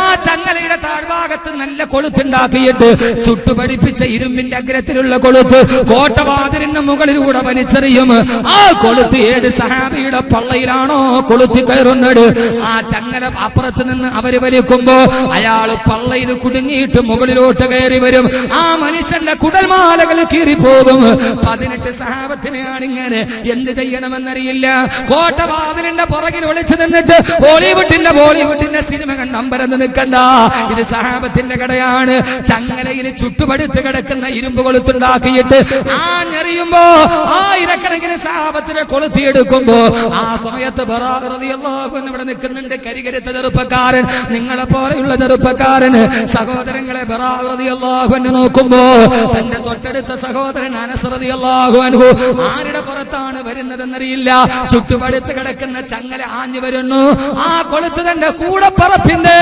ആ ചങ്ങലയുടെ താഴ്ഭാഗത്ത് നല്ല കൊളുത്തുണ്ടാക്കിയിട്ട് ചുട്ടുപടിപ്പിച്ച ഇരുമ്പിന്റെ അഗ്രത്തിലുള്ള കൊളുത്ത് കോട്ടവാതിലിന് മുകളിലൂടെ വലിച്ചെറിയും. ആ കൊളുത്ത് ഏത് സഹാബിയുടെ പള്ളയിലാണോ കൊളുത്തി കയറുന്നത്, ആ ചങ്ങല അപ്പുറത്ത് നിന്ന് അവര് വലിക്കുമ്പോ അയാള് പള്ളയിൽ കുടുങ്ങിയിട്ട് മുകളിലോട്ട് കയറി വരും. ആ മനുഷ്യന്റെ കുടൽമാലകൾ കീറിപ്പോകും. 18 സഹാബത്തിനെയാണ് ഇങ്ങനെ. എന്ത് ചെയ്യണമെന്നറിയില്ല. കോട്ടവാതിലിന്റെ പുറകിൽ ഒളിച്ചു നിന്നിട്ട് ബോളിവുഡിന്റെ സിനിമ കണ്ട് അമ്പരന്ന് നിൽക്കണ്ട. ഇത് സഹാബത്തിന്റെ കടയാണ്. ചങ്ങലയിൽ ചുട്ടുപടുത്ത് കിടക്കുന്ന ഇരുമ്പ് കൊളുത്തുണ്ടാക്കിയിട്ട് ആഞ്ഞെറിയുമ്പോ ആയിരക്കണക്കിന് സഹാബത്തിനെ കൊളുത്തിയെടുക്കുമ്പോ ആ സമയത്ത് ബറാഅ റളിയല്ലാഹു അൻഹു ഇവിടെ നിൽക്കുന്നുണ്ട്. കരികരുത്ത ചെറുപ്പക്കാരൻ, നിങ്ങളെ പോലെയുള്ള ചെറുപ്പക്കാരൻ. സഹോദരങ്ങളെ, ബറാഅ റളിയല്ലാഹു അൻഹു നോക്കുമ്പോ തന്റെ തൊട്ടടുത്ത സഹോദരൻ അനസ് റളിയല്ലാഹു അൻഹു ആരുടെ പുറത്താണ് വരുന്നതെന്നറിയില്ല. ചുട്ടുപടുത്ത് കിടക്കുന്ന ചങ്ങല ആഞ്ഞു വരുന്നു. ആ കൊളുത്ത് തന്റെ കൂടപ്പറപ്പിന്റെ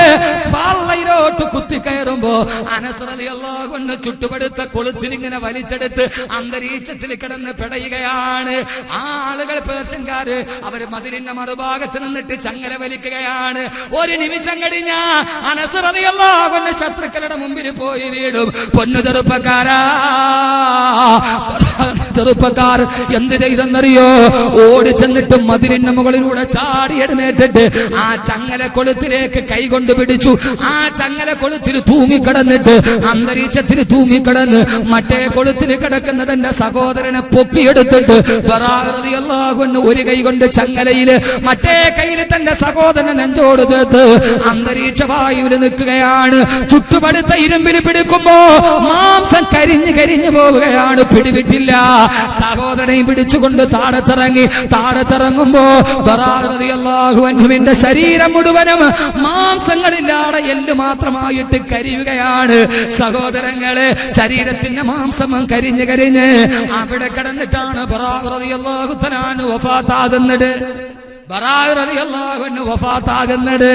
പള്ളയിലോട്ട് കുത്തിക്കയറുമ്പോ അനസ് റളിയല്ലാഹു അൻഹു ചുട്ടുപടുത്ത കൊളുത്തിനിങ്ങനെ വലിച്ചെടുത്ത് അന്തരീക്ഷത്തിൽ കിടന്ന് പിടയുകയാണ്. ആ ആളുകൾ പേർഷ്യൻകാര് അവര് മതിലിന്റെ മറുഭാഗത്ത് നിന്നിട്ട് ചങ്ങല വലിക്കുകയാണ്. ഒരു നിമിഷം കഴിഞ്ഞ അനസ് റളിയല്ലാഹു അൻഹു ശത്രുക്കളുടെ മുമ്പിൽ പോയി വീടും. പൊന്നു ചെറുപ്പക്കാർ എന്ത് ചെയ്തെന്നറിയോ? ഓടി ചെന്നിട്ട് മതിലിന്റെ മുകളിലൂടെ ചാടി എഴുന്നേറ്റിട്ട് ആ ചങ്ങല കൊളുത്തിലേക്ക് കൈകൊണ്ട് പിടിച്ചു. ആ ചങ്ങല കൊളുത്തിൽ തൂങ്ങിക്കിടന്നിട്ട് അന്തരീക്ഷത്തിൽ തൂങ്ങിക്കിടന്ന് മറ്റേ കൊളുത്തിൽ കിടക്കുന്ന തന്റെ സഹോദരനെ പൊക്കിയെടുത്തിട്ട് ബറാഅ റളിയല്ലാഹു അൻഹു ഒരു കൈ കൊണ്ട് ചങ്ങലയില് മറ്റേ കയ്യിൽ തന്റെ സഹോദരനെ നെഞ്ചോട് ചേർത്ത് അന്തരീക്ഷ വായുവിൽ നിൽക്കുകയാണ്. ചുട്ടുപടുത്ത ഇരുമ്പിൽ പിടിക്കുമ്പോ മാംസം കരിഞ്ഞു പോവുകയാണ്. പിടിവിട്ടില്ല. സഹോദരനെയും പിടിച്ചുകൊണ്ട് താഴത്തിറങ്ങുമ്പോ ബറാഅ റളിയല്ലാഹു അൻഹുവിന്റെ ശരീരം മുഴുവനും മാംസങ്ങളില്ലാതെ എല്ല് മാത്രമായിട്ട് കരിയുകയാണ്. സഹോദരങ്ങളെ, ശരീരത്തിന്റെ മാംസം കരിഞ്ഞ് അവിടെ കിടന്നിട്ടാണ് ബറാഅ റളിയല്ലാഹു തആല വഫാത്താകുന്നത്. ബറാഅ റളിയല്ലാഹു അൻഹു വഫാത്താകുന്നത്.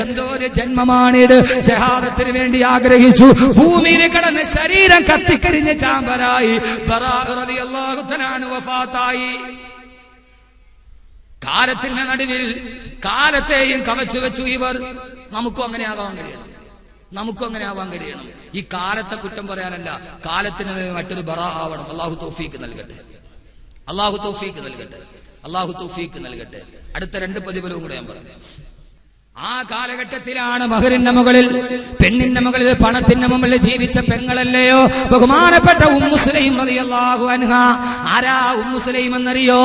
എന്തോ ഒരു ജന്മമാണിത്. ഷഹാദത്തിന് വേണ്ടി ആഗ്രഹിച്ചു. ഭൂമിയിൽ കിടന്ന് ശരീരം കത്തിക്കരിഞ്ഞ് ചാമ്പരായി ബറാഅ റളിയല്ലാഹു തആല വഫാത്തായി. കാലത്തിന്റെ നടുവിൽ കാലത്തെയും കവച്ചു വെച്ചു ഇവർ. നമുക്കും അങ്ങനെ ആകാൻ കഴിയണം. ഈ കാലത്തെ കുറ്റം പറയാനല്ല, കാലത്തിന് മറ്റൊരു ബറാ ആവണം. അല്ലാഹു തൗഫീഖ് നൽകട്ടെ. അടുത്ത 2 പതിവലവും കൂടെ ഞാൻ പറഞ്ഞു. ആ കാലഘട്ടത്തിലാണ് മഹറിന്റെ മുകളിൽ, പെണ്ണിന്റെ മുകളിൽ, പണത്തിന്റെ മുകളിൽ ജീവിച്ച പെങ്ങളല്ലയോ ബഹുമാനപ്പെട്ട ഉമ്മു സുലൈം റളിയല്ലാഹു അൻഹ. ആരാ ഉമ്മു സുലൈം എന്നറിയോ?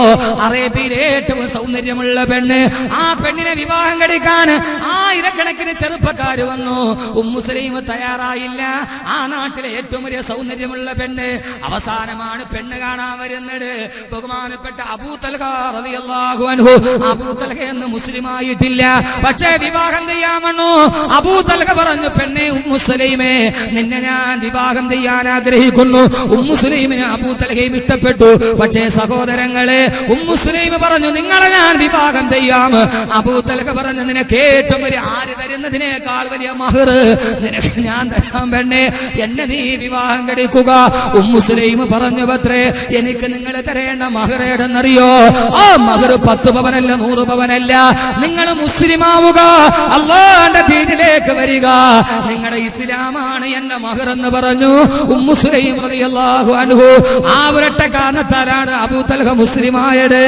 അറേബ്യയിലെ ഏറ്റവും സൗന്ദര്യമുള്ള പെണ്ണ്. ആ പെണ്ണിനെ വിവാഹം കഴിക്കാൻ ആയിരക്കണക്കിന് ചെറുപ്പക്കാർ വന്നു. ഉമ്മു സുലൈം തയ്യാറായില്ല. ആ നാട്ടിലെ ഏറ്റവും വലിയ സൗന്ദര്യമുള്ള പെണ്ണ്. അവസാനമാണ് പെണ്ണ് കാണാൻ വരുന്നത് ബഹുമാനപ്പെട്ട അബൂ തൽഹ റളിയല്ലാഹു അൻഹു. അബൂ തൽഹ എന്ന് മുസ്ലിം ആയിട്ടില്ല, പക്ഷേ വിവാഹം ചെയ്യാമെന്നു അബൂ തൽഹ പറഞ്ഞു, പെണ്ണെ ഉമ്മു സുലൈമേ, നിന്നെ ഞാൻ വിവാഹം ചെയ്യാൻ ആഗ്രഹിക്കുന്നു. ഉമ്മു സുലൈമിനെ അബൂ തൽഹയും ഇഷ്ടപ്പെട്ടു. പക്ഷേ സഹോദരങ്ങളെ, ഉമ്മു സുലൈം പറഞ്ഞു, നിങ്ങളെ ഞാൻ വിവാഹം ചെയ്യാം. അബൂ തൽഹ പറഞ്ഞു, നിനക്ക് ഏറ്റവും വലിയ ആര് തരുന്നതിനേക്കാൾ വലിയ മഹർ നിനക്ക് ഞാൻ തരാം പെണ്ണെ, എന്നെ നീ വിവാഹം കഴിക്കുക. ഉമ്മു സുലൈം പറഞ്ഞു, പത്രേ, എനിക്ക് നിങ്ങൾ തരേണ്ട മഹർ ഏതെന്നറിയോ? ആ മഹർ 10 പവനല്ല, 100 പവനല്ല. നിങ്ങൾ മുസ്ലിമാവുക, അല്ലാഹുവിന്റെ ദീനിലേക്ക് വരിക, നിങ്ങളുടെ ഇസ്ലാമാണ് എന്റെ മഹർ എന്ന് പറഞ്ഞു ഉമ്മു സുലൈം റളിയല്ലാഹു അൻഹു. ആ ഒരൊറ്റ കാരണത്താലാണ് അബൂ തൽഹ മുസ്ലിമായത്.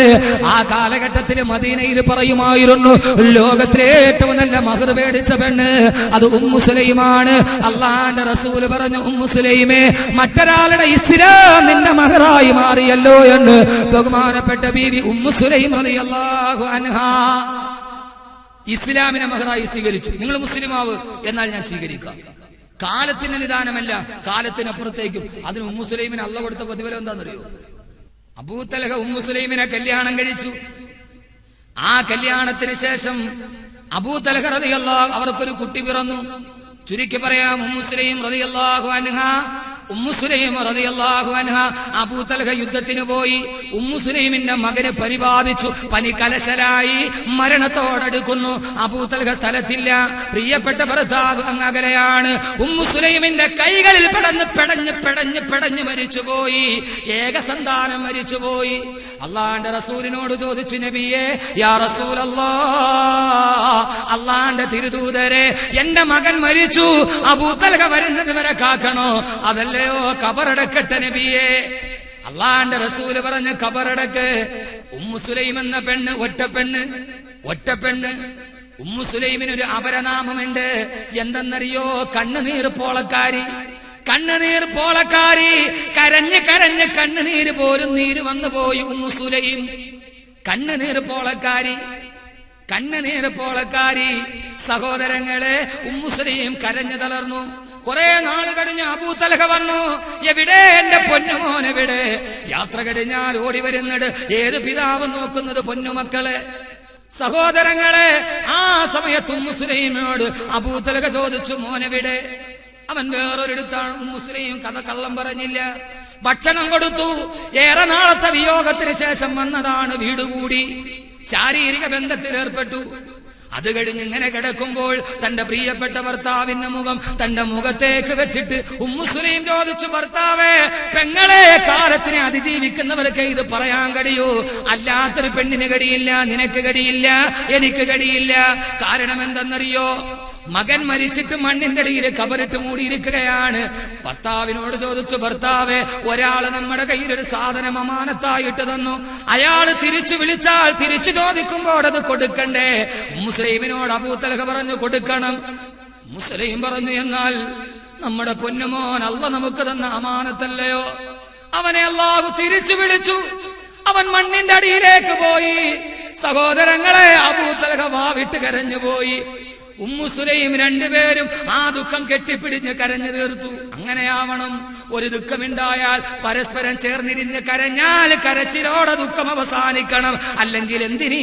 ആ കാലഘട്ടത്തിൽ മദീനയിൽ പറയുമായിരുന്നു, ലോകത്തിലെ ഏറ്റവും നല്ല മഹർ മേടിച്ച പെണ്ണ് അത് ഉമ്മു സുലൈമാണ്. അല്ലാഹുവിന്റെ റസൂൽ പറഞ്ഞു, ഉമ്മു സുലൈമേ, മറ്റൊരാളുടെ ഇസ്ലാം നിന്റെ മഹറായി മാറിയല്ലോ എന്ന് ബഹുമാനപ്പെട്ട ബീവി ഉമ്മു സുലൈം റളിയല്ലാഹു അൻഹ ഇസ്ലാമിനെ മഹറായി സ്വീകരിച്ചു. നിങ്ങൾ മുസ്ലിമാവ്, എന്നാൽ ഞാൻ സ്വീകരിക്കാം. കാലത്തിന്റെ നിദാനമല്ല, കാലത്തിനപ്പുറത്തേക്കും. അതിന് ഉമ്മു സുലൈമിന് അള്ളാഹു കൊടുത്ത പ്രതിഫലം എന്താണെന്നറിയോ? അബൂ തൽഹ ഉമ്മു സുലൈമിനെ കല്യാണം കഴിച്ചു. ആ കല്യാണത്തിന് ശേഷം അബൂ തൽഹ റളിയല്ലാഹു അവർക്കൊരു കുട്ടി പിറന്നു. ചുരുക്കി പറയാം, ഉമ്മു സുലൈം റളിയല്ലാഹു അൻഹ ഉമ്മു സുലൈം റളിയല്ലാഹു അൻഹ അബൂ തൽഹ യുദ്ധത്തിന് പോയി. ഉമ്മു സുലൈമിന്റെ മകന് പനി ബാധിച്ചു, പനി കലശലായി, മരണത്തോടടുക്കുന്നു. അബൂ തൽഹ സ്ഥലത്തില്ല, പ്രിയപ്പെട്ട ഭർത്താവ് അങ്ങകലെയാണ്. ഉമ്മു സുലൈമിന്റെ കൈകളിൽ പെടഞ്ഞ് മരിച്ചുപോയി. ഏകസന്താനം മരിച്ചുപോയി. അള്ളാന്റെ റസൂലിനോട് ചോദിച്ചു, നബിയേ, യാ റസൂലല്ലാഹ്, അള്ളാന്റെ തിരുദൂതരെ, എന്റെ മകൻ മരിച്ചു, അബൂ തൽഹ വരുന്നത് വരെ കാക്കണോ, അതല്ലയോ കബറടക്കട്ടെ നബിയേ? അള്ളാന്റെ റസൂല് പറഞ്ഞ ഖബറടക്ക്. ഉമ്മു സുലൈം എന്ന പെണ്ണ്, ഒറ്റ പെണ്ണ്. ഉമ്മു സുലൈമിന് ഒരു അപരനാമമുണ്ട്. എന്തെന്നറിയോ? കണ്ണുനീർ പോളക്കാരി. കരഞ്ഞ് കണ്ണുനീര് പോലും നീര് വന്നു പോയി ഉമ്മു സുലൈം. കണ്ണുനീർ പോളക്കാരി. സഹോദരങ്ങളെ, ഉമ്മു സുലൈം കരഞ്ഞു തളർന്നു. കുറെ നാൾ കഴിഞ്ഞ് അബൂ തൽഹ വന്നു. എവിടെ എന്റെ പൊന്നുമോൻ, എവിടെ? യാത്ര കഴിഞ്ഞാൽ ഓടി വരുന്നത് ഏത് പിതാവ് നോക്കുന്നത് പൊന്നുമക്കളെ? സഹോദരങ്ങളെ, ആ സമയത്ത് ഉമ്മു സുലൈമിനോട് അബൂ തൽഹ ചോദിച്ചു, മോനെവിടെ? അവൻ വേറൊരിടത്താണ്. ഉമ്മു സുലൈം കഥ കള്ളം പറഞ്ഞില്ല. ഭക്ഷണം കൊടുത്തു. ഏറെ നാളത്തെ വിയോഗത്തിന് ശേഷം വന്നതാണ്. വീട് കൂടി, ശാരീരിക ബന്ധത്തിൽ ഏർപ്പെട്ടു. അത് കഴിഞ്ഞ് ഇങ്ങനെ കിടക്കുമ്പോൾ തന്റെ പ്രിയപ്പെട്ട ഭർത്താവിന്റെ മുഖം തന്റെ മുഖത്തേക്ക് വെച്ചിട്ട് ഉമ്മു സുലൈം ചോദിച്ചു, ഭർത്താവേ, പെങ്ങളെ കാലത്തിനെ അതിജീവിക്കുന്നവർക്ക് ഇത് പറയാൻ കഴിയൂ. അല്ലാത്തൊരു പെണ്ണിന് കഴിയില്ല, നിനക്ക് കഴിയില്ല, എനിക്ക് കഴിയില്ല. കാരണം എന്തെന്നറിയോ? മകൻ മരിച്ചിട്ട് മണ്ണിന്റെ അടിയിൽ കബറിട്ട് മൂടിയിരിക്കുകയാണ്. ഭർത്താവിനോട് ചോദിച്ചു, ഭർത്താവേ, ഒരാള് നമ്മുടെ കയ്യിൽ ഒരു സാധനം അമാനത്തായിട്ട് തന്നു. അയാള് തിരിച്ചു വിളിച്ചാൽ തിരിച്ചു ചോദിക്കുമ്പോൾ അത് കൊടുക്കണ്ടേ? മുസ്ലിമിനോട് അബൂ തൽഹ പറഞ്ഞു, കൊടുക്കണം. മുസ്ലിം പറഞ്ഞു, എന്നാൽ നമ്മുടെ പൊന്നുമോൻ അല്ലാഹ് നമുക്ക് തന്ന അമാനത്തല്ലയോ? അവനെ അല്ലാഹു തിരിച്ചു വിളിച്ചു. അവൻ മണ്ണിന്റെ അടിയിലേക്ക് പോയി. സഹോദരങ്ങളെ, അബൂ തൽഹ വാവിട്ട് കരഞ്ഞുപോയി. ഉമ്മു സുലൈം രണ്ടുപേരും ആ ദുഃഖം കെട്ടിപ്പിടിഞ്ഞ് കരഞ്ഞു തീർത്തു. അങ്ങനെയാവണം. ഒരു ദുഃഖമുണ്ടായാൽ പരസ്പരം ചേർന്നിരിഞ്ഞ് കരഞ്ഞാൽ കരച്ചിലോടെ ദുഃഖം അവസാനിക്കണം. അല്ലെങ്കിൽ എന്തിനീ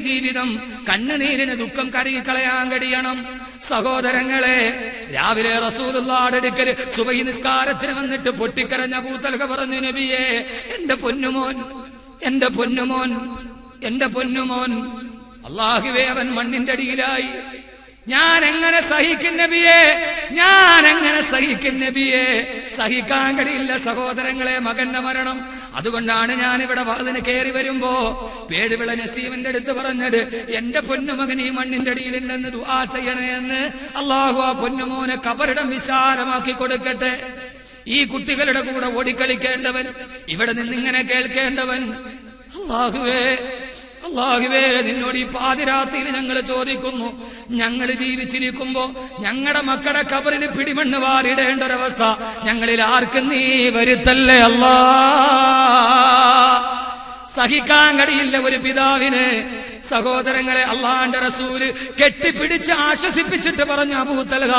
ജീവിതം? കണ്ണുനീരിന് ദുഃഖം കഴുകിക്കളയാൻ കഴിയണം. സഹോദരങ്ങളെ, രാവിലെ റസൂലുള്ളാഹിയുടെ അടുക്കൽ സുബഹി നിസ്കാരത്തിന് വന്നിട്ട് പൊട്ടിക്കരഞ്ഞ അബൂ തൽഹ പറഞ്ഞു, നബിയേ, എന്റെ പൊന്നുമോൻ അല്ലാഹുവേ, അവൻ മണ്ണിന്റെ അടിയിലായി. ഞാൻ എങ്ങനെ സഹിക്കും നബിയേ? സഹിക്കാൻ കഴിയില്ല സഹോദരങ്ങളെ, മകന്റെ മരണം. അതുകൊണ്ടാണ് ഞാൻ ഇവിടെ വാതിന് കയറി വരുമ്പോ പേടുവിള നസീമിന്റെ അടുത്ത് പറഞ്ഞത്, എന്റെ പൊന്നുമകൻ ഈ മണ്ണിന്റെ അടിയിലുണ്ടെന്ന് ദുആ ചെയ്യണേ എന്ന്. അല്ലാഹു ആ പൊന്നുമോനെ കബറിടം വിശാലമാക്കി കൊടുക്കട്ടെ. ഈ കുട്ടികളുടെ കൂടെ ഓടിക്കളിക്കേണ്ടവൻ, ഇവിടെ നിന്നിങ്ങനെ കേൾക്കേണ്ടവൻ. അല്ലാഹുവേ, നിന്നോട് ഈ പാതിരാത്രിയിൽ ഞങ്ങൾ ചോദിക്കുന്നു, ഞങ്ങൾ ജീവിച്ചിരിക്കുമ്പോ ഞങ്ങളുടെ മക്കളുടെ കബറിൽ പിടിമണ്ണ് വാരിടേണ്ട ഒരവസ്ഥ ഞങ്ങളിൽ ആർക്കും നീ വരുത്തല്ലേ അല്ലാ. സഹിക്കാൻ കഴിയില്ല ഒരു പിതാവിന്. സഹോദരങ്ങളെ, അള്ളാന്റെ റസൂല് കെട്ടിപ്പിടിച്ച് ആശ്വസിപ്പിച്ചിട്ട് പറഞ്ഞു, അബൂ തൽഹ,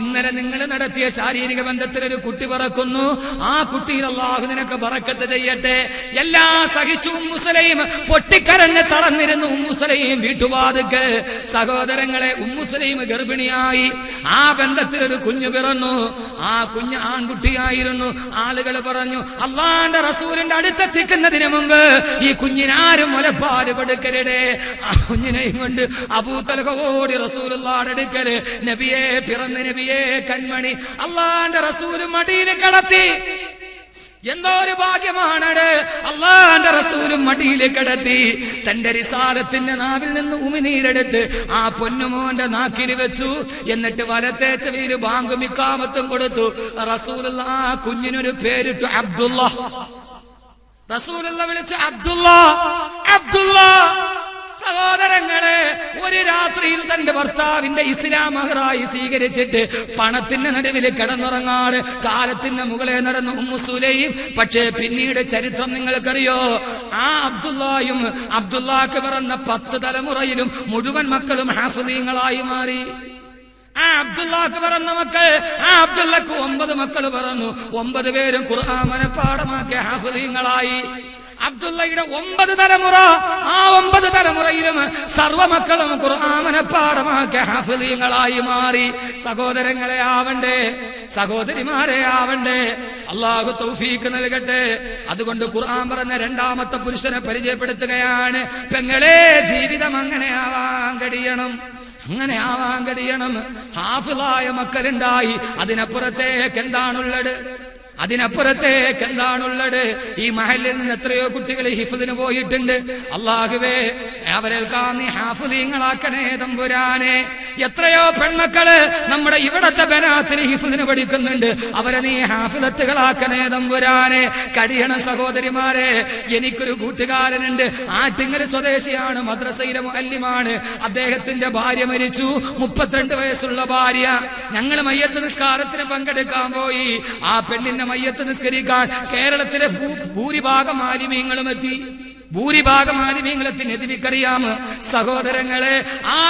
ഇന്നലെ നിങ്ങൾ നടത്തിയ ശാരീരിക ബന്ധത്തിൽ ഒരു കുട്ടി പറക്കുന്നു. ആ കുട്ടിയിൽ അള്ളാഹു നിനക്ക് ബറക്കത്ത് ചെയ്യട്ടെ. എല്ലാം സഹിച്ചു ഉമ്മു സുലൈം പൊട്ടിക്കരഞ്ഞ് തളർന്നിരുന്നു. Ummu Sulaim വീട്ടുവാതുക്ക്. സഹോദരങ്ങളെ, ഉമ്മു സുലൈം ഗർഭിണിയായി. ആ ബന്ധത്തിൽ ഒരു കുഞ്ഞു പിറന്നു. ആ കുഞ്ഞ് ആൺകുട്ടിയായിരുന്നു. ആളുകൾ പറഞ്ഞു, അള്ളാന്റെ റസൂലിന്റെ അടുത്തെത്തിക്കുന്നതിന് മുമ്പ് ഈ കുഞ്ഞിനാരും മുലപ്പാല് കൊടുക്കരുതേ. ആ കുഞ്ഞിനെയും കൊണ്ട് അബൂ തൽഹ ഓടി റസൂലുള്ളാഹിയുടെ അടുക്കല്. നബിയേ, പിറന്ന നബിയേ, കൺമണി. അള്ളാന്റെ റസൂല് മടിയിൽ കിടത്തി. എന്തോ ഒരു ഭാഗ്യമാണ്. അള്ളാന്റെ റസൂലും മടിയിൽ കിടത്തി. തന്റെ റിസാലത്തിന്റെ നാവിൽ നിന്ന് ഉമിനീരെടുത്ത് ആ പൊന്നുമോന്റെ നാക്കിൽ വെച്ചു. എന്നിട്ട് വലത്തെ ചെവിയിൽ ബാങ്കും ഇഖാമത്തും കൊടുത്തു. റസൂലുള്ളാഹ് ആ കുഞ്ഞിനൊരു പേരിട്ടു, അബ്ദുല്ലാഹ്. റസൂലുള്ളാഹ് വിളിച്ചു, അബ്ദുല്ലാഹ്. സഹോദരങ്ങളെ, ഒരു രാത്രിയിൽ തന്റെ ഭർത്താവിന്റെ ഇസ്ലാം മഹറായി സ്വീകരിച്ചിട്ട് പണത്തിന്റെ നടുവിൽ കിടന്നുറങ്ങാട് കാലത്തിന്റെ മുകളെ നടന്നു ഉമ്മു സുലൈം. പക്ഷേ പിന്നീട് ചരിത്രം നിങ്ങൾക്കറിയോ? ആ അബ്ദുല്ലാക്ക് പിറന്ന 10 തലമുറയിലും മുഴുവൻ മക്കളും ഹാഫിളീങ്ങളായി മാറി. ആ അബ്ദുല്ലാക്ക് പിറന്ന മക്കൾ, ആ അബ്ദുല്ലക്ക് 9 മക്കൾ പിറന്നു. 9 പേരും ഖുർആൻ മനപ്പാഠമാക്കിയ ഹാഫിളീങ്ങളായി. അബ്ദുള്ളയുടെ 9 തലമുറ, ആ 9 തലമുറയിലും സർവ്വമക്കളും ഖുർആൻ മനപ്പാഠമാക്കിയ ഹാഫിളീങ്ങളായി മാറി. സഹോദരങ്ങളെ ആവണ്ടേ, സഹോദരിമാരെ ആവണ്ടേ, അല്ലാഹു തൗഫീഖ് നൽകട്ടെ. അതുകൊണ്ട് ഖുർആൻ പറഞ്ഞ 2ാമത്തെ പുരുഷനെ പരിചയപ്പെടുത്തുകയാണ്. പെങ്ങളെ, ജീവിതം അങ്ങനെ ആവാൻ കഴിയണം. ഹാഫിളായ മക്കളുണ്ടായി. അതിനപ്പുറത്തേക്ക് എന്താണുള്ളത്? അതിനപ്പുറത്തേക്ക് എന്താണുള്ളത്? ഈ മഹലിൽ നിന്ന് എത്രയോ കുട്ടികൾ ഹിഫ്ദിന് പോയിട്ടുണ്ട്. അല്ലാഹുവേ, അവരെല്ലാം നീ ഹാഫിളീങ്ങളാക്കണേ തമ്പുരാനെ. എത്രയോ പെൺമക്കള് നമ്മുടെ ഇവിടത്തെ ബനാത്തിന് ഹിഫ്ദിന് പഠിക്കുന്നുണ്ട്. അവരെ നീ ഹാഫിളത്തുകളാക്കണേ തമ്പുരാനെ. കഴിയണം സഹോദരിമാരെ. എനിക്കൊരു കൂട്ടുകാരനുണ്ട്, ആറ്റിങ്ങൽ സ്വദേശിയാണ്, മദ്രസയിലെ മുഅല്ലിമാണ്. അദ്ദേഹത്തിന്റെ ഭാര്യ മരിച്ചു, 32 വയസ്സുള്ള ഭാര്യ. ഞങ്ങൾ മയ്യത്ത് നിസ്കാരത്തിന് പങ്കെടുക്കാൻ പോയി. ആ പെണ്ണിന്റെ മയ്യത്ത് നിസ്കരിക്കാൻ കേരളത്തിലെ ഭൂരിഭാഗം ആലിമീങ്ങളും എത്തി. ഭൂരിഭാഗം ആലിമീങ്ങളെത്തി. നബിക്കറിയാം സഹോദരങ്ങളെ, ആ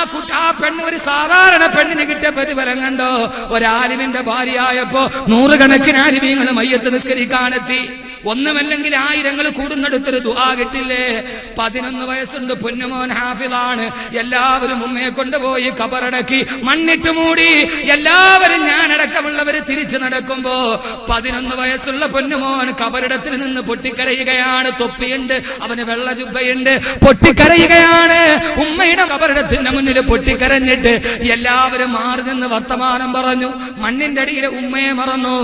പെണ്ണ് ഒരു സാധാരണ പെണ്ണിന് കിട്ടിയ പ്രതിഫലം കണ്ടോ? ഒരാലിമിന്റെ ഭാര്യയായപ്പോ 100 കണക്കിന് ആലിമീങ്ങൾ മയ്യത്ത് നിസ്കരിക്കാനെത്തി. ഒന്നുമല്ലെങ്കിൽ ആയിരങ്ങൾ കൂടുന്നെടുത്തൊരു ദുആ കിട്ടില്ലേ? 11 വയസ്സുണ്ട്, പൊന്നുമോൻ ഹാഫിളാണ്. എല്ലാവരും ഉമ്മയെ കൊണ്ടുപോയി കബറടക്കി മണ്ണിട്ട് മൂടി. എല്ലാവരും ഞാനടക്കമുള്ളവര് തിരിച്ചു നടക്കുമ്പോ 11 വയസ്സുള്ള പൊന്നുമോൻ കബറിടത്തിൽ നിന്ന് പൊട്ടിക്കരയുകയാണ്. തൊപ്പിയുണ്ട്, അവന് വെള്ള ജുബ്ബയുണ്ട്, പൊട്ടിക്കരയുകയാണ്. ഉമ്മയുടെ കബറിടത്തിന്റെ മുന്നിൽ പൊട്ടിക്കരഞ്ഞിട്ട് എല്ലാവരും മാറി നിന്ന് വർത്തമാനം പറഞ്ഞു. മണ്ണിന്റെ അടിയിലെ ഉമ്മയെ മറന്നു.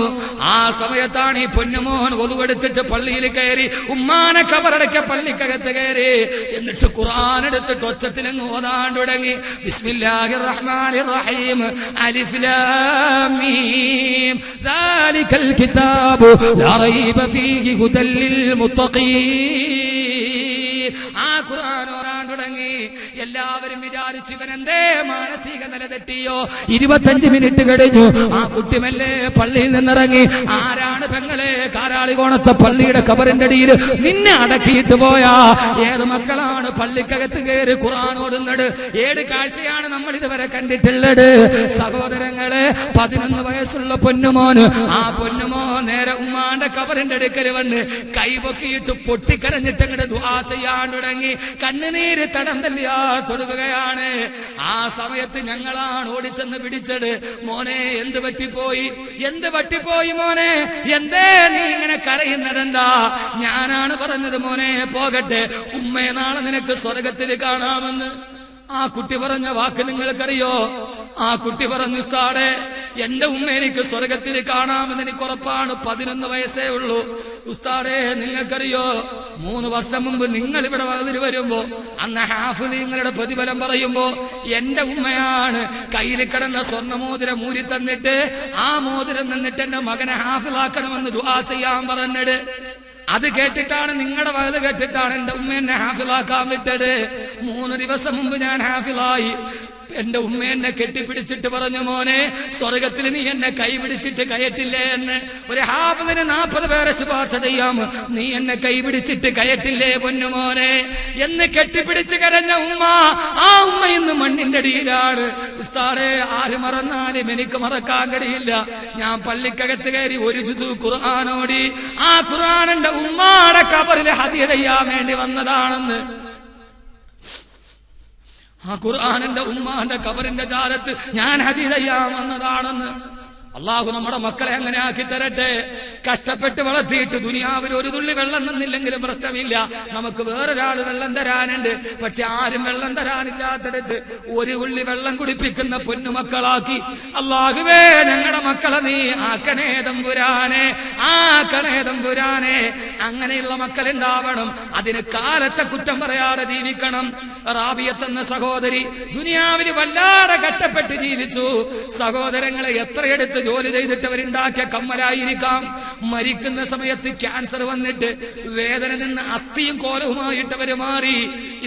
ആ സമയത്താണ് ഈ പൊന്നുമോൻ ഒതുവെടുത്ത് പള്ളിയിൽ കയറി, ഉമ്മാനെ കബറടക്ക പള്ളിക്കകത്ത് കയറി. എന്നിട്ട് ഖുർആൻ എടുത്തിട്ട് ഒച്ചത്തിലങ്ങ് ഓതാൻ തുടങ്ങി. ബിസ്മില്ലാഹിർ റഹ്മാനിർ റഹീം, അലിഫ് ലാം മീം, ദാലികൽ കിതാബു ലാ റൈബ ഫീഹി ഹുദൽ ലിൽ മുത്തഖീൻ. ആ ഖുർആൻ ഓതാൻ തുടങ്ങി. എല്ലാവരും വിചാരിച്ചു ഇവനെന്തേ മാനസിക നില തെറ്റിയോ. 25 മിനിറ്റ് കഴിഞ്ഞു. ആ കുട്ടി മെല്ലെ പള്ളിയിൽ നിന്നിറങ്ങി. ആരാണ് പെങ്ങളെ കാരാളികോണത്തെ പള്ളിയുടെ കബറിന്റെ അടിയിൽ നിന്നെ അടക്കിയിട്ട് പോയാ? ഏത് മക്കളാണ് പള്ളിക്കകത്ത് കയറി ഖുർആൻ ഓതുന്നത്? ഏത് കാഴ്ചയാണ് നമ്മൾ ഇതുവരെ കണ്ടിട്ടുള്ളത്? സഹോദരങ്ങളെ, 11 വയസ്സുള്ള പൊന്നുമോന്, ആ പൊന്നുമോൻ നേരെ ഉമ്മാന്റെ കബറിന്റെ അടുക്കൽ വന്ന് കൈപൊക്കിയിട്ട് പൊട്ടിക്കരഞ്ഞിട്ട് അങ്ങോട്ട് ദുആ ചെയ്യാൻ തുടങ്ങി. കണ്ണുനീര് തടം തല്ലിയാ തൊടുകയാണ്. ആ സമയത്ത് ഞങ്ങളാണ് ഓടിച്ചെന്ന് പിടിച്ചത്. മോനെ, എന്ത് പറ്റിപ്പോയി? എന്ത് പറ്റിപ്പോയി മോനെ? എന്തേ നീ ഇങ്ങനെ കരയുന്നതെന്താ? ഞാനാണ് പറഞ്ഞത് മോനെ പോകട്ടെ, ഉമ്മയെ നാളെ നിനക്ക് സ്വർഗത്തിൽ കാണാമെന്ന്. ആ കുട്ടി പറഞ്ഞ വാക്ക് നിങ്ങൾക്കറിയോ? ആ കുട്ടി പറഞ്ഞു, ഉസ്താദേ, എന്റെ ഉമ്മ എനിക്ക് സ്വർഗത്തിൽ കാണാമെന്ന് എനിക്ക് ഉറപ്പാണ്. 11 വയസ്സേ ഉള്ളൂ. ഉസ്താദേ, നിങ്ങൾക്കറിയോ, 3 വർഷം മുമ്പ് നിങ്ങൾ ഇവിടെ വന്നിട്ട് വരുമ്പോ അന്ന് ഹാഫിളീങ്ങളുടെ പ്രതിഫലം പറയുമ്പോ എന്റെ ഉമ്മയാണ് കയ്യിൽ കിടന്ന സ്വർണ്ണമോതിരം മൂരി തന്നിട്ട് ആ മോതിരം നിന്നിട്ട് എന്റെ മകനെ ഹാഫിളാക്കണമെന്ന് ദുആ ചെയ്യാൻ പറഞ്ഞത്. അത് കേട്ടിട്ടാണ്, നിങ്ങളുടെ വയത് കേട്ടിട്ടാണ് എന്റെ ഉമ്മ എന്നെ ഹാഫിളാക്കാൻ വിട്ടത്. 3 ദിവസം മുമ്പ് ഞാൻ ഹാഫിളായി. എന്റെ ഉമ്മ എന്നെ കെട്ടിപ്പിടിച്ചിട്ട് പറഞ്ഞു, മോനെ, സ്വർഗത്തിൽ നീ എന്നെ കൈ പിടിച്ചിട്ട് കയറ്റില്ലേ എന്ന്. ഒരു ഹാഫിളിന് 40 പേരെ ശുപാർശ ചെയ്യാം, നീ എന്നെ കൈ പിടിച്ചിട്ട് കയറ്റില്ലേ പൊന്നുമോനെ എന്ന് കെട്ടിപ്പിടിച്ച് കരഞ്ഞ ഉമ്മ. ആ ഉമ്മ ഇന്ന് മണ്ണിന്റെ അടിയിലാണ്. ഉസ്താദേ, ആര് മറന്നാലും എനിക്ക് മറക്കാൻ കഴിയില്ല. ഞാൻ പള്ളിക്കകത്ത് കയറി ഒരു ജുസു ഖുർആനോടി. ആ ഖുർആൻ എന്റെ ഉമ്മാടെ കബറിൽ ഹദിയ ചെയ്യാൻ വേണ്ടി വന്നതാണെന്ന്. ആ ഖുർആൻ എന്റെ ഉമ്മാന്റെ കബറിന്റെ ചാരത്ത് ഞാൻ ഹദിയ ചെയ്യാൻ വന്നതാണെന്ന്. അള്ളാഹു നമ്മുടെ മക്കളെ അങ്ങനെ ആക്കി തരട്ടെ. കഷ്ടപ്പെട്ട് വളർത്തിയിട്ട് ദുനിയാവിൽ ഒരു തുള്ളി വെള്ളം തന്നില്ലെങ്കിലും പ്രശ്നമില്ല, നമുക്ക് വേറൊരാൾ വെള്ളം തരാനുണ്ട്. പക്ഷെ ആരും വെള്ളം തരാനില്ലാത്തടത്ത് ഒരു തുള്ളി വെള്ളം കുടിപ്പിക്കുന്ന പൊന്നുമക്കളാക്കി അള്ളാഹുവേ ഞങ്ങളുടെ മക്കളെ നീ ആക്കണേ തമ്പുരാനെ, ആക്കണേ തമ്പുരാനെ. അങ്ങനെയുള്ള മക്കളുണ്ടാവണം. അതിന് കാലത്തെ കുറ്റം പറയാതെ ജീവിക്കണം. റാബിയത്ത് എന്ന സഹോദരി ദുനിയാവിൽ വല്ലാതെ കഷ്ടപ്പെട്ട് ജീവിച്ചു. സഹോദരങ്ങളെ, എത്രയെടുത്ത് ജോലി ചെയ്തിട്ടവരുണ്ടാക്കിയ കമ്മലായിരിക്കാം. മരിക്കുന്ന സമയത്ത് ക്യാൻസർ വന്നിട്ട് വേദന നിന്ന് അസ്ഥിയും കോലവുമായിട്ടവര് മാറി.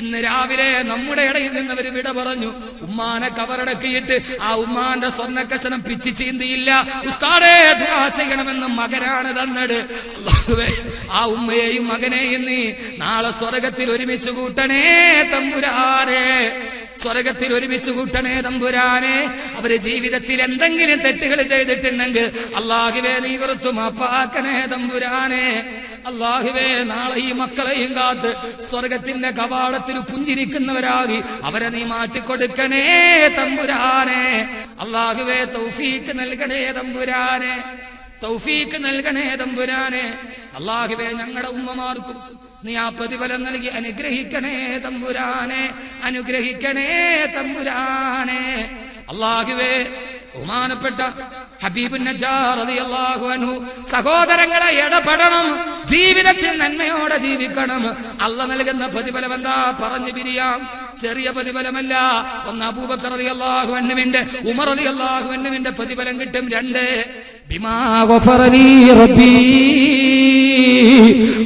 ഇന്ന് രാവിലെ നമ്മുടെ ഇടയിൽ നിന്നവര് വിട പറഞ്ഞു. ഉമ്മാനെ കവറടക്കിയിട്ട് ആ ഉമ്മാന്റെ സ്വർണ്ണക്കശനം പിച്ചി ചീന്തിയില്ല. ഉസ്താദേ, ദുആ ചെയ്യണമെന്ന് മകനാണ് തന്നത്. അല്ലാഹുവേ, ആ ഉമ്മയെയും മകനെയും നീ നാളെ സ്വർഗത്തിൽ ഒരുമിച്ച് കൂട്ടണേ തമ്പുരാനെ, സ്വർഗത്തിൽ ഒരുമിച്ച് കൂട്ടണേ തമ്പുരാനെ. അവര് ജീവിതത്തിൽ എന്തെങ്കിലും തെറ്റുകൾ ചെയ്തിട്ടുണ്ടെങ്കിൽ അല്ലാഹുവേ നീ വെറുത്തു മാപ്പാക്കണേ തമ്പുരാനെ. അല്ലാഹുവേ, നാളെ ഈ മക്കളെയും കാത്ത് സ്വർഗത്തിന്റെ കവാടത്തിൽ പുഞ്ചിരിക്കുന്നവരാകി അവരെ നീ മാറ്റിക്കൊടുക്കണേ തമ്പുരാനെ. അല്ലാഹുവേ, തൗഫീക്ക് നൽകണേ തമ്പുരാനെ, തൗഫീക്ക് നൽകണേ തമ്പുരാനെ. അല്ലാഹുവേ, ഞങ്ങളുടെ ഉമ്മമാർക്കും നീ ആ പ്രതിഫലം നൽകി അനുഗ്രഹിക്കണേ തമ്പുരാനെ, അനുഗ്രഹിക്കണേ തമ്പുരാനെ. അല്ലാഹുവേ, ബഹുമാനപ്പെട്ട ഹബീബുൻ നജ്ജാർ റളിയല്ലാഹു അൻഹു സഹോദരങ്ങളെ ഇടപെടണം, ജീവിതത്തിൽ നന്മയോടെ ജീവിക്കണം. അള്ളാഹ് നൽകുന്ന പ്രതിഫലം എന്താ? പറഞ്ഞു പിരിയാം. ചെറിയ പ്രതിഫലമല്ല. ഒന്ന് അബൂബക്കർ റളിയല്ലാഹു അൻഹുവിന്റെ, ഉമർ റളിയല്ലാഹു അൻഹുവിന്റെ പ്രതിഫലം കിട്ടും. 2 ബിമാ ഗഫറലി റബ്ബി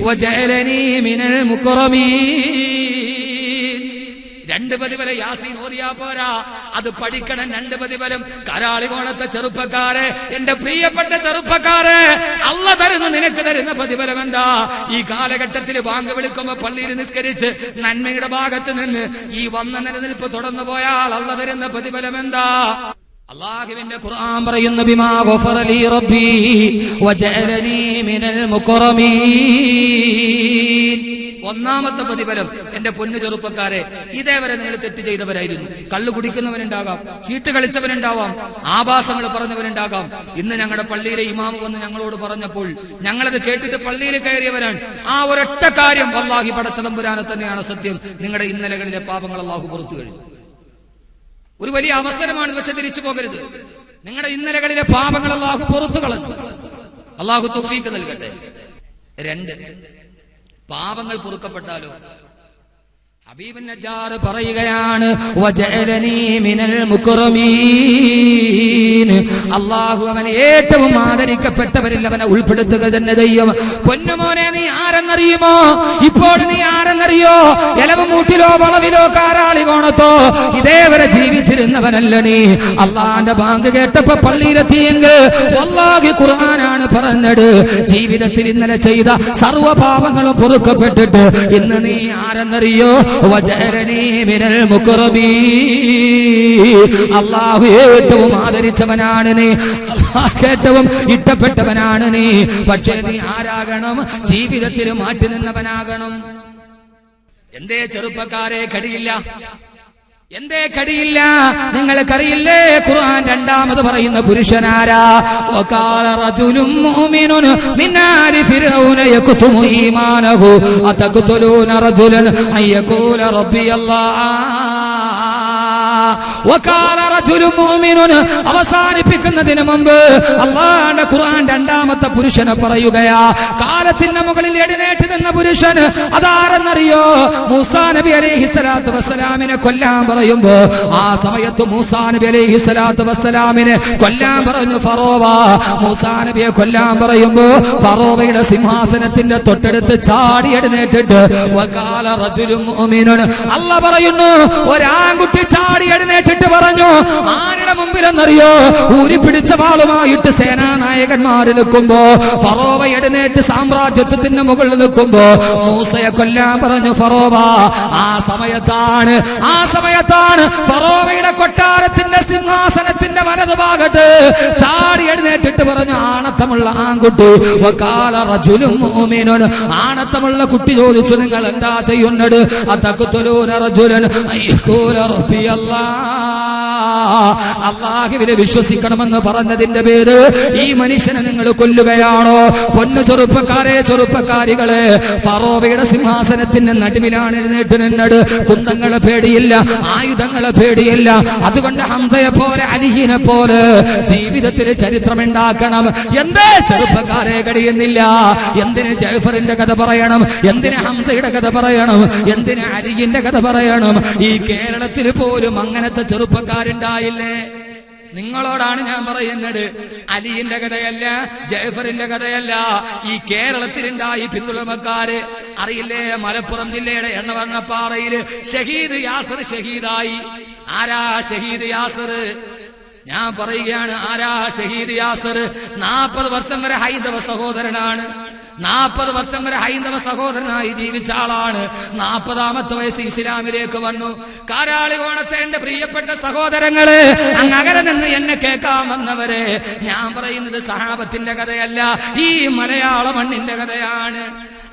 വജഅലനി മിനൽ മുകറമീൻ. 2 പ്രതിഫലം യാസീൻ ഓതിയാ പോരാ, അത് പഠിക്കണം. 2 പ്രതിഫലം. കരാളികോണത്തെ ചെറുപ്പക്കാരെ, എന്റെ പ്രിയപ്പെട്ട ചെറുപ്പക്കാരെ, അള്ളാഹ് തരുന്ന, നിനക്ക് തരുന്ന പ്രതിഫലം എന്താ? ഈ കാലഘട്ടത്തിൽ ബാങ്ക് വിളിക്കുമ്പോ പള്ളിയിൽ നിസ്കരിച്ച് നന്മയുടെ ഭാഗത്ത് നിന്ന് ഈ വന്ന നിലനിൽപ്പ് തുടർന്നു പോയാൽ അള്ളാഹ് തരുന്ന പ്രതിഫലം എന്താ? അല്ലാഹുവിന്റെ ഖുർആൻ പറയുന്നു, ബിമാ ഗഫറലി റബ്ബി വജഅലനി മിനൽ മുകറമീൻ. ഒന്നാമത്തെ പ്രതിഫലം, എന്റെ പൊന്നു ചെറുപ്പക്കാരെ, ഇതേവരെ നിങ്ങൾ തെറ്റ് ചെയ്തവരായിരുന്നു. കള്ളു കുടിക്കുന്നവരുണ്ടാകാം, ചീട്ട് കളിച്ചവരുണ്ടാവാം, ആഭാസങ്ങൾ പറഞ്ഞവരുണ്ടാകാം. ഇന്ന് ഞങ്ങളുടെ പള്ളിയിലെ ഇമാമ് വന്ന് ഞങ്ങളോട് പറഞ്ഞപ്പോൾ ഞങ്ങളത് കേട്ടിട്ട് പള്ളിയിൽ കയറിയവരാണ്. ആ ഒരൊറ്റ കാര്യം, വല്ലാഹി പടച്ച തമ്പുരാനെ തന്നെയാണ് സത്യം, നിങ്ങളുടെ ഇന്നലകളിലെ പാപങ്ങൾ അല്ലാഹു പുറത്തു കഴിഞ്ഞു. ഒരു വലിയ അവസരമാണ്, പക്ഷെ തിരിച്ചു പോകരുത്. നിങ്ങളുടെ ഇന്നലകളിലെ പാപങ്ങൾ അല്ലാഹു പുറത്തു കളഞ്ഞു. അല്ലാഹു തൗഫീഖ് നൽകട്ടെ. 2 പാപങ്ങൾ പൊറുക്കപ്പെട്ടാലോ? ഹബീബുൻ നജ്ജാർ പറയുകയാണ്, വജഅലനി മിനൽ മുകറമീൻ. അല്ലാഹു അവനെ ഏറ്റവും ആദരിക്കപ്പെട്ടവരിൽ അവനെ ഉൾപ്പെടുത്തുക തന്നെ ചെയ്യും. പൊന്നുമോനെ, നീ ആരെന്നറിയുമോ? ഇപ്പോൾ നീ ആരെന്നറിയോ? എലവുമൂട്ടിലോ വളവിലോ കാരാളികോണത്തോ ഇതേവരെ ജീവിച്ചിരുന്നവനല്ല നീ. അള്ളാന്റെ ബാങ്ക് കേട്ടപ്പോ പള്ളിയിലെത്തിയെങ്കിൽ വല്ലാഹി ഖുർആനാണ് പറഞ്ഞത്, ജീവിതത്തിൽ ഇന്നലെ ചെയ്ത സർവ്വ പാപങ്ങളും പൊറുക്കപ്പെട്ടിട്ട് ഇന്ന് നീ ആരെന്നറിയോ? വജഅലനി മിനൽ മുകറമീൻ. അല്ലാഹു ഏറ്റവും ആദരിച്ചവനാണ് നീ, അല്ലാഹു ഏറ്റവും ഇഷ്ടപ്പെട്ടവനാണ് നീ. പക്ഷേ നീ ആരാകണം? ജീവിതത്തിൽ മാറ്റി നിന്നവനാകണം. എന്തേ ചെറുപ്പക്കാരെ കടിയില്ല? എന്തേ കടിയില്ല? നിങ്ങൾക്കറിയില്ലേ ഖുർആൻ രണ്ടാമത് പറയുന്ന പുരുഷനാരാ? വഖാല റജുലുൻ മുഅ്മിനുൻ മിൻ ആലി ഫിർഔന യക്തുമു ഈമാനഹു അതഖ്തുലൂന റജുലൻ അയ്യഖൂല റബ്ബിയല്ലാഹ്. വഖാല റജുലുൻ മുഅ്മിനുൻ അവസാനിപ്പിക്കുന്നതിന് മുമ്പ് അല്ലാഹുവിന്റെ ഖുർആൻ രണ്ടാമത്തെ പുരുഷനെ പറയുകയാ. കാലത്തിന്റെ മുകളിൽ എഴുന്നേറ്റ് നിന്ന പുരുഷൻ അതാരെന്നറിയോ? മൂസാ നബി അലൈഹിസ്സലാത്തു വസ്സലാമിനെ കൊല്ലാൻ പറയുമ്പോ ആ സമയത്ത് മൂസാ നബി അലൈഹിസ്സലാത്തു വസ്സലാമിനെ കൊല്ലാൻ പറഞ്ഞു ഫറോവ. മൂസാ നബിയെ കൊല്ലാൻ പറയുമ്പോ ഫറോവയുടെ സിംഹാസനത്തിന്റെ തൊട്ടടുത്ത് ചാടി എഴുന്നേറ്റിട്ട് വഖാല റജുലുൻ മുഅ്മിനുൻ, അല്ലാഹ് പറയുന്നു, ഒരാൺകുട്ടി ചാടി എഴുന്നേറ്റിട്ട് പറഞ്ഞു, ആരുടെ മുമ്പിലെന്നറിയോ? ഊരിപ്പിടിച്ച വാളുമായിട്ട് സേനാനായകന്മാർ നിൽക്കുമ്പോ, ഫറോവ എഴുന്നേറ്റ് സാമ്രാജ്യത്വത്തിന്റെ മുകളിൽ നിൽക്കുമ്പോ മൂസയെ കൊല്ലാൻ പറഞ്ഞു ഫറോവ. ആ സമയത്താണ് ഫറോവയുടെ കൊട്ടാരത്തിന്റെ സിംഹാസനത്തിന്റെ വലതുഭാഗത്ത് ചാടി എഴുന്നേറ്റിട്ട് പറഞ്ഞു, ആണത്തമുള്ള ആൺകുട്ടി. വഖാല റജുലുൻ മുഅ്മിനുൻ, ആണത്തമുള്ള കുട്ടി ചോദിച്ചു, നിങ്ങൾ എന്താ ചെയ്യുന്നത്? അതഖ്തുലൂന റജുലൻ അയ്യഖൂല റബ്ബിയല്ലാഹ്. അല്ലാഹുവിനെ വിശ്വസിക്കണമെന്ന് പറഞ്ഞതിന്റെ പേര് ഈ മനുഷ്യനെ നിങ്ങൾ കൊല്ലുകയാണോ? പൊന്നു ചെറുപ്പക്കാരെ, ചെറുപ്പക്കാരികളെ, ഫറോവയുടെ സിംഹാസനത്തിന്റെ നടുവിലാണ് എഴുന്നേറ്റ് നിന്നത്. കുന്തങ്ങളെ പേടിയില്ല, ആയുധങ്ങളെ പേടിയില്ല. അതുകൊണ്ട് ഹംസയെ പോലെ, അലിഹിനെ പോലെ ജീവിതത്തിൽ ചരിത്രമുണ്ടാക്കണം. എന്തേ ചെറുപ്പക്കാരെ കഴിയുന്നില്ല? എന്തിന് ജഅഫറിന്റെ കഥ പറയണം? എന്തിന് ഹംസയുടെ കഥ പറയണം? എന്തിന് അലിഹിന്റെ കഥ പറയണം? ഈ കേരളത്തിൽ പോലും അങ്ങനത്തെ ചെറുപ്പക്കാരുണ്ടായില്ലേ? നിങ്ങളോടാണ് ഞാൻ പറയുന്നത്. അലിയുടെ കഥയല്ല, ജഅഫറിന്റെ കഥയല്ല, ഈ കേരളത്തിലുണ്ടായി പിന്തുണക്കാര്. അറിയില്ലേ, മലപ്പുറം ജില്ലയുടെ എണ്ണവർണ്ണപ്പാറയില് ഷഹീദ് യാസർ ഷഹീദായി. ആരാ ഷഹീദ് യാസർ? ഞാൻ പറയുകയാണ്, ആരാ ഷഹീദ് യാസർ? 40 വർഷം വരെ ഹൈന്ദവ സഹോദരനാണ്. 40 വർഷം വരെ ഹൈന്ദവ സഹോദരനായി ജീവിച്ച ആളാണ്. 40ാമത്തെ വയസ്സ് ഇസ്ലാമിലേക്ക് വന്നു. കാരാളികോണത്തെ എന്റെ പ്രിയപ്പെട്ട സഹോദരങ്ങള്, അങ്ങകലെ നിന്ന് എന്നെ കേൾക്കാൻ വന്നവരെ, ഞാൻ പറയുന്നത് സഹാബത്തിന്റെ കഥയല്ല, ഈ മലയാള മണ്ണിന്റെ കഥയാണ്.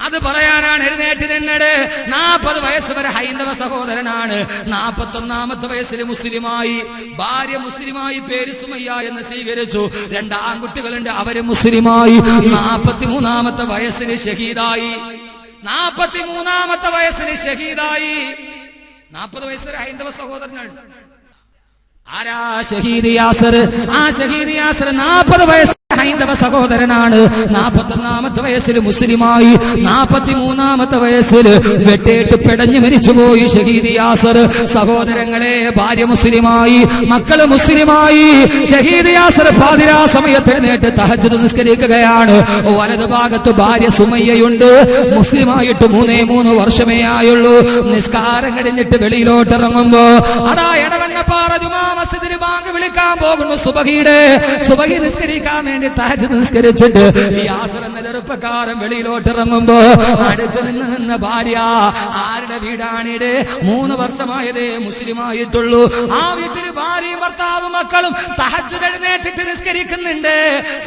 അത് പറയാനാണ് എഴുന്നേറ്റ് നിന്നത്. 40 വയസ്സ് വരെ ഹൈന്ദവ സഹോദരനാണ്. 41ാമത്തെ വയസ്സിൽ മുസ്ലിമായി. ഭാര്യ മുസ്ലിമായി, പേര് സുമയ്യ എന്ന് സ്വീകരിച്ചു. 2 ആൺകുട്ടികളുണ്ട്, അവര് മുസ്ലിമായി. 43ാമത്തെ വയസ്സിൽ ഷഹീദായി. 43ാമത്തെ വയസ്സിൽ ഷഹീദായി. 40 വയസ്സ് വരെ ഹൈന്ദവ സഹോദരനാണ്. ആരാ ഷഹീദ് യാസർ? ആ ഷഹീദ് യാസർ 40 വയസ്സ് ഹൈന്ദവ സഹോദരനാണ്. 41ാമത്തെ വയസ്സിൽ മുസ്ലിമായി. 43ാമത്തെ വയസ്സിൽ വെട്ടേറ്റ് പെടഞ്ഞു മരിച്ചുപോയി ഷഹീദ് യാസർ. സഹോദരങ്ങളെ, ഭാര്യ മുസ്ലിമായി, മക്കള് മുസ്ലിമായി. ഷഹീദ് യാസർ പാതിരാ സമയത്ത് എഴുന്നേറ്റ് തഹജ്ജുദ് നിസ്കരിക്കുകയാണ്. വലതു ഭാഗത്ത് ഭാര്യ സുമയ്യയുണ്ട്. മുസ്ലിമായിട്ട് 3 വർഷമേ ആയുള്ളൂ. നിസ്കാരം കഴിഞ്ഞിട്ട് വെളിയിലോട്ട് ഇറങ്ങുമ്പോ അതാ എടവണ്ണപ്പാറ ജുമാ മസ്ജിദിൽ ബാങ്ക് വിളിക്കാൻ പോകുന്നു. സുബഹി നിസ്കരിക്കാൻ വേണ്ടി തഹജ്ജുദ് നിസ്കരിച്ചിട്ട് യാസർ എന്ന ചെറുപ്പക്കാരൻ വെളിയിലോട്ട് ഇറങ്ങുമ്പോ അടുത്ത് നിന്ന് ഭാര്യ, ആരുടെ വീടാണിത്? 3 വർഷമായതേ മുസ്ലിമായിട്ടുള്ളൂ. ആ വീട്ടിൽ ഭാര്യയും ഭർത്താവും മക്കളും തഹജ്ജുദ് എഴുന്നേറ്റിട്ട് നിസ്കരിക്കുന്നുണ്ട്.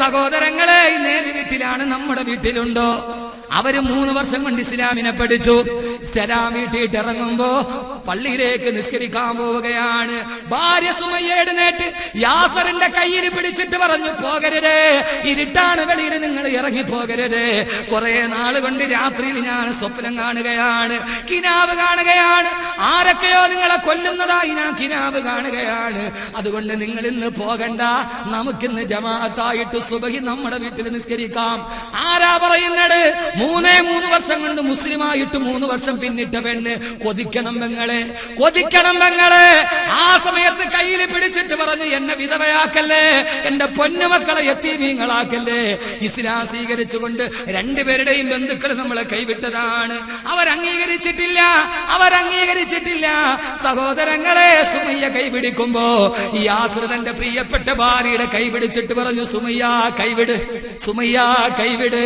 സഹോദരങ്ങളെ, ഇന്നേത് വീട്ടിലാണ്? നമ്മുടെ വീട്ടിലുണ്ടോ? അവര് 3 വർഷം കൊണ്ട് ഇസ്ലാമിനെ പഠിച്ചു. ഇസ്ലാം വീട്ടിട്ട് ഇറങ്ങുമ്പോ പള്ളിയിലേക്ക് നിസ്കരിക്കാൻ പോവുകയാണ്. ഭാര്യ സുമയ്യ എഴുന്നേറ്റ് യാസറിന്റെ കയ്യിൽ പിടിച്ചിട്ട് പറഞ്ഞു, പോകരുത്, ഇരുട്ടാണ്, വെളിയിൽ നിങ്ങൾ ഇറങ്ങി പോകരുത്. കുറെ നാള് കൊണ്ട് രാത്രിയിൽ ഞാൻ സ്വപ്നം കാണുകയാണ്, കിനാവ് കാണുകയാണ്. ആരൊക്കെയോ നിങ്ങളെ കൊല്ലുന്നതായി ഞാൻ കിനാവ് കാണുകയാണ്. അതുകൊണ്ട് നിങ്ങൾ ഇന്ന് പോകണ്ട, നമുക്കിന്ന് ജമാഅത്തായിട്ട് സുബഹി നമ്മുടെ വീട്ടിൽ നിസ്കരിക്കാം. ആരാ പറയുന്നത്? 3 വർഷം കൊണ്ട് മുസ്ലിമായിട്ട് 3 വർഷം പിന്നിട്ട പെണ്ണ്. കൊതിക്കണം പെങ്ങളെ, കൊതിക്കണം പെങ്ങളെ. ആ സമയത്ത് കയ്യിൽ പിടിച്ചിട്ട് പറഞ്ഞു, എന്നെ വിധവയാക്കല്ലേ, എന്റെ പൊന്നുമക്കളെ യതീമീങ്ങളാക്കല്ലേ. ഇസ്ലാം സ്വീകരിച്ചുകൊണ്ട് 2 പേരുടെയും ബന്ധുക്കൾ നമ്മളെ കൈവിട്ടതാണ്. അവരംഗീകരിച്ചിട്ടില്ല. സഹോദരങ്ങളെ, സുമയ്യ കൈപിടിക്കുമ്പോ യാസർ തന്റെ പ്രിയപ്പെട്ട ഭാര്യയുടെ കൈപിടിച്ചിട്ട് പറഞ്ഞു, സുമയ്യ കൈവിട്.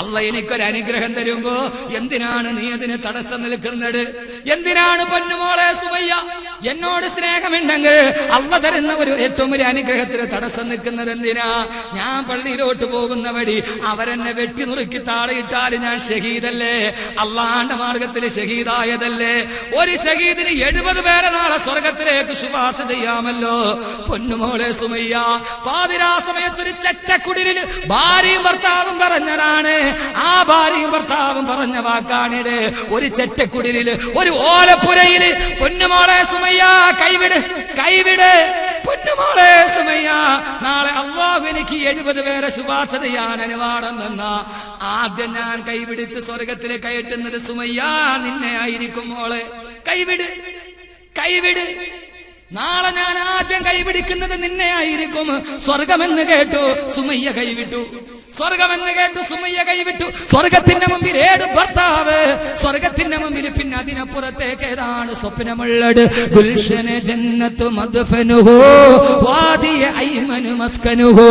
അല്ല എനിക്കൊരു അനുഗ്രഹം തരുമ്പോ എന്തിനാണ് നീ അതിന് തടസ്സം നിൽക്കുന്നത്? എന്തിനാണ് പൊന്നുമോളെ സുമയ്യ എന്നോട് സ്നേഹമുണ്ടെങ്കിൽ അള്ള തരുന്ന ഒരു ഏറ്റവും ഒരു അനുഗ്രഹത്തിന് തടസ്സം നിൽക്കുന്നത് എന്തിനാ? ഞാൻ പള്ളിയിലോട്ട് പോകുന്ന വഴി അവരെന്നെ വെട്ടി നുറുക്കി താഴെയിട്ടാൽ ഞാൻ ഷഹീദല്ലേ? അള്ളാന്റെ മാർഗത്തിൽ ഷഹീദായതല്ലേ? ഒരു ഷഹീദിന് 70 പേരെ നാളെ സ്വർഗത്തിലേക്ക് ശുപാർശ ചെയ്യാമല്ലോ. പൊന്നുമോളെ സുമയ്യ, പാതിരാ സമയത്തൊരു ചെറ്റക്കുടിലിൽ ഭാര്യയും ഭർത്താവും പറഞ്ഞതാണ്. ആ ഭാര്യയും ഭർത്താവും പറഞ്ഞ വാക്കാണിത്. ഒരു ചെറ്റക്കുടിലില്, ഒരു ഓലപ്പുരയില്, പൊന്നുമോളെ സുമയ്യ കൈവിട് പൊന്നുമോളെ സുമയ്യ, നാളെ അല്ലാഹു എനിക്ക് 70 പേരെ ശുപാർശ ചെയ്യാൻ അനുവാദം തന്ന ആദ്യം ഞാൻ കൈപിടിച്ച് സ്വർഗത്തിലെ കയറ്റുന്നത് സുമയ്യ നിന്നെ ആയിരിക്കും. മോളെ കൈവിട്. നാളെ ഞാൻ ആദ്യം കൈപിടിക്കുന്നത് നിന്നെ ആയിരിക്കും. സ്വർഗമെന്ന് കേട്ടു സുമയ്യ കൈവിട്ടു. സ്വർഗത്തിന്റെ മുമ്പിൽ 7 ഭർത്താവ്, സ്വർഗത്തിന്റെ മുമ്പിൽ പിന്നെ അതിനപ്പുറത്തേക്ക് ഏതാണ് സ്വപ്നമുള്ളത്? ഗുൽഷന ജന്നത്തു മദ്ഫനുഹു വാദിയ ഐമനു മസ്കനുഹു.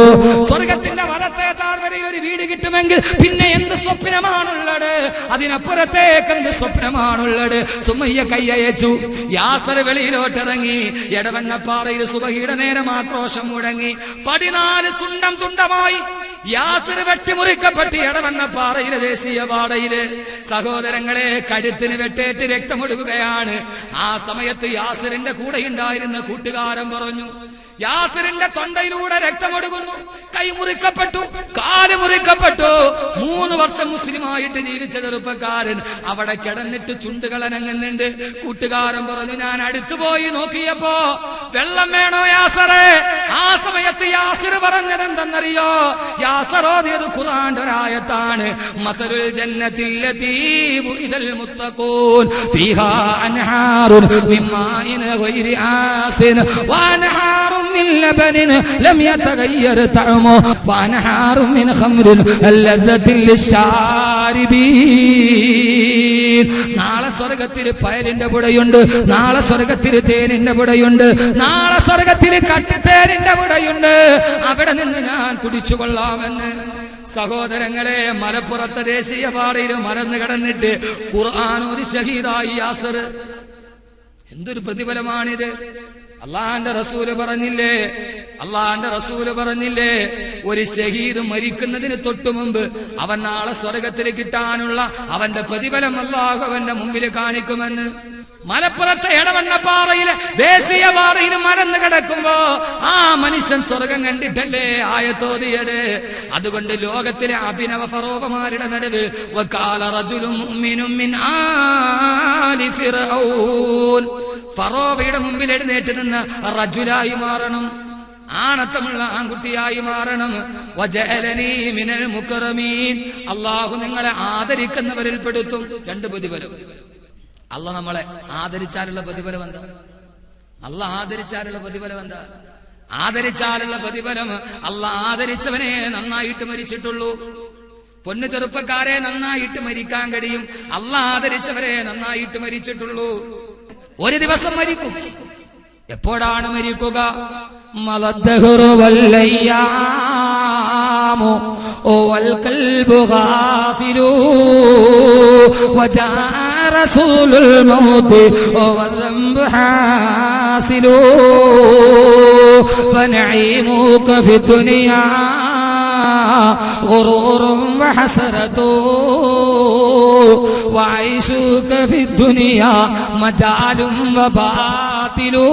സ്വർഗത്തിന്റെ വലത്തെ താഴ്വരയിൽ ഒരു വീട് കിട്ടുമെങ്കിൽ പിന്നെ എന്ത് സ്വപ്നമാണുള്ളത്? അതിനപ്പുറത്തേക്ക് എന്ത് സ്വപ്നമാണുള്ളത്? സുമയ്യ കൈയയച്ചു. യാസർ വെളിയിലോട്ട് ഇറങ്ങി. എടവണ്ണപ്പാറയിൽ സുബഹിയുടെ നേരം ആക്രോശം മുഴങ്ങി. 14 തുണ്ടമായി യാസർ വെട്ടിമുറിക്കപ്പെട്ട് എടവണ്ണപ്പാറയിലെ ദേശീയ പാതയില് സഹോദരങ്ങളെ കഴുത്തിന് വെട്ടേറ്റ് രക്തമൊഴുകുകയാണ്. ആ സമയത്ത് യാസറിന്റെ കൂടെ ഉണ്ടായിരുന്ന കൂട്ടുകാരൻ പറഞ്ഞു, യാസറിന്റെ തൊണ്ടയിലൂടെ രക്തമൊഴുകുന്നു, കൈ മുറിക്കപ്പെട്ടു, കാല് മുറിക്കപ്പെട്ടു. 3 വർഷം മുസ്ലിമായിട്ട് ജീവിച്ച ചെറുപ്പക്കാരൻ അവിടെ കിടന്നിട്ട് ചുണ്ടുകൾ അനങ്ങുന്നുണ്ട്. കൂട്ടുകാരൻ പറഞ്ഞു, ഞാൻ അടുത്തു പോയി നോക്കിയപ്പോ വെള്ളം വേണോ യാസറെ? ആ സമയത്ത് യാസർ പറഞ്ഞത് എന്തെന്നറിയോ? യാസർ ഓതിയത് ഖുർആന്റെ ഒരായത്താണ്. മതലുൽ ജന്നത്തില്ലതീ വുഇദൽ മുത്തഖൂൻ ഫീഹാ അൻഹാറുൻ മിൻ മാഇൻ ഗൈരി ആസിൻ വഅൻഹാറുൻ മിൻ ലബനിൻ ലം യതഗയ്യർ തഅമു വഅൻഹാറുൻ മിൻ ഖംറിൻ ലദ്ദത്തിൽ ലിശാരിബീൻ. നാളെ സ്വർഗത്തിൽ പയലിന്റെ പുഴയുണ്ട്, നാളെ സ്വർഗത്തിൽ തേനിന്റെ പുഴയുണ്ട്, നാളെ സ്വർഗത്തിൽ കട്ടിത്തേനിന്റെ പുഴയുണ്ട്. അവിടെ നിന്ന് ഞാൻ കുടിച്ചു കൊള്ളാമെന്ന്. സഹോദരങ്ങളെ, മലപ്പുറത്തെ ദേശീയ പാതയിൽ മറന്നു കിടന്നിട്ട് ഖുർആനോദി ഷഹീദായി യാസർ. എന്തൊരു പ്രതിഫലമാണിത്! അള്ളാന്റെ റസൂല് പറഞ്ഞില്ലേ, ഒരു ഷഹീദ് മരിക്കുന്നതിന് തൊട്ടു മുമ്പ് അവൻ നാളെ സ്വർഗത്തിൽ കിട്ടാനുള്ള അവന്റെ പ്രതിഫലം അല്ലാഹു അവന്റെ മുമ്പിൽ കാണിക്കുമെന്ന്. മലപ്പുറത്തെ എടവണ്ണപ്പാറയിലെ ദേശീയ പാതയിൽ മറന്നു കിടക്കുമ്പോ ആ മനുഷ്യൻ സ്വർഗം കണ്ടിട്ടല്ലേ ആയത്തോതിയത്. അതുകൊണ്ട് ലോകത്തിലെ അഭിനവ ഫറോവമാരുടെ നടുവിൽ വഖാല റജുലുൻ മുഅ്മിനുൻ മിൻ ആലി ഫിർഔൻ ഫറോവയുടെ മുമ്പിൽ എഴുന്നേറ്റ് നിന്ന് റജുലായി മാറണം, ആണത്തമുള്ള ആൺകുട്ടിയായി മാറണം. വജഅലനീ മിനൽ മുകറമീൻ, അല്ലാഹു നിങ്ങളെ ആദരിക്കുന്നവരിൽ പെടുത്തും. രണ്ട് പ്രതിഫലം. അല്ലാഹ് നമ്മളെ ആദരിച്ചാലുള്ള പ്രതിഫലം എന്താ? അല്ലാഹ് ആദരിച്ചാലുള്ള പ്രതിഫലം എന്താ? ആദരിച്ചാലുള്ള പ്രതിഫലം, അല്ലാഹ് ആദരിച്ചവനെ നന്നായിട്ട് മരിച്ചിട്ടുള്ളൂ. പൊന്നു ചെറുപ്പക്കാരെ, നന്നായിട്ട് മരിക്കാൻ കഴിയും. അല്ലാഹ് ആദരിച്ചവരെ നന്നായിട്ട് മരിച്ചിട്ടുള്ളൂ. ഒരു ദിവസം മരിക്കും. എപ്പോഴാണ് മരിക്കുക? മലദ്ദഹ്റു വല്ലയ്യാമു വൽ ഖൽബു ഗാഫിലു വജാ റസൂലുൽ മൗതി വദംബു ഹാസിലു ഫനഈമുക ഫിദ്ദുനിയാ ഗുറൂറുൻ വഹസറതു വഐശുക ഫിദ്ദുനിയാ മജാലും വബാതിലു.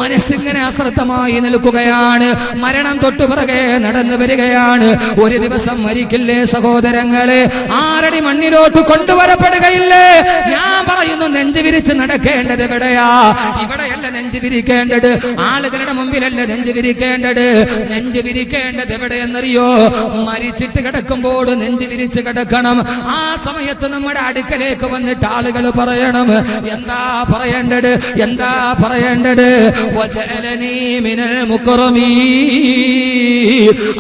മനസ്സിങ്ങനെ അശ്രദ്ധമായി നിൽക്കുകയാണ്. മരണം തൊട്ടുപിറകെ നടന്നു വരികയാണ്. ഒരു ദിവസം മരിക്കില്ലേ സഹോദരങ്ങളെ? ആറടി മണ്ണിലോട്ട് കൊണ്ടുവരപ്പെടുകയില്ലേ? ഞാൻ പറയുന്നു, നെഞ്ചു വിരിച്ച് നടക്കേണ്ടത് എവിടെയാ? ഇവിടെയല്ല നെഞ്ചു വിരിക്കേണ്ടത്, ആളുകളുടെ മുമ്പിലല്ല നെഞ്ചു വിരിക്കേണ്ടത്. നെഞ്ചു വിരിക്കേണ്ടത് എവിടെയെന്നറിയോ? മരിച്ചിട്ട് കിടക്കുമ്പോൾ നെഞ്ചു വിരിച്ച് കിടക്കണം. ആ സമയത്ത് നമ്മുടെ അടുക്കലേക്ക് വന്നിട്ട് ആളുകൾ പറയണം, എന്താ പറയേണ്ടത്? എന്താ പറയേണ്ടത്? വജഅലനീ മിനൽ മുകറമീൻ,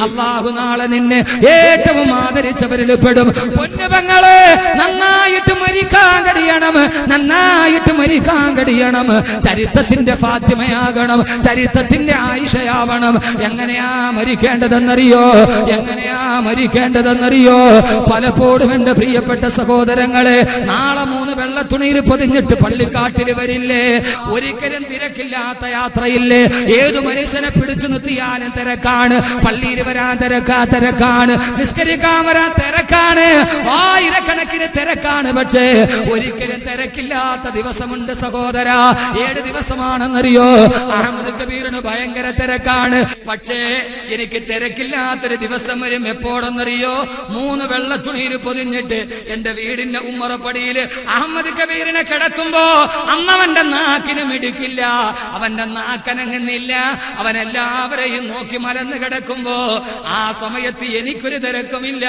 അല്ലാഹു നാളെ നിന്നെ ഏറ്റവും ആദരിച്ചവരിൽ പെടും. പൊന്നുപെങ്ങളെ, നന്നായിട്ട് മരിക്കാൻ കഴിയണം, നന്നായിട്ട് മരിക്കാൻ കഴിയണം. ചരിത്രത്തിന്റെ ഫാത്തിമയാകണം, ചരിത്രത്തിന്റെ ആയിഷയാവണം. എങ്ങനെയാ മരിക്കേണ്ടതെന്നറിയോ? എങ്ങനെയാ മരിക്കേണ്ടതെന്നറിയോ? പലപ്പോഴും എന്റെ പ്രിയപ്പെട്ട സഹോദരങ്ങളെ, നാളെ 3 വെള്ളത്തുണിയിൽ പൊതിഞ്ഞിട്ട് പള്ളിക്കാട്ടിൽ വരില്ലേ? ഒരിക്കലും തിരക്കില്ലാത്ത യാത്രയില്ലേ? ഏതു മനുഷ്യനെ പിടിച്ചു നിർത്തിയാലും തിരക്കാണ്. പള്ളിയിൽ വരാൻ തിരക്കാണ്, നിസ്കരിക്കാൻ വരാൻ തിരക്കാണ്, ആയിരക്കണക്കിന് തിരക്കാണ്. പക്ഷേ ഒരിക്കലും തിരക്കില്ലാത്ത ദിവസമുണ്ട് സഹോദര. 7 ദിവസമാണെന്നറിയോ? അഹമ്മദ് കബീറിന് ഭയങ്കര തിരക്കാണ്. പക്ഷേ എനിക്ക് തിരക്കില്ലാത്തൊരു ദിവസം വരും. എപ്പോഴെന്നറിയോ? 3 വെള്ളത്തുണിയിൽ പൊതിഞ്ഞിട്ട് എന്റെ വീടിന്റെ ഉമ്മറപ്പടിയിൽ അഹമ്മദ് കബീറിനെ കിടത്തുമ്പോ അന്നവന്റെ നാക്കിന് മിടുക്കില്ല, അവന്റെ നാക്കനങ്ങുന്നില്ല. അവൻ എല്ലാവരെയും നോക്കി മലന്ന് കിടക്കുമ്പോ ആ സമയത്ത് എനിക്കൊരു തിരക്കുമില്ല.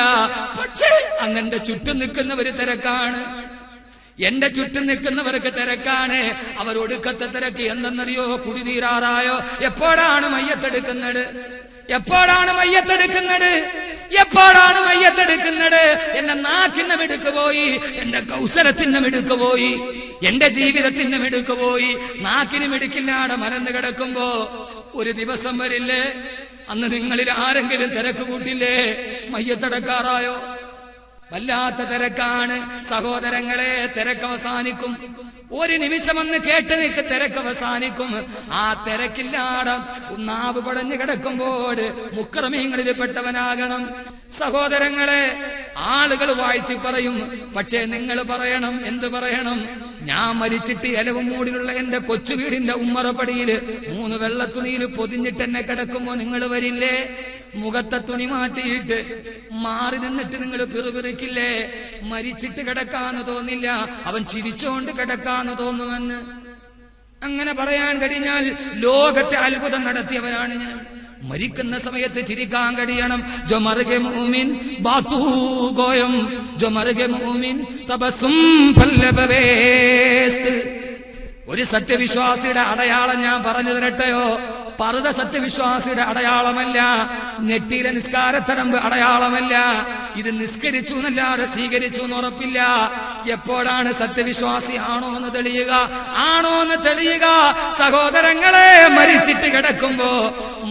പക്ഷേ അന്നെന്റെ ചുറ്റും നിൽക്കുന്നവര് തിരക്കാണ്, എന്റെ ചുറ്റും നിൽക്കുന്നവർക്ക് തിരക്കാണ്. അവരൊടുക്കത്തെ തിരക്ക് എന്തെന്നറിയോ? കുടിനീരാറായോ? എപ്പോഴാണ് മയ്യത്തെടുക്കുന്നത്? എപ്പോഴാണ് മയ്യത്തെടുക്കുന്നത്? എപ്പോഴാണ് മയ്യത്തെടുക്കുന്നത്? എന്റെ നാക്കിന്റെ മിടുക്ക് പോയി, എന്റെ കൗശലത്തിന്റെ മിടുക്ക് പോയി, എന്റെ ജീവിതത്തിന്റെ മിടുക്ക് പോയി. നാക്കിന് മിടുക്കില്ലാതെ മലന്ന് കിടക്കുമ്പോ ഒരു ദിവസം വരില്ലേ, അന്ന് നിങ്ങളിൽ ആരെങ്കിലും തിരക്ക് കൂട്ടില്ലേ? മയ്യത്തടക്കാറായോ? വല്ലാത്ത തിരക്കാണ് സഹോദരങ്ങളെ. തിരക്കവസാനിക്കും. ഒരു നിമിഷം ഒന്ന് കേട്ട് നിൽക്ക്, തിരക്കവസാനിക്കും. ആ തിരക്കില്ലാതെ നാവ് കുടഞ്ഞു കിടക്കുമ്പോൾ മുക്രമീങ്ങളിൽ പെട്ടവനാകണം സഹോദരങ്ങളെ. ആളുകൾ വാഴ്ത്തി പറയും, പക്ഷേ നിങ്ങൾ പറയണം, എന്ത് പറയണം? ഞാൻ മരിച്ചിട്ട് ഇലവും മൂടിലുള്ള എന്റെ കൊച്ചു വീടിന്റെ ഉമ്മറപ്പടിയിൽ 3 വെള്ളത്തുണിയിൽ പൊതിഞ്ഞിട്ട് എന്നെ കിടക്കുമ്പോ നിങ്ങൾ വരില്ലേ? മുഖത്തെ തുണി മാറ്റിയിട്ട് മാറി നിന്നിട്ട് നിങ്ങൾ പിറുപിറുക്കില്ലേ? മരിച്ചിട്ട് കിടക്കാന്ന് തോന്നില്ല, അവൻ ചിരിച്ചോണ്ട് കിടക്കാന്ന് തോന്നുമെന്ന്. അങ്ങനെ പറയാൻ കഴിഞ്ഞാൽ ലോകത്തെ അത്ഭുതം നടത്തിയവരാണ് ഞാൻ. മരിക്കുന്ന സമയത്ത് ചിരിക്കാൻ കഴിയണം. ജോ മർഗെ മുഅ്മിൻ ബാതു ഗോയം, ജോ മർഗെ മുഅ്മിൻ തബസും ഫല്ലബവേസ്ത്. ഒരു സത്യവിശ്വാസിയുടെ അടയാളം ഞാൻ പറഞ്ഞു തരട്ടെയോ? പർദ സത്യവിശ്വാസിയുടെ അടയാളമല്ല, നെറ്റിയിലെ നിസ്കാരത്തടമ്പ് അടയാളമല്ല. ഇത് നിസ്കരിച്ചു എന്നല്ലാതെ സ്വീകരിച്ചു എന്ന് ഉറപ്പില്ല. എപ്പോഴാണ് സത്യവിശ്വാസി ആണോ എന്ന് തെളിയുക? ആണോ എന്ന് തെളിയുക സഹോദരങ്ങളെ, മരിച്ചിട്ട് കിടക്കുമ്പോ,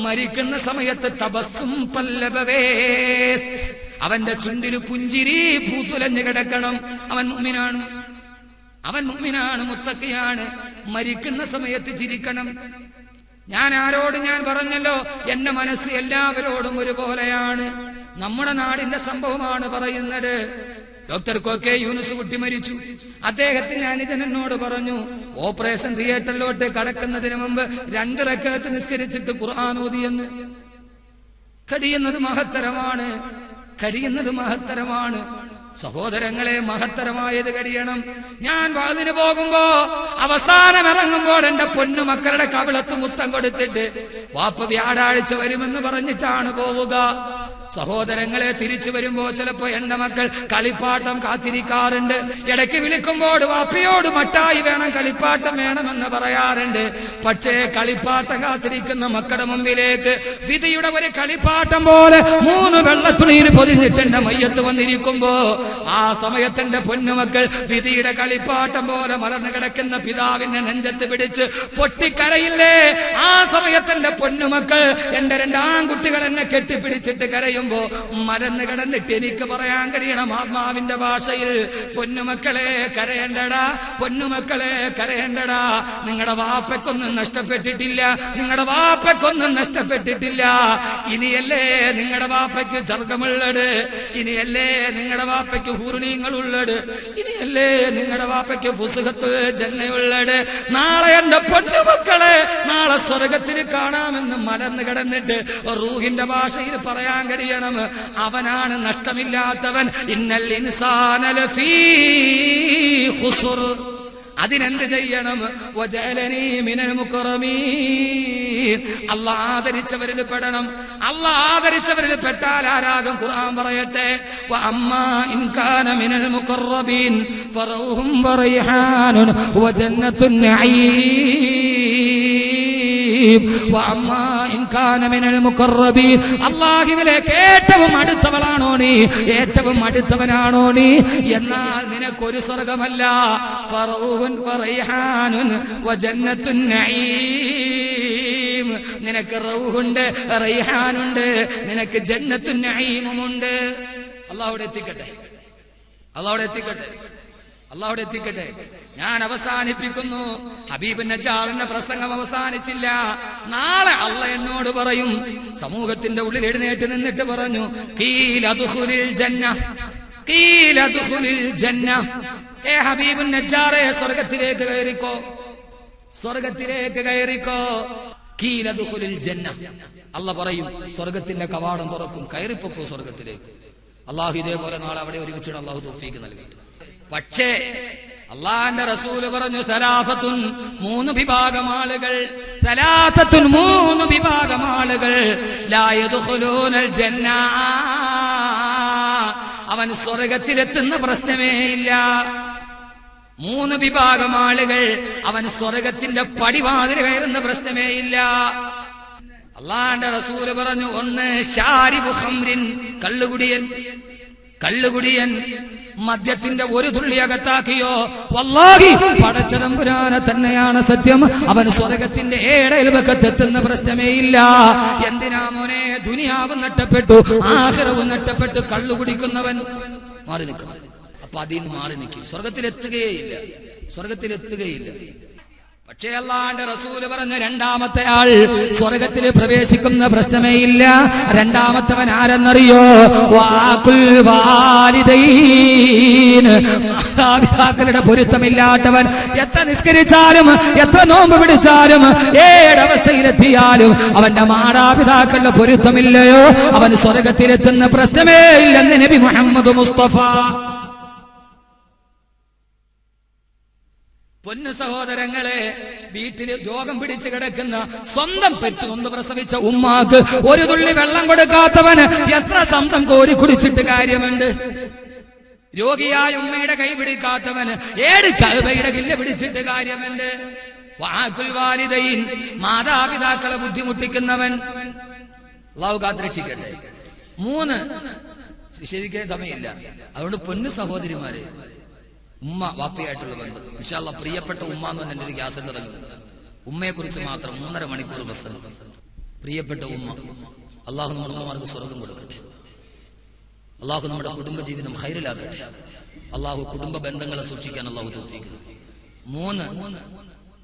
മരിക്കുന്ന സമയത്ത് തബസ്സും പല്ലബവേസ്ത്, അവന്റെ ചുണ്ടില് പുഞ്ചിരി പൂത്തുലഞ്ഞു കിടക്കണം. അവൻ മുഅ്മിനാണ്, അവൻ മുഅ്മിനാണ്, മുത്തഖിയാണ്. മരിക്കുന്ന സമയത്ത് ചിരിക്കണം. ഞാൻ പറഞ്ഞല്ലോ, എന്റെ മനസ്സ് എല്ലാവരോടും ഒരുപോലെയാണ്. നമ്മുടെ നാടിന്റെ സംഭവമാണ് പറയുന്നത്. ഡോക്ടർ കൊക്കെ യൂനുസ് കുട്ടി മരിച്ചു. അദ്ദേഹത്തിന് അനുജൻ എന്നോട് പറഞ്ഞു, ഓപ്പറേഷൻ തിയേറ്ററിലോട്ട് കടക്കുന്നതിന് മുമ്പ് 2 റക്അത്ത് നിസ്കരിച്ചിട്ട് ഖുർആൻ ഓതിയെന്ന്. കഴിയുന്നത് മഹത്തരമാണ്, കഴിയുന്നത് മഹത്തരമാണ്. സഹോദരങ്ങളെ, മഹത്തരമായത് കഴിയണം. ഞാൻ വാതിന് പോകുമ്പോ അവസാനം ഇറങ്ങുമ്പോൾ എന്റെ പൊന്നു മക്കളുടെ കവിളത്ത് മുത്തം കൊടുത്തിട്ട് വാപ്പ വ്യാഴാഴ്ച വരുമെന്ന് പറഞ്ഞിട്ടാണ് പോവുക. സഹോദരങ്ങളെ, തിരിച്ചു വരുമ്പോ ചിലപ്പോ എന്റെ മക്കൾ കളിപ്പാട്ടം കാത്തിരിക്കാറുണ്ട്. ഇടയ്ക്ക് വിളിക്കുമ്പോൾ വാപ്പയോട് മട്ടായി വേണം, കളിപ്പാട്ടം വേണമെന്ന് പറയാറുണ്ട്. പക്ഷേ കളിപ്പാട്ടം കാത്തിരിക്കുന്ന മക്കളുടെ മുമ്പിലേക്ക് വിധിയുടെ ഒരു കളിപ്പാട്ടം പോലെ 3 വെള്ളത്തുണിയിൽ പൊതിഞ്ഞിട്ട് എന്റെ മയ്യത്ത് വന്നിരിക്കുമ്പോ ആ സമയത്തിന്റെ പൊന്നുമക്കൾ വിധിയുടെ കളിപ്പാട്ടം പോലെ മലർന്നു കിടക്കുന്ന പിതാവിന്റെ നെഞ്ചത്ത് പിടിച്ച് പൊട്ടിക്കരയില്ലേ? ആ സമയത്തിന്റെ പൊന്നുമക്കൾ എന്റെ 2 ആൺകുട്ടികൾ എന്നെ കെട്ടിപ്പിടിച്ചിട്ട് കരയുമ്പോ മലന്ന് കിടന്നിട്ട് എനിക്ക് പറയാൻ കഴിയണം ആത്മാവിന്റെ ഭാഷയിൽ, പൊന്നുമക്കളെ കരയണ്ടടാ, പൊന്നുമക്കളെ കരയണ്ടടാ. നിങ്ങളുടെ വാപ്പയ്ക്കൊന്നും നഷ്ടപ്പെട്ടിട്ടില്ല, നിങ്ങളുടെ വാപ്പയ്ക്കൊന്നും നഷ്ടപ്പെട്ടിട്ടില്ല. ഇനിയല്ലേ നിങ്ങളുടെ വാപ്പയ്ക്ക് ചർക്കമുള്ളത്, ഇനിയല്ലേ നിങ്ങളുടെ വാപ്പയ്ക്ക് ഹൂർണീങ്ങളുള്ളത്, ഇനിയല്ലേ നിങ്ങളുടെ വാപ്പയ്ക്ക് ഫുസുഖത്ത് ജന്നയുള്ളത്. നാളെ എന്റെ പൊന്നുമക്കളെ, നാളെ സ്വർഗത്തിൽ കാണാമെന്ന് മലന്ന് കിടന്നിട്ട് റൂഹിന്റെ ഭാഷയിൽ പറയാൻ കഴിയണം, അവനാണ് നഷ്ടമില്ലാത്തവൻ. ഇന്നൽ ഇൻസാന ലഫീ ഖുസ്ർ. അതിനെന്ത് ചെയ്യണം? വജഅലനീ മിനൽ മുകറമീൻ. അല്ലാഹ് ആദരിച്ചവരിൽ പെടണം. അല്ലാഹ് ആദരിച്ചവരിൽ പെട്ടാൽ ആരാകും? ഖുർആൻ പറയട്ടെ, വഅമ്മാ ഇൻ കാന മിനൽ മുഖറബീൻ ഫറൗഹും വറൈഹാനുൻ വജന്നത്തുൻ നഈം. വഅമ്മാ ഇൻ കാന മിനൽ മുഖറബീൻ. അല്ലാഹുവിലേക്ക് ഏറ്റവും അടുത്തവളാണോ നീ, ഏറ്റവും അടുത്തവനാണോ നീ, എന്നാൽ നിനക്കൊരു സ്വർഗമല്ല. ഫറൗഹുൻ വറൈഹാനുൻ വജന്നത്തുൻ നഈം. നിനക്ക് റൗഹുണ്ട്, റൈഹാനുണ്ട്, നിനക്ക് ജന്നത്തുൻ നഈമുമുണ്ട്. അല്ലാഹുവിടെ എത്തിക്കട്ടെ, അല്ലാഹുവിടെ എത്തിക്കട്ടെ, അല്ലാഹുവിടെ എത്തിക്കട്ടെ. ഞാൻ അവസാനിപ്പിക്കുന്നു. ഹബീബ് നജ്ജാറിന്റെ പ്രസംഗം അവസാനിച്ചില്ല. നാളെ അള്ളാഹ് എന്നോട് പറയും, സമൂഹത്തിന്റെ ഉള്ളിൽ എഴുന്നേറ്റ് നിന്നിട്ട് പറഞ്ഞു, ഖീല ദുഖുലിൽ ജന്ന, ഖീല ദുഖുലിൽ ജന്ന. ഏ ഹബീബ് നജ്ജാറേ, സ്വർഗ്ഗത്തിലേക്ക് കയറിക്കോ, സ്വർഗ്ഗത്തിലേക്ക് കയറിക്കോ. ഖീല ദുഖുലിൽ ജന്ന. അള്ളാഹ് പറയും, സ്വർഗ്ഗത്തിന്റെ കവാടം തുറക്കും, കയറിപ്പോക്കോ സ്വർഗ്ഗത്തിലേക്ക്. അള്ളാഹു ഇതേപോലെ നാളെ അവിടെ ഒരുമിച്ചിട്ട് അള്ളാഹു തൗഫീഖ് നൽകട്ടെ. പക്ഷേ അള്ളാന്റെ റസൂല് പറഞ്ഞു, സലാസത്തുൻ, 3 വിഭാഗം ആളുകൾ, സലാസത്തുൻ 3 വിഭാഗം ആളുകൾ, ലാ യദ്ഖുലൂനൽ ജന്ന. അവൻ സ്വർഗ്ഗത്തിലെത്തുന്ന പ്രശ്നമേ ഇല്ല. 3 വിഭാഗം ആളുകൾ, അവൻ സ്വർഗ്ഗത്തിന്റെ പടിവാതിൽ കയറുന്ന പ്രശ്നമേ ഇല്ല. അള്ളാന്റെ റസൂല് പറഞ്ഞു, 1 ശാരിബു ഖംറിൻ, കള്ളുകുടിയൻ. കള്ളുകുടിയൻ മദ്യത്തിന്റെ ഒരു തുള്ളി അകത്താക്കിയോ, വല്ലാഹി പടച്ചതമ്പുരാനെ തന്നെയാണ് സത്യം, അവൻ സ്വർഗ്ഗത്തിന്റെ ഏഴയൽവക്കത്തെത്തുന്ന പ്രശ്നമേ ഇല്ല. എന്തിനാ മോനെ? ദുനിയാവും നഷ്ടപ്പെട്ടു, ആഖിറവും നഷ്ടപ്പെട്ടു. കള്ളു കുടിക്കുന്നവൻ മാറി നിൽക്കും. അപ്പൊ അതിൽ നിന്ന് മാറി നിൽക്കും, സ്വർഗത്തിലെത്തുകയില്ല, സ്വർഗത്തിലെത്തുകയില്ല. പക്ഷേ അല്ലാഹുവിന്റെ റസൂല് പറഞ്ഞ രണ്ടാമത്തെ ആൾ സ്വർഗത്തിൽ പ്രവേശിക്കുന്ന പ്രശ്നമേ ഇല്ല. രണ്ടാമത്തവൻ ആരെന്നറിയോ? വാകുൽ വാലിദൈൻ. മാതാപിതാക്കളുടെ പൊരുത്തമില്ലാത്തവൻ. എത്ര നിസ്കരിച്ചാലും എത്ര നോമ്പ് പിടിച്ചാലും ഏടവസ്ഥയിലെത്തിയാലും അവന്റെ മാതാപിതാക്കളുടെ പൊരുത്തമില്ലയോ, അവൻ സ്വർഗത്തിലെത്തുന്ന പ്രശ്നമേ ഇല്ലെന്ന് നബി മുഹമ്മദ് മുസ്തഫ. പൊന്നു സഹോദരങ്ങളെ, വീട്ടിൽ രോഗം പിടിച്ചു കിടക്കുന്ന സ്വന്തം പെറ്റുകൊണ്ട് പ്രസവിച്ച ഉമ്മാക്ക് ഒരു തുള്ളി വെള്ളം കൊടുക്കാത്തവന് എത്ര സംസം കോരി കുടിച്ചിട്ട് കാര്യമുണ്ട്? രോഗിയായ ഉമ്മയുടെ കൈ പിടിക്കാത്തവന് 7 കഅബയുടെ കില്ല പിടിച്ചിട്ട് കാര്യമുണ്ട്? വാകുൽ വാലിദൈൻ, മാതാപിതാക്കളെ ബുദ്ധിമുട്ടിക്കുന്നവൻ. അല്ലാഹു കാത്തുരക്ഷിക്കട്ടെ. 3 വിശദീകരിക്കാൻ സമയമില്ല. അതുകൊണ്ട് പൊന്നു സഹോദരിമാരെ, ഉമ്മ വാപ്പയായിട്ടുള്ള ബന്ധം ഇൻഷാ അല്ലാഹ്, പ്രിയപ്പെട്ട ഉമ്മ എന്ന് പറഞ്ഞ ഒരു ഗ്യാസ് ഇറങ്ങുന്നത് ഉമ്മയെ കുറിച്ച് മാത്രം 3.5 മണിക്കൂർ ബസ്. പ്രിയപ്പെട്ട ഉമ്മ, അള്ളാഹു നമ്മുടെ ഉമ്മമാർക്ക് സ്വർഗം കൊടുക്കട്ടെ. അള്ളാഹു നമ്മുടെ കുടുംബജീവിതം ഖൈറിലാക്കട്ടെ. അള്ളാഹു കുടുംബ ബന്ധങ്ങളെ സൂക്ഷിക്കാൻ അള്ളാഹു തൗഫീഖ്. 3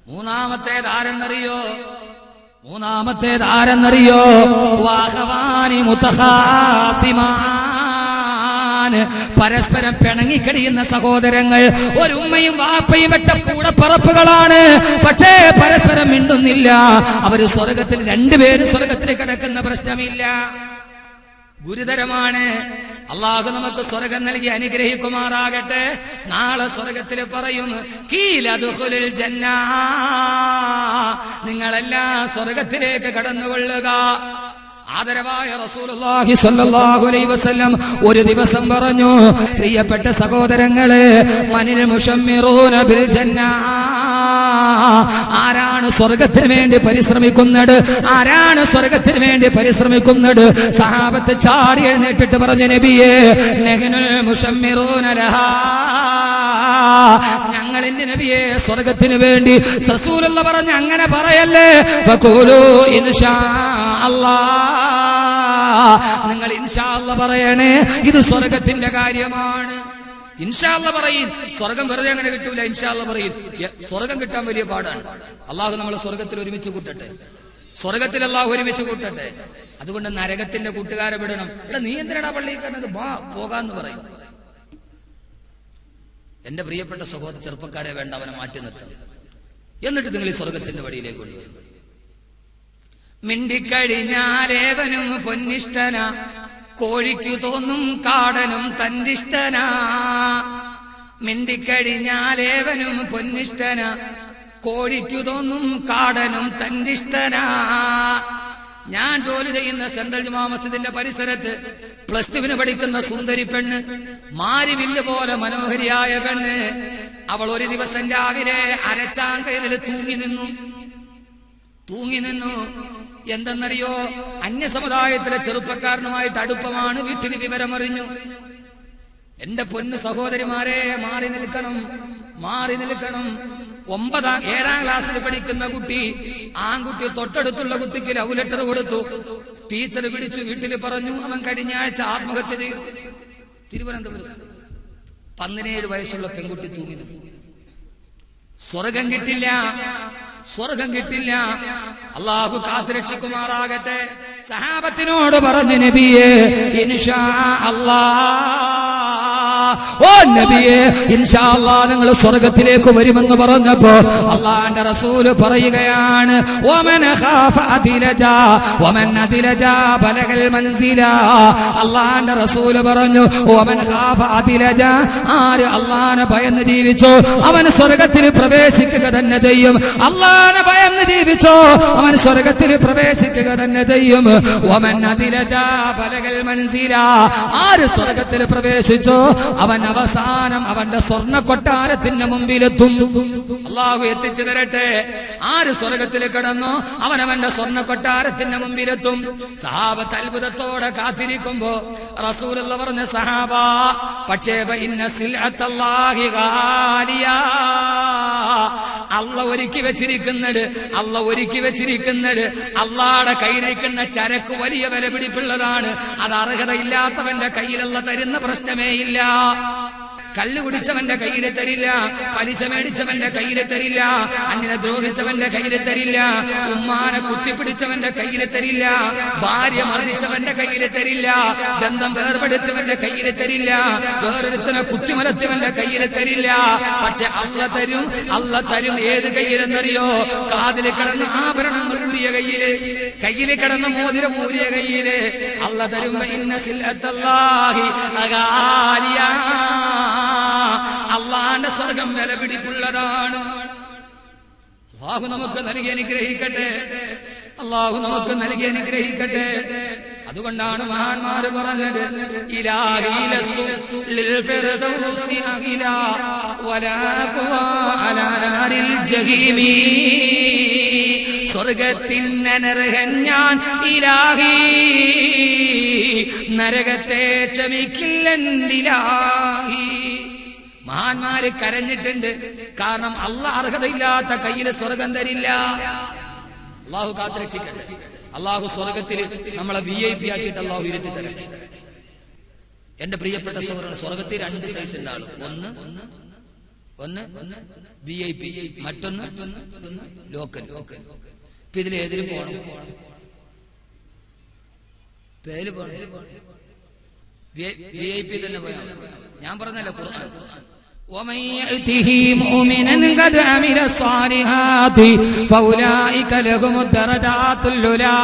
മൂന്നാമത്തേത് ആരെന്നറിയോ? മൂന്നാമത്തേത് ആരെന്നറിയോ? വാഖവാനി മുതഖാസിമാ, പരസ്പരം പിണങ്ങിക്കടിയുന്ന സഹോദരങ്ങൾ. ഒരു ഉമ്മയും വാപ്പയും വെട്ട കൂടപ്പറപ്പുകളാണ്, പക്ഷേ പരസ്പരം മിണ്ടുന്നില്ല. അവര് സ്വർഗത്തിൽ 2 പേരും സ്വർഗത്തിൽ കിടക്കുന്ന പ്രശ്നമില്ല. ഗുരുതരമാണ്. അള്ളാഹു നമുക്ക് സ്വർഗം നൽകി അനുഗ്രഹിക്കുമാറാകട്ടെ. നാളെ സ്വർഗത്തിൽ പറയും കീലദുഖുലുൽ ജന്ന, നിങ്ങളെല്ലാം സ്വർഗത്തിലേക്ക് കടന്നുകൊള്ളുക. ആദരവായ റസൂലുള്ളാഹി സ്വല്ലല്ലാഹു അലൈഹി വസല്ലം ഒരു ദിവസം പറഞ്ഞു, പ്രിയപ്പെട്ട സഹോദരങ്ങളെ, മനിൽ മുശമ്മിറൂന ബിൽ ജന്ന, ആരാണ് സ്വർഗത്തിന് വേണ്ടി പരിശ്രമിക്കുന്നത്? ആരാണ് സ്വർഗത്തിന് വേണ്ടി പരിശ്രമിക്കുന്നത്? സഹാബത്ത് ചാടി എഴുന്നേറ്റിട്ട് പറഞ്ഞു, നബിയേ നഹ്നുൽ മുശമ്മിറൂന ലഹാ, ഞങ്ങളിന്റെ നബിയെ സ്വർഗത്തിന് വേണ്ടി. റസൂലുള്ള പറഞ്ഞു, അങ്ങനെ പറയല്ലേ, ഫഖൂലു ഇൻഷാ അല്ലാഹ്, നിങ്ങൾ ഇൻഷാ അല്ലാഹ് പറയണേ, ഇത് സ്വർഗത്തിന്റെ കാര്യമാണ്. ഇൻഷാ അല്ലാഹ് പറയും. സ്വർഗം വെറുതെ അങ്ങനെ കിട്ടൂല. ഇൻഷാ അല്ലാഹ് പറയും. സ്വർഗം കിട്ടാൻ വലിയ പാടാണ്. അള്ളാഹു നമ്മളെ സ്വർഗത്തിൽ ഒരുമിച്ച് കൂട്ടട്ടെ. സ്വർഗത്തിൽ അള്ളാഹു ഒരുമിച്ച് കൂട്ടട്ടെ. അതുകൊണ്ട് നരകത്തിന്റെ കൂട്ടുകാരെ വിടണം. ഇവിടെ നീ എന്തിനാണ് പള്ളിയിൽ കണ്ടത്? പോകാന്ന് പറയും. എന്റെ പ്രിയപ്പെട്ട സഹോദര ചെറുപ്പക്കാരെ വേണ്ട, അവനെ മാറ്റി നിർത്തണം. എന്നിട്ട് നിങ്ങൾ ഈ സ്വർഗത്തിന്റെ വഴിയിലേക്ക് കൊണ്ടുവരും. മിണ്ടിക്കഴിഞ്ഞാലേവനും പൊന്നിഷ്ടന, കോഴിക്കു തോന്നും കാടനും തന്നിഷ്ടന. മിണ്ടിക്കഴിഞ്ഞാലേവനും പൊന്നിഷ്ടന, കോഴിക്കു തോന്നും കാടനും തന്നിഷ്ടന. ഞാൻ ജോലി ചെയ്യുന്ന സെൻട്രൽ ജുമാ മസ്ജിദിന്റെ പരിസരത്ത് +2 പഠിക്കുന്ന സുന്ദരി പെണ്ണ്, മാരിവില്ല് പോലെ മനോഹരിയായ പെണ്ണ്, അവൾ ഒരു ദിവസം രാവിലെ അരച്ചാങ്കയിൽ തൂങ്ങി നിന്നു. എന്തെന്നറിയോ? അന്യസമുദായത്തിലെ ചെറുപ്പക്കാരനുമായിട്ട് അടുപ്പമാണ്. വീട്ടിന് വിവരമറിഞ്ഞു. എന്റെ പൊന്നു സഹോദരിമാരെ, മാറി നിൽക്കണം. 7ാം ക്ലാസ്സിൽ പഠിക്കുന്ന കുട്ടി, ആൺകുട്ടി ആൺകുട്ടിയുള്ള കുട്ടിക്ക് ലവ് ലെറ്റർ കൊടുത്തു. ടീച്ചർ പിടിച്ചു വീട്ടിൽ പറഞ്ഞു, അവൻ കഴിഞ്ഞ ആഴ്ച ആത്മഹത്യ ചെയ്തു. തിരുവനന്തപുരത്ത് 17 വയസ്സുള്ള പെൺകുട്ടി തൂങ്ങി നിന്നു. സ്വർഗം കിട്ടില്ല. അള്ളാഹു കാത്തുരക്ഷിക്കുമാറാകട്ടെ. സഹാബത്തിനോട് പറഞ്ഞു, നബിയേ ഇൻഷാ അല്ലാഹ്, ഓ നബിയേ ഇൻഷാ അല്ലാഹ് നിങ്ങൾ സ്വർഗത്തിലേക്ക് വരുമെന്ന് പറഞ്ഞപ്പോ അള്ളാഹുവിന്റെ റസൂൽ പറയുകയാണ്, വമൻ ഖാഫ അദിലജാ വമൻ അദിലജാ ബലഗൽ മൻസില. അള്ളാഹുവിന്റെ റസൂൽ പറഞ്ഞു, വമൻ ഖാഫ അദിലജാ, ആര് അള്ളാഹുവിനെ ഭയന്ന് ജീവിച്ചോ അവൻ സ്വർഗത്തിൽ പ്രവേശിക്കുക തന്നെ ചെയ്യും. അള്ളാഹുവിനെ ഭയന്ന് ജീവിച്ചോ അവൻ സ്വർഗത്തിൽ പ്രവേശിക്കുക തന്നെ ചെയ്യും. വമൻ അദിലജാ ബലഗൽ മൻസില, ആര് സ്വർഗത്തിൽ പ്രവേശിച്ചോ അവൻ അവസാനം അവന്റെ സ്വർണ്ണ കൊട്ടാരത്തിന്റെ മുമ്പിലെത്തും. അള്ളാഹു എത്തിച്ചു തരട്ടെ. ആര് സ്വർഗത്തിൽ കിടന്നോ അവൻ അവന്റെ സ്വർണ്ണ കൊട്ടാരത്തിന്റെ മുമ്പിലെത്തും. സഹാബത്ത് അത്ഭുതത്തോടെ കാത്തിരിക്കുമ്പോ റസൂലുള്ളാഹി പറഞ്ഞ, സഹാബ പക്ഷേ ഇന്ന സിൽഅത്തല്ലാഹി ഗാലിയാ, അള്ളാഹ് ഒരുക്കി വെച്ചിരിക്കുന്നത് അള്ളാഹുടെ കയ്യിലിരിക്കുന്ന ചരക്ക് വലിയ വില പിടിപ്പുള്ളതാണ്. അത് അർഹതയില്ലാത്തവന്റെ കയ്യിലുള്ള തരുന്ന പ്രശ്നമേ ഇല്ല. കള്ളു കുടിച്ചവന്റെ കയ്യിൽ തരില്ല, പലിശ മേടിച്ചവന്റെ കയ്യിൽ തരില്ല, അന്യനെ ദ്രോഹിച്ചവന്റെ കയ്യിൽ തരില്ല, ഉമ്മാനെ കുത്തിപ്പിടിച്ചവന്റെ കയ്യിൽ തരില്ല, ഭാര്യ മർദ്ദിച്ചവന്റെ കയ്യിൽ തരില്ല, ബന്ധം വേർപെടുത്തവന്റെ കയ്യിൽ തരില്ല, വേറൊരുത്തനെ കുത്തിമലത്തിവന്റെ കയ്യിൽ തരില്ല. പക്ഷെ അള്ള തരും. ഏത് കയ്യിലെന്നറിയോ? കാതിൽ കിടന്ന ആഭരണങ്ങൾ ഊരിയ കയ്യില്, കയ്യിൽ കിടന്ന മോതിരം ഊരിയ കയ്യില് അള്ള തരും. അള്ളാന്റെ സ്വർഗം വില പിടിപ്പുള്ളതാണ്. അള്ളാഹു നമുക്ക് നൽകി അനുഗ്രഹിക്കട്ടെ. അതുകൊണ്ടാണ് മഹാന്മാര് പറഞ്ഞത്, ഇലാഹി ലസ്തു ലിൽ ഫിർദൗസി അഖിലാ വലാ ഖുവാ അലാ നാരിൽ ജഹീമി. സ്വർഗത്തിനർഹൻ ഞാൻ ഇലാഹി, നരകത്തെ ക്ഷമിക്കില്ലെന്നിലാഹി. മഹാന്മാര് കരഞ്ഞിട്ടുണ്ട്. കാരണം അള്ളാഹ് അർഹതയില്ലാത്ത കയ്യിൽ സ്വർഗം തരില്ല. അള്ളാഹു കാത്തുരക്ഷിക്കട്ടെ. അള്ളാഹു സ്വർഗത്തിൽ നമ്മളെ VIP ആക്കിയിട്ട് അള്ളാഹു ഇരുത്തി തരട്ടെ. എന്റെ പ്രിയപ്പെട്ട സഹോദരൻ, സ്വർഗത്തിൽ 2 സൈസ് ഉണ്ട് ആള്. ഒന്ന് VIP, മറ്റൊന്ന് ലോക്കൽ. ഇപ്പൊ ഇതിൽ ഏതിൽ പോകണം? പേര് പോകണം. VIP തന്നെ പോയാൽ. ഞാൻ പറഞ്ഞല്ലോ ഖുർആൻ, ومن يأته مؤمنا قد عمل الصالحات فأولئك لهم الدرجات العلى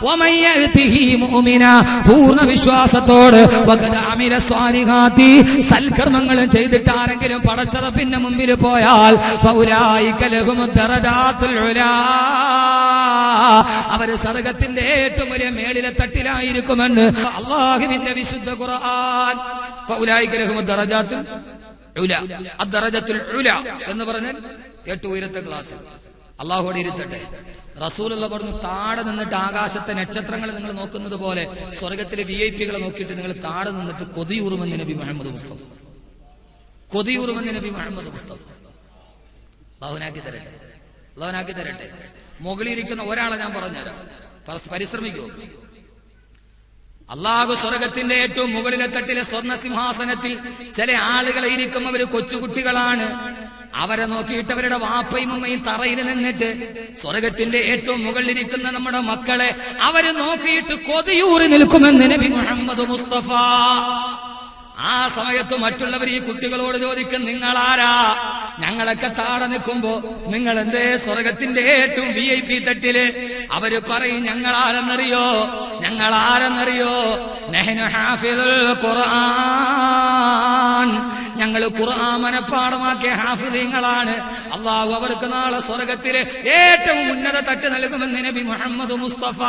വമൻ യഅതിഹി മുഅ്മിന പൂർണ്ണ വിശ്വാസത്തോട് വഖദ അമില സ്വാലിഹാത്തി സൽകർമ്മങ്ങളും ചെയ്തിട്ട് ആരെങ്കിലും പടച്ചറപ്പിന്റെ മുമ്പിൽ പോയാൽ ഫൗലായിക ലഹുമുദ് ദറജാത്തുൽ ഉലാ അവര് സ്വർഗ്ഗത്തിന്റെ ഏറ്റവും വലിയ മേളിലെ തട്ടിലായിരിക്കുമെന്ന് അല്ലാഹുവിന്റെ വിശുദ്ധ ഖുർആൻ. ഫൗലായിക ലഹുമുദ് ദറജാത്തുൽ ഉലാ അദ്ദറജത്തുൽ ഉലാ എന്ന് പറഞ്ഞാൽ ഏറ്റവും ഉയരത്തെ ക്ലാസ്. അല്ലാഹുവോട് ഇരുത്തട്ടെ. റസൂലുള്ള പറഞ്ഞു താഴെ നിന്നിട്ട് ആകാശത്തെ നക്ഷത്രങ്ങൾ നിങ്ങൾ നോക്കുന്നത് പോലെ സ്വർഗത്തിലെ VIP-കളെ നോക്കിയിട്ട് നിങ്ങൾ താഴെ നിന്നിട്ട് കൊതിയൂറുമെന്ന് നബി മുഹമ്മദ് മുസ്തഫ. കൊതിയൂറുമെന്ന് നബി മുഹമ്മദ് മുസ്തഫ. അല്ലാഹുനാക്കി തരട്ടെ, അല്ലാഹുനാക്കി തരട്ടെ. മുകളിലിരിക്കുന്ന ഒരാളെ ഞാൻ പറഞ്ഞുതരാം, പരിശ്രമിക്കൂ. അള്ളാഹു സ്വർഗത്തിന്റെ ഏറ്റവും മുകളിലെ തട്ടിലെ സ്വർണ്ണ സിംഹാസനത്തിൽ ചില ആളുകളെ ഇരിക്കും. അവര് കൊച്ചുകുട്ടികളാണ്. അവരെ നോക്കിയിട്ട് അവരുടെ വാപ്പയും ഉമ്മയും തറയിൽ നിന്നിട്ട് സ്വർഗത്തിന്റെ ഏറ്റവും മുകളിലിരിക്കുന്ന നമ്മുടെ മക്കളെ അവര് നോക്കിയിട്ട് കൊതിയൂറി നിൽക്കുമെന്ന് നബി മുഹമ്മദ് മുസ്തഫ. ആ സമയത്ത് മറ്റുള്ളവർ ഈ കുട്ടികളോട് ചോദിക്കും, നിങ്ങളാരാ? ഞങ്ങളൊക്കെ താഴെ നിൽക്കുമ്പോ നിങ്ങൾ എന്തേ സ്വർഗത്തിന്റെ ഏറ്റവും VIP തട്ടില്? അവര് പറയും, ഞങ്ങളാരെന്നറിയോ? ഞങ്ങളാരെന്നറിയോ? നഹ്നു ഹാഫിദുൽ ഖുർആൻ, ഞങ്ങൾ ഖുർആൻ മനഃപാഠമാക്കിയ ഹാഫിദീങ്ങളാണ്. അള്ളാഹു അവർക്ക് നാളെ സ്വർഗത്തിലെ ഏറ്റവും ഉന്നത തട്ട് നൽകുമെന്ന് നബി മുഹമ്മദ് മുസ്തഫ.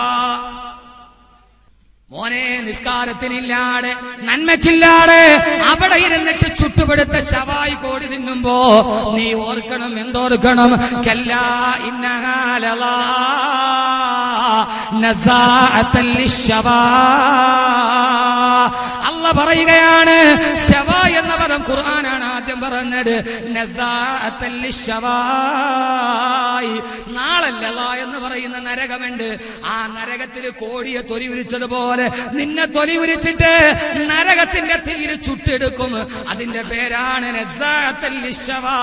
മോനെ, നിസ്കാരത്തിനില്ലാതെ നന്മക്കില്ലാതെ അവിടെ ഇരുന്നിട്ട് ചുട്ടുപെടുത്ത ശവായി കോടി തിന്നുമ്പോ നീ ഓർക്കണം, എന്തോർക്കണം? കല്ലാ ഇന്നഹാ ലളാ നസാഅത്തൽ ലിശ്ശവാ. അല്ലാഹ് പറയുകയാണ്, ശവാ എന്ന പദം ഖുർആനാണ് ആദ്യം പറഞ്ഞത്. നസാഅത്തൽ ലിശ്ശവാ. നാളെ ലളാ എന്ന് പറയുന്ന നരകമുണ്ട്. ആ നരകത്തിൽ കോടിയെ തൊലി ഉരിച്ചതുപോലെ നിന്നെ തൊലി ഉരിച്ചിട്ട് നരകത്തിന്റെ തീയിൽ ചുട്ടെടുക്കും. അതിന്റെ പേരാണ് നസാഅത്തൽ ലിശ്ശവാ.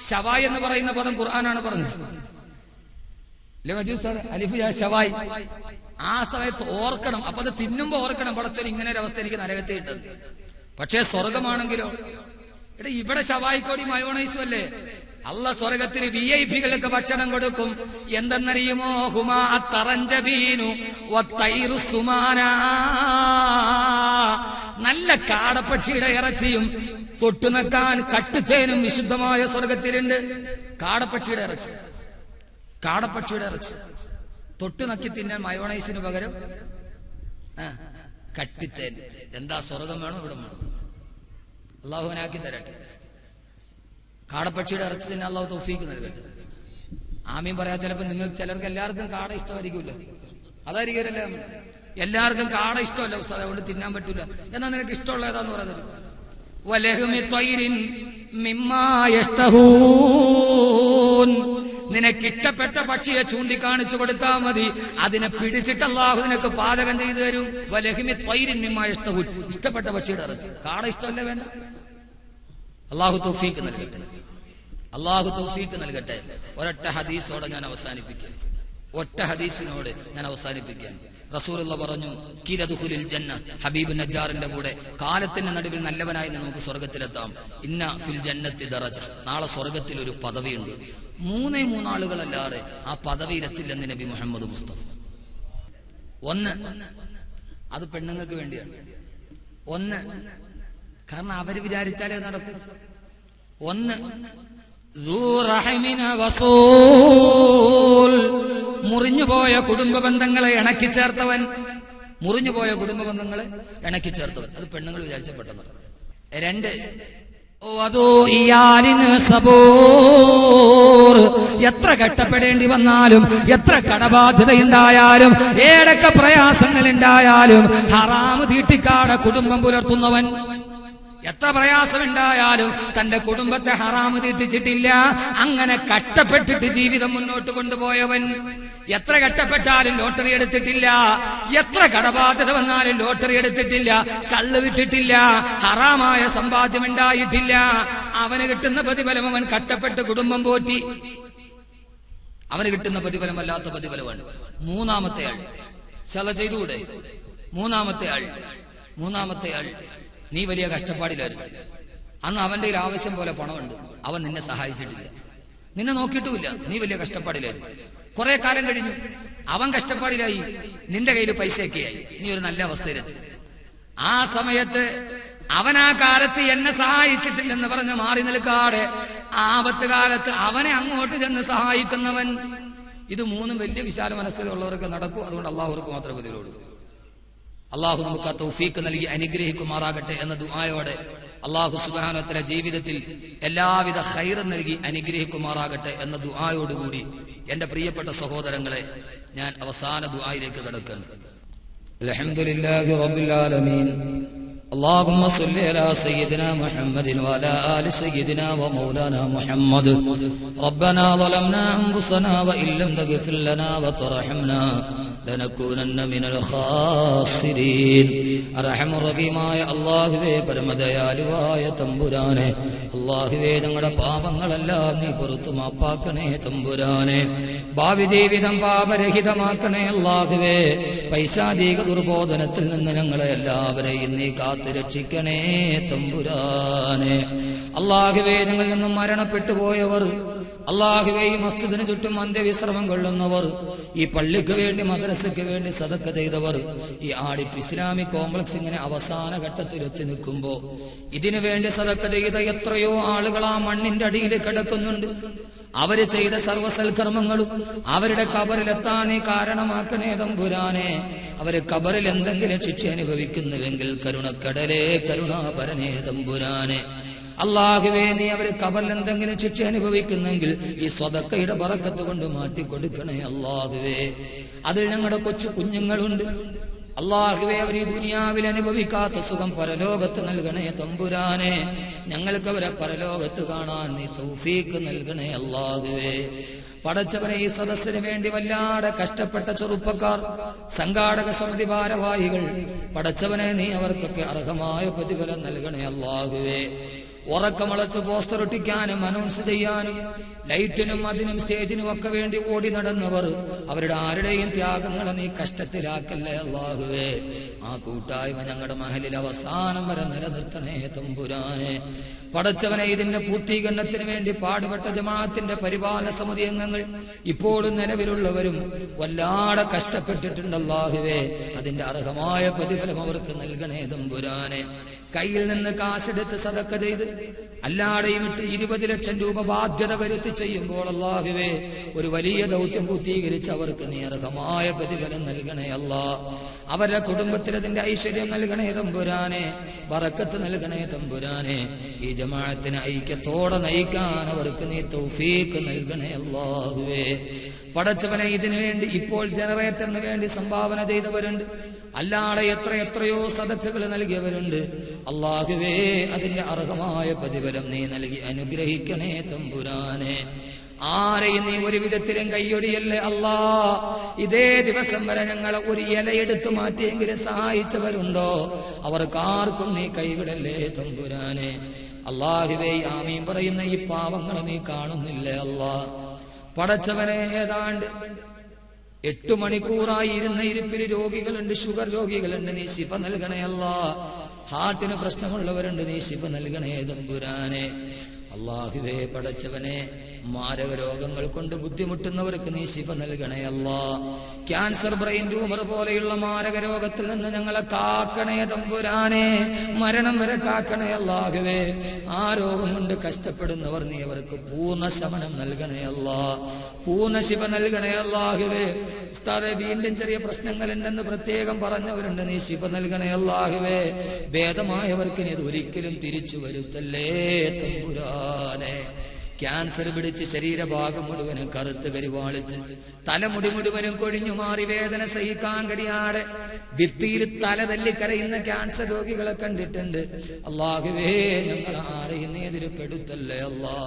ശവാ എന്ന് പറയുന്ന പദം ഖുർആനാണ് പറഞ്ഞത്. അലിഫ് യാ ശവായ്. ആ സമയത്ത് ഓർക്കണം. അപ്പൊ അത് തിന്നുമ്പോ ഓർക്കണം, പടച്ചോൻ ഇങ്ങനെ ഒരു അവസ്ഥ എനിക്ക് നരകത്തെ ഇട്ടത്. പക്ഷേ സ്വർഗമാണെങ്കിലോ, ഇവിടെ ശവായിക്കോടി മയോണൈസും അല്ലേ. അള്ളാഹ് സ്വർഗത്തിന് VIP-കൾക്ക് ഭക്ഷണം കൊടുക്കും. എന്തെന്നറിയുമോ? ഹുമാ തറഞ്ചബീനു വത്തൈറു സുമാനാ. നല്ല കാടപ്പക്ഷിയുടെ ഇറച്ചിയും തൊട്ടുനക്കാൻ കട്ടുതേനും വിശുദ്ധമായ സ്വർഗത്തിലുണ്ട്. കാടപ്പക്ഷിയുടെ ഇറച്ചി, കാടപ്പക്ഷിയുടെ ഇറച്ചി തൊട്ടു നക്കി തിന്നാൻ മയോണൈസിന് പകരം കട്ടിത്തേൻ. എന്താ സ്വർഗം വേണം, ഇവിടെ വേണം. അള്ളാഹുവിനാക്കി തരട്ടെ. കാടപ്പക്ഷിയുടെ ഇറച്ചി തിന്നാൻ അള്ളാഹു തൗഫീക്ക് നൽകട്ടെ. ആമീൻ പറയാൻ ചിലപ്പോൾ നിങ്ങൾക്ക് ചിലർക്ക് എല്ലാവർക്കും കാട ഇഷ്ടമായിരിക്കില്ല. അതായിരിക്കില്ല, എല്ലാവർക്കും കാട ഇഷ്ടമല്ല ഉസ്താദ്, അതുകൊണ്ട് തിന്നാൻ പറ്റൂല. എന്നാ നിനക്ക് ഇഷ്ടമുള്ള ഏതാന്ന് പറയുന്നത്? വലഹ്മി ത്വയ്രിൻ മിമ്മാ യഷ്തഹൂൻ. നിനക്കിഷ്ടപ്പെട്ട പക്ഷിയെ ചൂണ്ടിക്കാണിച്ചു കൊടുത്താൽ മതി, അതിനെ പിടിച്ചിട്ട് അല്ലാഹു നിനക്ക് പാചകം ചെയ്തു തരും. വലഹ്മി ത്വയ്രിൻ മിമ്മാ യഷ്തഹൂൻ. ഇഷ്ടപ്പെട്ട പക്ഷിയുടെ ഇറച്ചി. കാട ഇഷ്ടമല്ല, വേണ്ട. അല്ലാഹു തൗഫീക്ക് നൽകട്ടെ, അല്ലാഹു തൗഫീക്ക് നൽകട്ടെ. ഒരൊറ്റ ഹദീസോടെ ഞാൻ അവസാനിപ്പിക്കാം, ഒറ്റ ഹദീസിനോട് ഞാൻ അവസാനിപ്പിക്കാം. റസൂലുള്ളാഹി പറഞ്ഞു, കിലദുഖുലിൽ ജന്ന. ഹബീബ് നജ്ജാറിന്റെ കൂടെ കാലത്തിന്റെ നടുവിൽ നല്ലവനായി നമുക്ക് സ്വർഗത്തിലെത്താം. ഇന്ന ഫിൽ ജന്നത്തി ദറജ. നാളെ സ്വർഗത്തിൽ ഒരു പദവിയുണ്ട്. മൂന്നേ മൂന്നാളുകളല്ലാതെ ആ പദവിയിലെത്തില്ലെന്ന് നബി മുഹമ്മദ് മുസ്തഫ. ഒന്ന്, അത് പെണ്ണുങ്ങൾക്ക് വേണ്ടിയാണ്. ഒന്ന്, കാരണം അവര് വിചാരിച്ചാലേ നടക്കും. ഒന്ന്, മുറിഞ്ഞുപോയ കുടുംബ ബന്ധങ്ങളെ ഇണക്കി ചേർത്തവൻ. മുറിഞ്ഞുപോയ കുടുംബ ബന്ധങ്ങളെ ഇണക്കി ചേർത്തവൻ. അത് പെണ്ണുങ്ങൾ വിചാരിച്ചപ്പെട്ടത്. രണ്ട്, എത്ര കഷ്ടപ്പെടേണ്ടി വന്നാലും, എത്ര കടബാധ്യതയുണ്ടായാലും, ഏതൊക്കെ പ്രയാസങ്ങൾ ഉണ്ടായാലും ഹറാമ് തീട്ടിക്കാടെ കുടുംബം പുലർത്തുന്നവൻ. എത്ര പ്രയാസമുണ്ടായാലും തന്റെ കുടുംബത്തെ ഹറാമ് തീട്ടിച്ചിട്ടില്ല. അങ്ങനെ കഷ്ടപ്പെട്ടിട്ട് ജീവിതം മുന്നോട്ട് കൊണ്ടുപോയവൻ. എത്ര കഷ്ടപ്പെട്ടാലും ലോട്ടറി എടുത്തിട്ടില്ല, എത്ര കടബാധ്യത വന്നാലും ലോട്ടറി എടുത്തിട്ടില്ല, കള്ള് വിട്ടിട്ടില്ല, ഹറാമായ സമ്പാദ്യം ഉണ്ടായിട്ടില്ല. അവന് കിട്ടുന്ന പ്രതിഫലം അവൻ കഷ്ടപ്പെട്ട് കുടുംബം പോറ്റി. അവന് കിട്ടുന്ന പ്രതിഫലം വല്ലാത്ത പ്രതിഫലമാണ്. മൂന്നാമത്തെ ആൾ ശല ചെയ്തുകൂടെ? മൂന്നാമത്തെ ആൾ നീ വലിയ കഷ്ടപ്പാടിലായിരുന്നു. അന്ന് അവന്റെ ആവശ്യം പോലെ പണമുണ്ട്, അവൻ നിന്നെ സഹായിച്ചിട്ടില്ല, നിന്നെ നോക്കിയിട്ടുമില്ല, നീ വലിയ കഷ്ടപ്പാടിലായിരുന്നു. കുറെ കാലം കഴിഞ്ഞു, അവൻ കഷ്ടപ്പാടിലായി, നിന്റെ കയ്യിൽ പൈസയൊക്കെയായി, നീ ഒരു നല്ല അവസ്ഥയിലെത്തി. ആ സമയത്ത് അവൻ ആ കാലത്ത് എന്നെ സഹായിച്ചിട്ടില്ലെന്ന് പറഞ്ഞ് മാറി നിൽക്കാതെ ആപത്ത് കാലത്ത് അവനെ അങ്ങോട്ട് ചെന്ന് സഹായിക്കുന്നവൻ. ഇത് മൂന്നും വലിയ വിശാല മനസ്സിലുള്ളവർക്ക് നടക്കും. അതുകൊണ്ട് അള്ളാഹുർക്ക് മാത്രമേ ഇതിലോടൂ. അള്ളാഹു നമുക്ക് ആ തൗഫീക്ക് നൽകി അനുഗ്രഹിക്കുമാറാകട്ടെ എന്ന ദുആയോടെ അള്ളാഹു സുബ്ഹാനഹു വ തആല ജീവിതത്തിൽ എല്ലാവിധ ഖൈറും നൽകി അനുഗ്രഹിക്കുമാറാകട്ടെ എന്ന ദുആയോടുകൂടി എന്റെ പ്രിയപ്പെട്ട സഹോദരങ്ങളെ, ഞാൻ അവസാന ദുആയിലേക്ക് കടക്കുകയാണ്. അൽഹംദുലില്ലാഹി റബ്ബിൽ ആലമീൻ. اللهم صل على سيدنا محمد وعلى آل سيدنا ومولانا محمد. ربنا ظلمنا أنفسنا وإن لم تغفر لنا وترحمنا لنكونن من الخاسرين. അർഹമ റഹീമായ അല്ലാഹുവേ, പരമദയാലുവായ തമ്പുരാനെ, അല്ലാഹുവേ, ഞങ്ങളുടെ പാപങ്ങളെല്ലാം നീ പുറത്തു മാപ്പാക്കണേ തമ്പുരാനെ. ഭാവി ജീവിതം പാപരഹിതമാക്കണേ അല്ലാഹുവേ. പൈശാചിക ദുർബോധനത്തിൽ നിന്ന് ഞങ്ങളെ എല്ലാവരെയും നീ കാത്തു രക്ഷിക്കണേ തമ്പുരാനെ. അല്ലാഹുവേ, ഞങ്ങളിൽ നിന്നും മരണപ്പെട്ടു പോയവർ, അല്ലാഹുവേ, ഈ മസ്ജിദിന് ചുറ്റും അന്ത്യവിശ്രമം കൊള്ളുന്നവർ, ഈ പള്ളിക്ക് വേണ്ടി മദ്രസയ്ക്ക് വേണ്ടി സദക്ക ചെയ്തവർ, ഈ ആടിപ്പ് ഇസ്ലാമിക് കോംപ്ലക്സ് ഇങ്ങനെ അവസാന ഘട്ടത്തിൽ എത്തി നിൽക്കുമ്പോ ഇതിനു വേണ്ടി സദക്ക ചെയ്ത എത്രയോ ആളുകൾ ആ മണ്ണിന്റെ അടിയിൽ കിടക്കുന്നുണ്ട്. അവര് ചെയ്ത സർവസൽക്കർമ്മങ്ങളും അവരുടെ കബറിലെത്താൻ നീ കാരണമാക്കണേ തമ്പുരാനെ. അവര് കബറിൽ എന്തെങ്കിലും ശിക്ഷ അനുഭവിക്കുന്നുവെങ്കിൽ കരുണക്കടലേ, കരുണാപരനേ തമ്പുരാനെ. അല്ലാഹുവേ, നീ അവര് കബറിൽ എന്തെങ്കിലും ശിക്ഷ അനുഭവിക്കുന്നെങ്കിൽ ഈ സ്വതക്കയുടെ ബറക്കത്ത് കൊണ്ട് മാറ്റിക്കൊടുക്കണേ അല്ലാഹുവേ. അതിൽ ഞങ്ങളുടെ കൊച്ചു കുഞ്ഞുങ്ങളുണ്ട് അല്ലാഹുവേ, അവർ ഈ ദുനിയാവിൽ അനുഭവിക്കാത്ത സുഖം പരലോകത്ത് നൽകണേ തമ്പുരാനെ. ഞങ്ങൾക്ക് അവരെ പരലോകത്ത് കാണാൻ നീ തൗഫീക്ക് നൽകണേ അല്ലാഹുവേ. പടച്ചവനെ, ഈ സദസ്സിന് വേണ്ടി വല്ലാതെ കഷ്ടപ്പെട്ട ചെറുപ്പക്കാർ, സംഘാടക സമിതി ഭാരവാഹികൾ, പടച്ചവനെ, നീ അവർക്കൊക്കെ അർഹമായ പ്രതിഫലം നൽകണേ അല്ലാഹുവേ. ഉറക്കമുളച്ച് പോസ്റ്റർ ഒട്ടിക്കാനും അനൗൺസ് ചെയ്യാനും ലൈറ്റിനും അതിനും സ്റ്റേജിനും ഒക്കെ വേണ്ടി ഓടി നടന്നവർ, അവരുടെ ആരുടെയും ത്യാഗങ്ങളെ നീ കഷ്ടത്തിലാക്കല്ലേ അല്ലാഹുവേ. ആ കൂട്ടായ്മ ഞങ്ങളുടെ മഹലിൽ അവസാനം വരെ നിലനിർത്തണേ തമ്പുരാനെ. പടച്ചവനെ, ഇതിന്റെ പൂർത്തീകരണത്തിന് വേണ്ടി പാടുപെട്ട ജമാഅത്തിന്റെ പരിപാലന സമിതി അംഗങ്ങൾ ഇപ്പോഴും നിലവിലുള്ളവരും വല്ലാതെ കഷ്ടപ്പെട്ടിട്ടുണ്ട് അല്ലാഹുവേ. അതിന്റെ അർഹമായ പ്രതിഫലം അവർക്ക് നൽകണേ തമ്പുരാനെ. കയ്യിൽ നിന്ന് കാശെടുത്ത് സദക്ക ചെയ്ത് അല്ലാടെയും ഇട്ട് 20 ലക്ഷം രൂപ ബാധ്യത വരുത്തി ചെയ്യുമ്പോൾ അല്ലാഹുവേ, ഒരു വലിയ ദൗത്യം പൂർത്തീകരിച്ച് അവർക്ക് നീ അർഹമായ പ്രതിഫലം നൽകണേ അല്ലാ. അവരുടെ കുടുംബത്തിന് അതിന്റെ ഐശ്വര്യം നൽകണേ തമ്പുരാനെ, ബറക്കത്ത് നൽകണേ തമ്പുരാനെ. ഈ ജമാഅത്തിനെ ഐക്യത്തോടെ നയിക്കാൻ അവർക്ക് നീ തൗഫീക്ക് നൽകണേ അല്ലാഹുവേ. പടച്ചവനെ, ഇതിനു വേണ്ടി ഇപ്പോൾ ജനറേറ്ററിന് വേണ്ടി സംഭാവന ചെയ്തവരുണ്ട്, അല്ലാതെ എത്രയോ സദക്കകൾ നൽകിയവരുണ്ട്. അല്ലാഹുവേ, അതിന്റെ അർഹമായ പ്രതിഫലം നീ നൽകി അനുഗ്രഹിക്കണേ തമ്പുരാനെ. ആരെയും നീ ഒരു വിധത്തിലും കൈയൊടിയല്ലേ അല്ലാ. ഇതേ ദിവസം വരെ ഞങ്ങളെ ഒരു ഇലയെടുത്തു മാറ്റിയെങ്കിലും സഹായിച്ചവരുണ്ടോ? അവർക്കാർക്കും നീ കൈവിടല്ലേ തമ്പുരാനെ. അല്ലാഹുവേ, ആമീൻ പറയുന്ന ഈ പാവങ്ങളെ നീ കാണുന്നില്ലേ അല്ലാ. പടച്ചവനെ, ഏതാണ്ട് 8 മണിക്കൂറായി ഇരുന്ന ഇരിപ്പിൽ രോഗികളുണ്ട്, ഷുഗർ രോഗികളുണ്ട്, നീ ശിഫ നൽകണേ അല്ലാ. ഹാർട്ടിന് പ്രശ്നമുള്ളവരുണ്ട്, നീ ശിഫ നൽകണേ തമ്പുരാനെ. അല്ലാഹുവേ, പടച്ചവനെ, മാരക രോഗങ്ങൾ കൊണ്ട് ബുദ്ധിമുട്ടുന്നവർക്ക് നീ ശിഫ നൽകണേ അല്ലാ. ക്യാൻസർ, ബ്രെയിൻ ട്യൂമർ പോലെയുള്ള മാരക രോഗത്തിൽ നിന്ന് ഞങ്ങളെ കാക്കണേ തമ്പുരാനെ. മരണം വരെ കാക്കണേ അല്ലാഹുവേ. ആ രോഗം കൊണ്ട് കഷ്ടപ്പെടുന്നവർ നീ അവർക്ക് പൂർണ്ണ ശമനം നൽകണേ അല്ലാ, പൂർണ്ണ ശിഫ നൽകണേ അല്ലാഹുവേ. ഉസ്താദേ, വീണ്ടും ചെറിയ പ്രശ്നങ്ങളുണ്ടെന്ന് പ്രത്യേകം പറഞ്ഞവരുണ്ട്, നീ ശിഫ നൽകണേ അല്ലാഹുവേ. ഭേദമായവർക്ക് നീ ഒരിക്കലും തിരിച്ചു വരുത്തല്ലേ തമ്പുരാനെ. ക്യാൻസർ പിടിച്ച് ശരീരഭാഗം മുഴുവനും കറുത്ത് കരിവാളിച്ച് തലമുടി മുഴുവനും കൊഴിഞ്ഞു മാറി വേദന സഹിക്കാൻ കഴിയാതെ ഭിത്തിയിൽ തല തല്ലിക്കരയുന്ന ക്യാൻസർ രോഗികളെ കണ്ടിട്ടുണ്ട്. അല്ലാഹുവേ, ഞങ്ങൾ ആരെയും നീ എതിർപ്പെടുത്തല്ലേ അല്ലാ.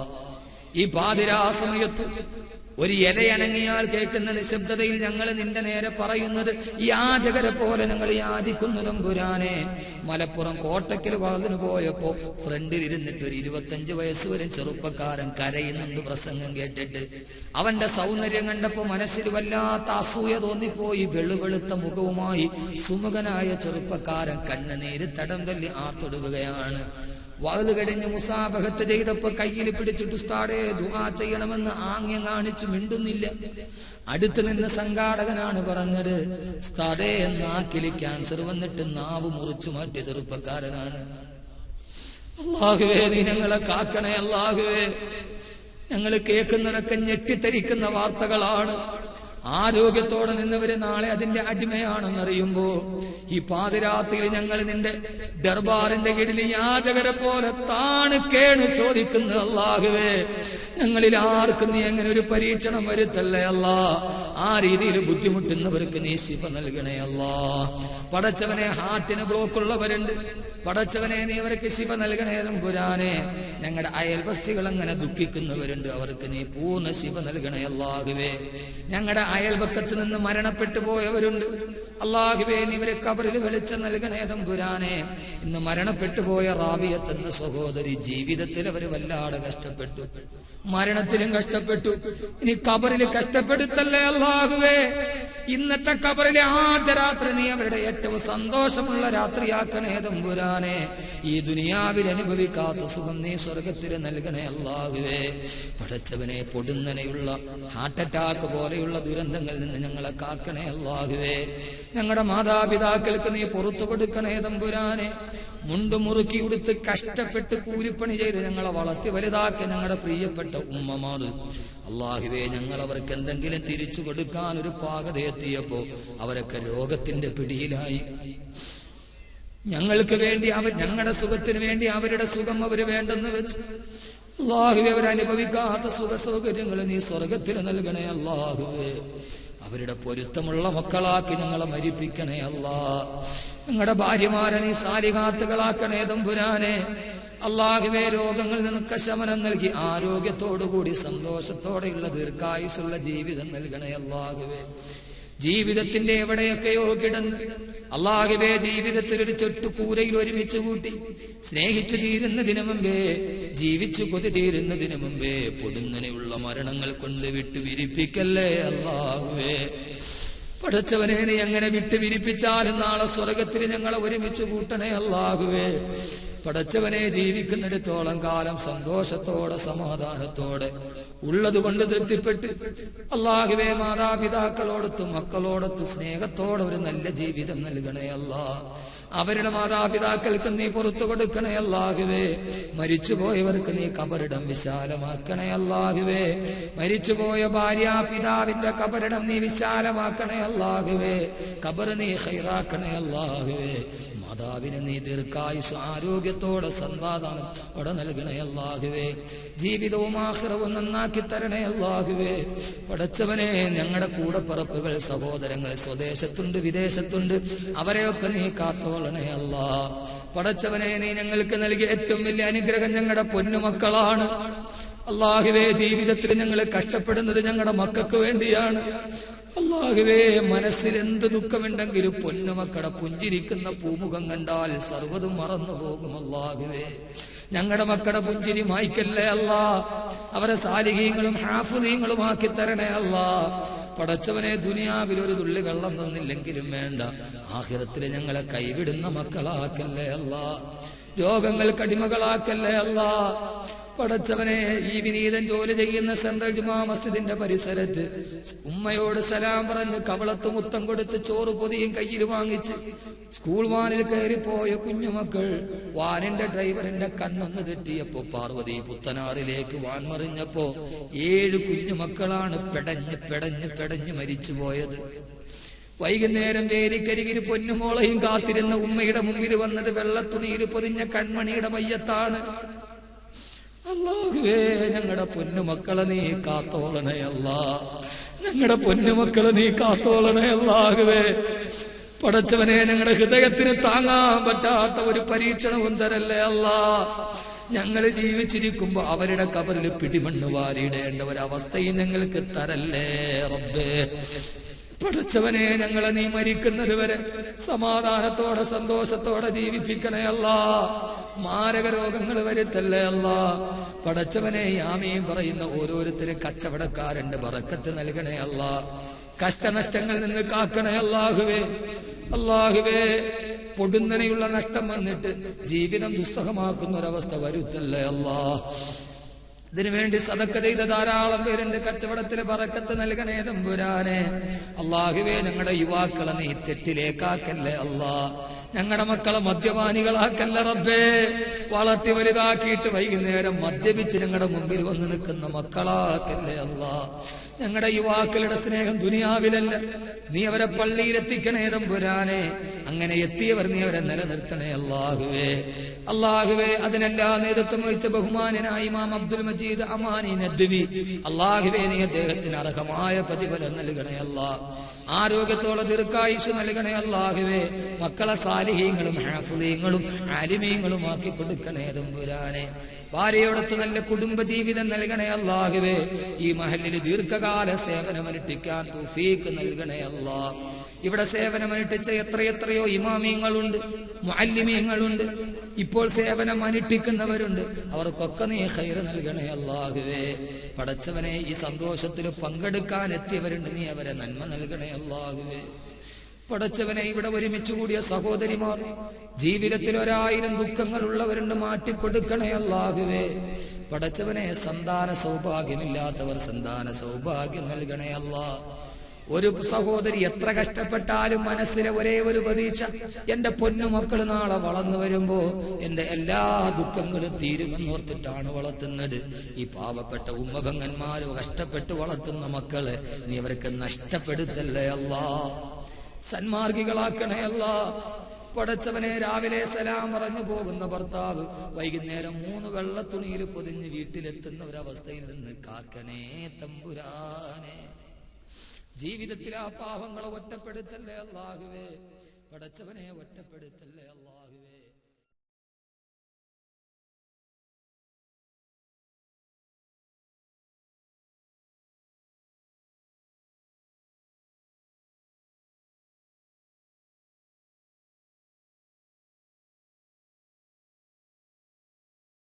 ഈ പാതിരാ സമയത്ത് ഒരു ഇലയനങ്ങിയാൽ കേൾക്കുന്ന നിശബ്ദതയിൽ ഞങ്ങൾ നിന്റെ നേരെ പറയുന്നത് യാചകരെ പോലെ ഞങ്ങൾ യാചിക്കുന്നു തമ്പുരാനെ. മലപ്പുറം കോട്ടയ്ക്കൽ വാതിന് പോയപ്പോ ഫ്രണ്ടിൽ ഇരുന്നിട്ട് ഒരു 25 വയസ്സ് വരെ ചെറുപ്പക്കാരൻ കരയുന്നുണ്ട് പ്രസംഗം കേട്ടിട്ട്. അവന്റെ സൗന്ദര്യം കണ്ടപ്പോ മനസ്സിൽ വല്ലാത്ത അസൂയ തോന്നിപ്പോയി. വെളുവെളുത്ത മുഖവുമായി സുമുഖനായ ചെറുപ്പക്കാരൻ കണ്ണുനീര് തടം തല്ലി ആർത്തൊടുകയാണ്. വഅദ് കഴിഞ്ഞ് മുസാബഹത്ത് ചെയ്തപ്പോ കയ്യിൽ പിടിച്ചിട്ട് ഉസ്താദേ ദുആ ചെയ്യണമെന്ന് ആംഗ്യം കാണിച്ചു മിണ്ടുന്നില്ല. അടുത്ത് നിന്ന് സംഘാടകനാണ് പറഞ്ഞത്, ഉസ്താദേ നാക്കിൽ ക്യാൻസർ വന്നിട്ട് നാവ് മുറിച്ചു മാറ്റിയ ചെറുപ്പക്കാരനാണ്. അല്ലാഹുവേ നീ ഞങ്ങളെ കാക്കണേ അല്ലാഹുവേ. ഞങ്ങൾ കേൾക്കുന്നതൊക്കെ ഞെട്ടിത്തരിക്കുന്ന വാർത്തകളാണ്. ആരോഗ്യത്തോടെ നിന്നവര് നാളെ അതിന്റെ അടിമയാണെന്നറിയുമ്പോ ഈ പാതിരാത്രിയിൽ ഞങ്ങൾ നിന്റെ ദർബാറിന്റെ കീഴിൽ യാചകരെ പോലെ താണുക്കേണ് ചോദിക്കുന്നത് അല്ലാഹുവേ. ഞങ്ങളിൽ ആർക്കും നീ എങ്ങനെ ഒരു പരീക്ഷണം വരുത്തല്ലേ അല്ലാ. ആ രീതിയിൽ ബുദ്ധിമുട്ടുന്നവർക്ക് നീ ശിഫ നൽകണേ അല്ലാ. പടച്ചവനെ ഹാർട്ടിന് ബ്ലോക്ക് ഉള്ളവരുണ്ട്, പടച്ചവനെ നീ അവർക്ക് ശിഫ നൽകണേ തമ്പുരാനെ. ഞങ്ങളുടെ അയൽവാസികൾ അങ്ങനെ ദുഃഖിക്കുന്നവരുണ്ട്, അവർക്ക് നീ പൂർണ്ണ ശിഫ നൽകണേ അല്ലാഹുവേ. ഞങ്ങളുടെ അയൽപക്കത്ത് നിന്ന് മരണപ്പെട്ടു പോയവരുണ്ട്, അല്ലാഹുവേ നീ ഇവരെ ഖബറിൽ വെളിച്ചം നൽകണേ തമ്പുരാനെ. ഇന്ന് മരണപ്പെട്ടു പോയ റാബിയത്ത് എന്ന സഹോദരി ജീവിതത്തിൽ അവർ വല്ലാതെ കഷ്ടപ്പെട്ടു, മരണത്തിലും കഷ്ടപ്പെട്ടു, ഇനി ഖബറിൽ കഷ്ടപ്പെടുത്തല്ലേ അല്ലാഹുവേ. ഇന്നത്തെ ഖബറിലെ ആദ്യ രാത്രി നീ അവരുടെ ഏറ്റവും സന്തോഷമുള്ള രാത്രിയാക്കണേ തമ്പുരാനെ. ഈ ദുനിയാവിൽ അനുഭവിക്കാത്ത സുഖം നീ സ്വർഗത്തിൽ നൽകണേ അല്ലാഹുവേ. പടച്ചവനെ പൊടുന്നനെയുള്ള ഹാർട്ട് അറ്റാക്ക് പോലെയുള്ള ദുരന്തങ്ങളിൽ നിന്ന് ഞങ്ങളെ കാക്കണേ അല്ലാഹുവേ. ഞങ്ങളുടെ മാതാപിതാക്കൾക്ക് നീ പുറത്തു കൊടുക്കണേ തമ്പുരാനെ. മുണ്ടു മുറുക്കി ഉടുത്ത് കഷ്ടപ്പെട്ട് കൂലിപ്പണി ചെയ്ത് ഞങ്ങളെ വളർത്തി വലുതാക്കി ഞങ്ങളുടെ പ്രിയപ്പെട്ട ഉമ്മമാർ, അല്ലാഹുവേ ഞങ്ങൾ അവർക്ക് എന്തെങ്കിലും തിരിച്ചു കൊടുക്കാൻ ഒരു പാകത എത്തിയപ്പോ അവരൊക്കെ രോഗത്തിന്റെ പിടിയിലായി. ഞങ്ങൾക്ക് വേണ്ടി ഞങ്ങളുടെ സുഖത്തിന് വേണ്ടി അവരുടെ സുഖം അവര് വേണ്ടെന്ന് വെച്ചു. അല്ലാഹുവേ അവരനുഭവിക്കാത്ത സുഖ സൗകര്യങ്ങൾ നീ സ്വർഗത്തിൽ നൽകണേ അല്ലാഹുവേ. അവരുടെ പൊരുത്തമുള്ള മക്കളാക്കി ഞങ്ങളെ മരിപ്പിക്കണേ അല്ലാ. ഞങ്ങളുടെ ഭാര്യമാരെ നീ സാലിഹാത്തുകളാക്കണേ തമ്പുരാനെ. അല്ലാഹുവേ രോഗങ്ങളിൽ നിന്നൊക്കെ ശമനം നൽകി ആരോഗ്യത്തോടുകൂടി സന്തോഷത്തോടെയുള്ള ദീർഘായുസുള്ള ജീവിതം നൽകണേ അല്ലാഹുവേ. ജീവിതത്തിന്റെ എവിടെയൊക്കെയോ കിടന്ന് അല്ലാഹുവേ ജീവിതത്തിൽ ഒരു ചെട്ടുകൂരയിൽ ഒരുമിച്ച് കൂട്ടി സ്നേഹിച്ചു തീരുന്നതിന് മുമ്പേ, ജീവിച്ചു കൊതി തീരുന്നതിന് മുമ്പേ പൊടുന്നനെയുള്ള മരണങ്ങൾ കൊണ്ട് വിട്ടു വിരിപ്പിക്കല്ലേ അല്ലാഹുവേ. പടച്ചവനെ നീ എങ്ങനെ വിട്ടു വിരിപ്പിച്ചാലും നാളെ സ്വർഗത്തിൽ ഞങ്ങളെ ഒരുമിച്ച് കൂട്ടണേ അല്ലാഹുവേ. പടച്ചവനെ ജീവിക്കുന്നിടത്തോളം കാലം സന്തോഷത്തോടെ സമാധാനത്തോടെ ഉള്ളത് കൊണ്ട് തൃപ്തിപ്പെട്ട് അല്ലാഹുവേ മാതാപിതാക്കളോടൊത്തും മക്കളോടൊത്തും സ്നേഹത്തോടെ ഒരു നല്ല ജീവിതം നൽകണേ അല്ലാ. അവരുടെ മാതാപിതാക്കൾക്ക് നീ പുറത്തു കൊടുക്കണേ അല്ലാഹുവേ. മരിച്ചുപോയവർക്ക് നീ ഖബറിടം വിശാലമാക്കണേ അല്ലാഹുവേ. മരിച്ചുപോയ ഭാര്യ പിതാവിന്റെ ഖബറിടം നീ വിശാലമാക്കണേ അല്ലാഹുവേ. ഖബർ നീ ഖൈറാക്കണേ അല്ലാഹുവേ. മാതാവിന് നീ ദീർഘായുസ് ആരോഗ്യത്തോടെ സന്താനത്തോടെ നൽകണേ അല്ലാഹുവേ. ജീവിതവും ആഖിറവും നന്നാക്കി തരണേ അല്ലാഹുവേ. പടച്ചവനെ ഞങ്ങളുടെ കൂടപ്പറപ്പുകൾ സഹോദരങ്ങൾ സ്വദേശത്തുണ്ട് വിദേശത്തുണ്ട്, അവരെയൊക്കെ നീ കാത്തോളണേ അല്ലാ. പടച്ചവനെ നീ ഞങ്ങൾക്ക് നൽകിയ ഏറ്റവും വലിയ അനുഗ്രഹം ഞങ്ങളുടെ പൊന്നുമക്കളാണ് അല്ലാഹുവേ. ജീവിതത്തിൽ ഞങ്ങൾ കഷ്ടപ്പെടുന്നത് ഞങ്ങളുടെ മക്കൾക്ക് വേണ്ടിയാണ് അല്ലാഹുവേ. മനസ്സിൽ എന്ത് ദുഃഖമുണ്ടെങ്കിലും പൊന്നുമക്കളുടെ പുഞ്ചിരിക്കുന്ന പൂമുഖം കണ്ടാൽ സർവ്വതും മറന്നു പോകും അല്ലാഹുവേ. ഞങ്ങളുടെ മക്കളുടെ പുഞ്ചിരി മായ്ക്കല്ലേ അല്ലാ. അവരെ സാലിഹീങ്ങളും ഹാഫിദീങ്ങളും ആക്കി തരണേ അല്ലാ. പടച്ചവനെ ദുനിയാവിൽ ഒരു തുള്ളി വെള്ളം തന്നില്ലെങ്കിലും വേണ്ട, ആഖിറത്തിൽ ഞങ്ങളെ കൈവിടുന്ന മക്കളാക്കല്ലേ അല്ലാ. രോഗങ്ങൾക്ക് അടിമകളാക്കല്ലേ അല്ലാ. പടച്ചവനെ ഈ വിനീതൻ ജോലി ചെയ്യുന്ന സെൻട്രൽ ജുമാ മസ്ജിദിന്റെ പരിസരത്ത് ഉമ്മയോട് സലാം പറഞ്ഞ് കവളത്ത് മുത്തം കൊടുത്ത് ചോറ് പൊതിയും കയ്യിൽ വാങ്ങിച്ച് സ്കൂൾ വാനിൽ കയറിപ്പോയ കുഞ്ഞുമക്കൾ വാനിന്റെ ഡ്രൈവറിന്റെ കണ്ണൊന്ന് തെറ്റിയപ്പോ പാർവതി പുത്തനാറിലേക്ക് വാൻ മറിഞ്ഞപ്പോ 7 കുഞ്ഞുമക്കളാണ് പെടഞ്ഞ് മരിച്ചു പോയത്. വൈകുന്നേരം വേലിക്കരികിൽ പൊന്നുമോളയും കാത്തിരുന്ന ഉമ്മയുടെ മുമ്പിൽ വന്നത് വെള്ളത്തുണിയിൽ പൊതിഞ്ഞ കൺമണിയുടെ മയ്യത്താണ്. അല്ലാഹുവേ ഞങ്ങളുടെ പൊന്നുമക്കളെ നീ കാത്തോളണേ അല്ലാ. ഞങ്ങളുടെ പൊന്നുമക്കളെ നീ കാത്തോളണേ അല്ലാഹുവേ. പടച്ചവനെ ഞങ്ങളുടെ ഹൃദയത്തിന് താങ്ങാൻ പറ്റാത്ത ഒരു പരീക്ഷണവും തരല്ലേ അല്ലാ. ഞങ്ങൾ ജീവിച്ചിരിക്കുമ്പോ അവരുടെ കബറിൽ പിടിമണ്ണ് വാരിയിടേണ്ട ഒരവസ്ഥയും ഞങ്ങൾക്ക് തരല്ലേ റബ്ബേ. പടച്ചവനെ ഞങ്ങളെ നീ മരിക്കുന്നത് വരെ സമാധാനത്തോടെ സന്തോഷത്തോടെ ജീവിപ്പിക്കണേ അല്ലാ. മാരക രോഗങ്ങൾ വരുത്തല്ലേ അല്ലാ. പടച്ചവനെ ആമീൻ പറയുന്ന ഓരോരുത്തരും കച്ചവടക്കാരന്റെ ബറക്കത്ത് നൽകണേ അല്ലാ. കഷ്ടനഷ്ടങ്ങളിൽ നിന്ന് കാക്കണേ അല്ലാഹുവേ. അല്ലാഹുവേ പൊടുന്നനെയുള്ള നഷ്ടം വന്നിട്ട് ജീവിതം ദുസ്സഹമാക്കുന്ന ഒരവസ്ഥ വരുത്തല്ലേ അല്ലാ. ഇതിനുവേണ്ടി സദക്ക ചെയ്ത ധാരാളം പേരുണ്ട്. കച്ചവടത്തിലെ ബറക്കത്ത് നൽകണേ തമ്പുരാനെ. അല്ലാഹുവേ, ഞങ്ങളുടെ യുവാക്കളെ നീ തെറ്റിലേക്കാക്കല്ലേ അല്ലാ. ഞങ്ങളുടെ മക്കളെ മദ്യപാനികളാക്കല്ല റബ്ബേ. വളർത്തി വലുതാക്കിയിട്ട് വൈകുന്നേരം മദ്യപിച്ച് ഞങ്ങളുടെ മുമ്പിൽ വന്ന് നിൽക്കുന്ന മക്കളാക്കല്ലേ അല്ലാ. ഞങ്ങളുടെ യുവാക്കളുടെ സ്നേഹം ദുനിയാവിലല്ല, നീ അവരെ പള്ളിയിലെത്തിക്കണേ തമ്പുരാനെ. അങ്ങനെ എത്തിയവർ നീ അവരെ നിലനിർത്തണേ അല്ലാഹുവേ. അല്ലാഹുവേ, അതിനെല്ലാം നേതൃത്വം വഹിച്ച ബഹുമാനനായ ഇമാം അബ്ദുൽ മജീദ് അമാനി നദ്വി, അല്ലാഹുവേ, നീ അദ്ദേഹത്തിന് അർഹമായ പ്രതിഫലം നൽകണേ അല്ലാ. ആരോഗ്യത്തോടെ ദീർഘായുസ് നൽകണേ അല്ലാഹുവേ. മക്കളെ സാലിഹീങ്ങളും ഹാഫിളീങ്ങളും ആലിമീങ്ങളും ആക്കി കൊടുക്കണേ തമ്പുരാനെ. ഭാര്യയോടൊത്ത് നല്ല കുടുംബജീവിതം നൽകണേ അല്ലാഹുവേ. ഈ മഹല്ലിൽ ദീർഘകാല സേവനമനുഷ്ഠിക്കാൻ തൗഫീഖ് നൽകണേ അല്ലാ. ഇവിടെ സേവനമനുഷ്ഠിച്ച എത്രയെത്രയോ ഇമാമീങ്ങളുണ്ട്, മുഅല്ലിമീങ്ങളുണ്ട്, ഇപ്പോൾ സേവനം അനുഷ്ഠിക്കുന്നവരുണ്ട്. അവർക്കൊക്കെ നീ ഖൈറ് നൽകണേ അല്ലാഹുവേ. പടച്ചവനെ, ഈ സന്തോഷത്തിൽ പങ്കെടുക്കാൻ എത്തിയവരുണ്ട്, നീ അവരെ നന്മ നൽകണേ അല്ലാഹുവേ. പടച്ചവനെ, ഇവിടെ ഒരുമിച്ച് കൂടിയ സഹോദരിമാർ ജീവിതത്തിൽ 1000 ദുഃഖങ്ങൾ ഉള്ളവരുണ്ട്, മാറ്റിക്കൊടുക്കണേ അല്ലാഹുവേ. പടച്ചവനെ, സന്താന സൗഭാഗ്യമില്ലാത്തവർ സന്താന സൗഭാഗ്യം നൽകണേ അല്ലാ. ഒരു സഹോദരി എത്ര കഷ്ടപ്പെട്ടാലും മനസ്സിലെ ഒരേ ഒരു പ്രതീക്ഷ, എന്റെ പൊന്നുമക്കൾ നാളെ വളർന്നു വരുമ്പോ എന്റെ എല്ലാ ദുഃഖങ്ങളും തീരുമെന്നോർത്തിട്ടാണ് വളർത്തുന്നത്. ഈ പാവപ്പെട്ട ഉമ്മഭങ്ങന്മാരോ കഷ്ടപ്പെട്ട് വളർത്തുന്ന മക്കളെ നീ അവർക്ക് നഷ്ടപ്പെടുത്തല്ലേ അല്ലാ. സന്മാർഗികളാക്കണേ അല്ലാ. പടച്ചവനെ, രാവിലെ സലാം പറഞ്ഞു പോകുന്ന ഭർത്താവ് വൈകുന്നേരം 3 വെള്ളത്തുണിയിൽ പൊതിഞ്ഞ് വീട്ടിലെത്തുന്ന ഒരവസ്ഥയിൽ നിന്ന് കാക്കണേ തമ്പുരാനെ. ജീവിതത്തിൽ ആ പാവങ്ങളെ ഒറ്റപ്പെടുത്തല്ലേ അല്ലാഹുവേ. പടച്ചവനെ, ഒറ്റപ്പെടുത്തല്ലേ അല്ലാഹുവേ.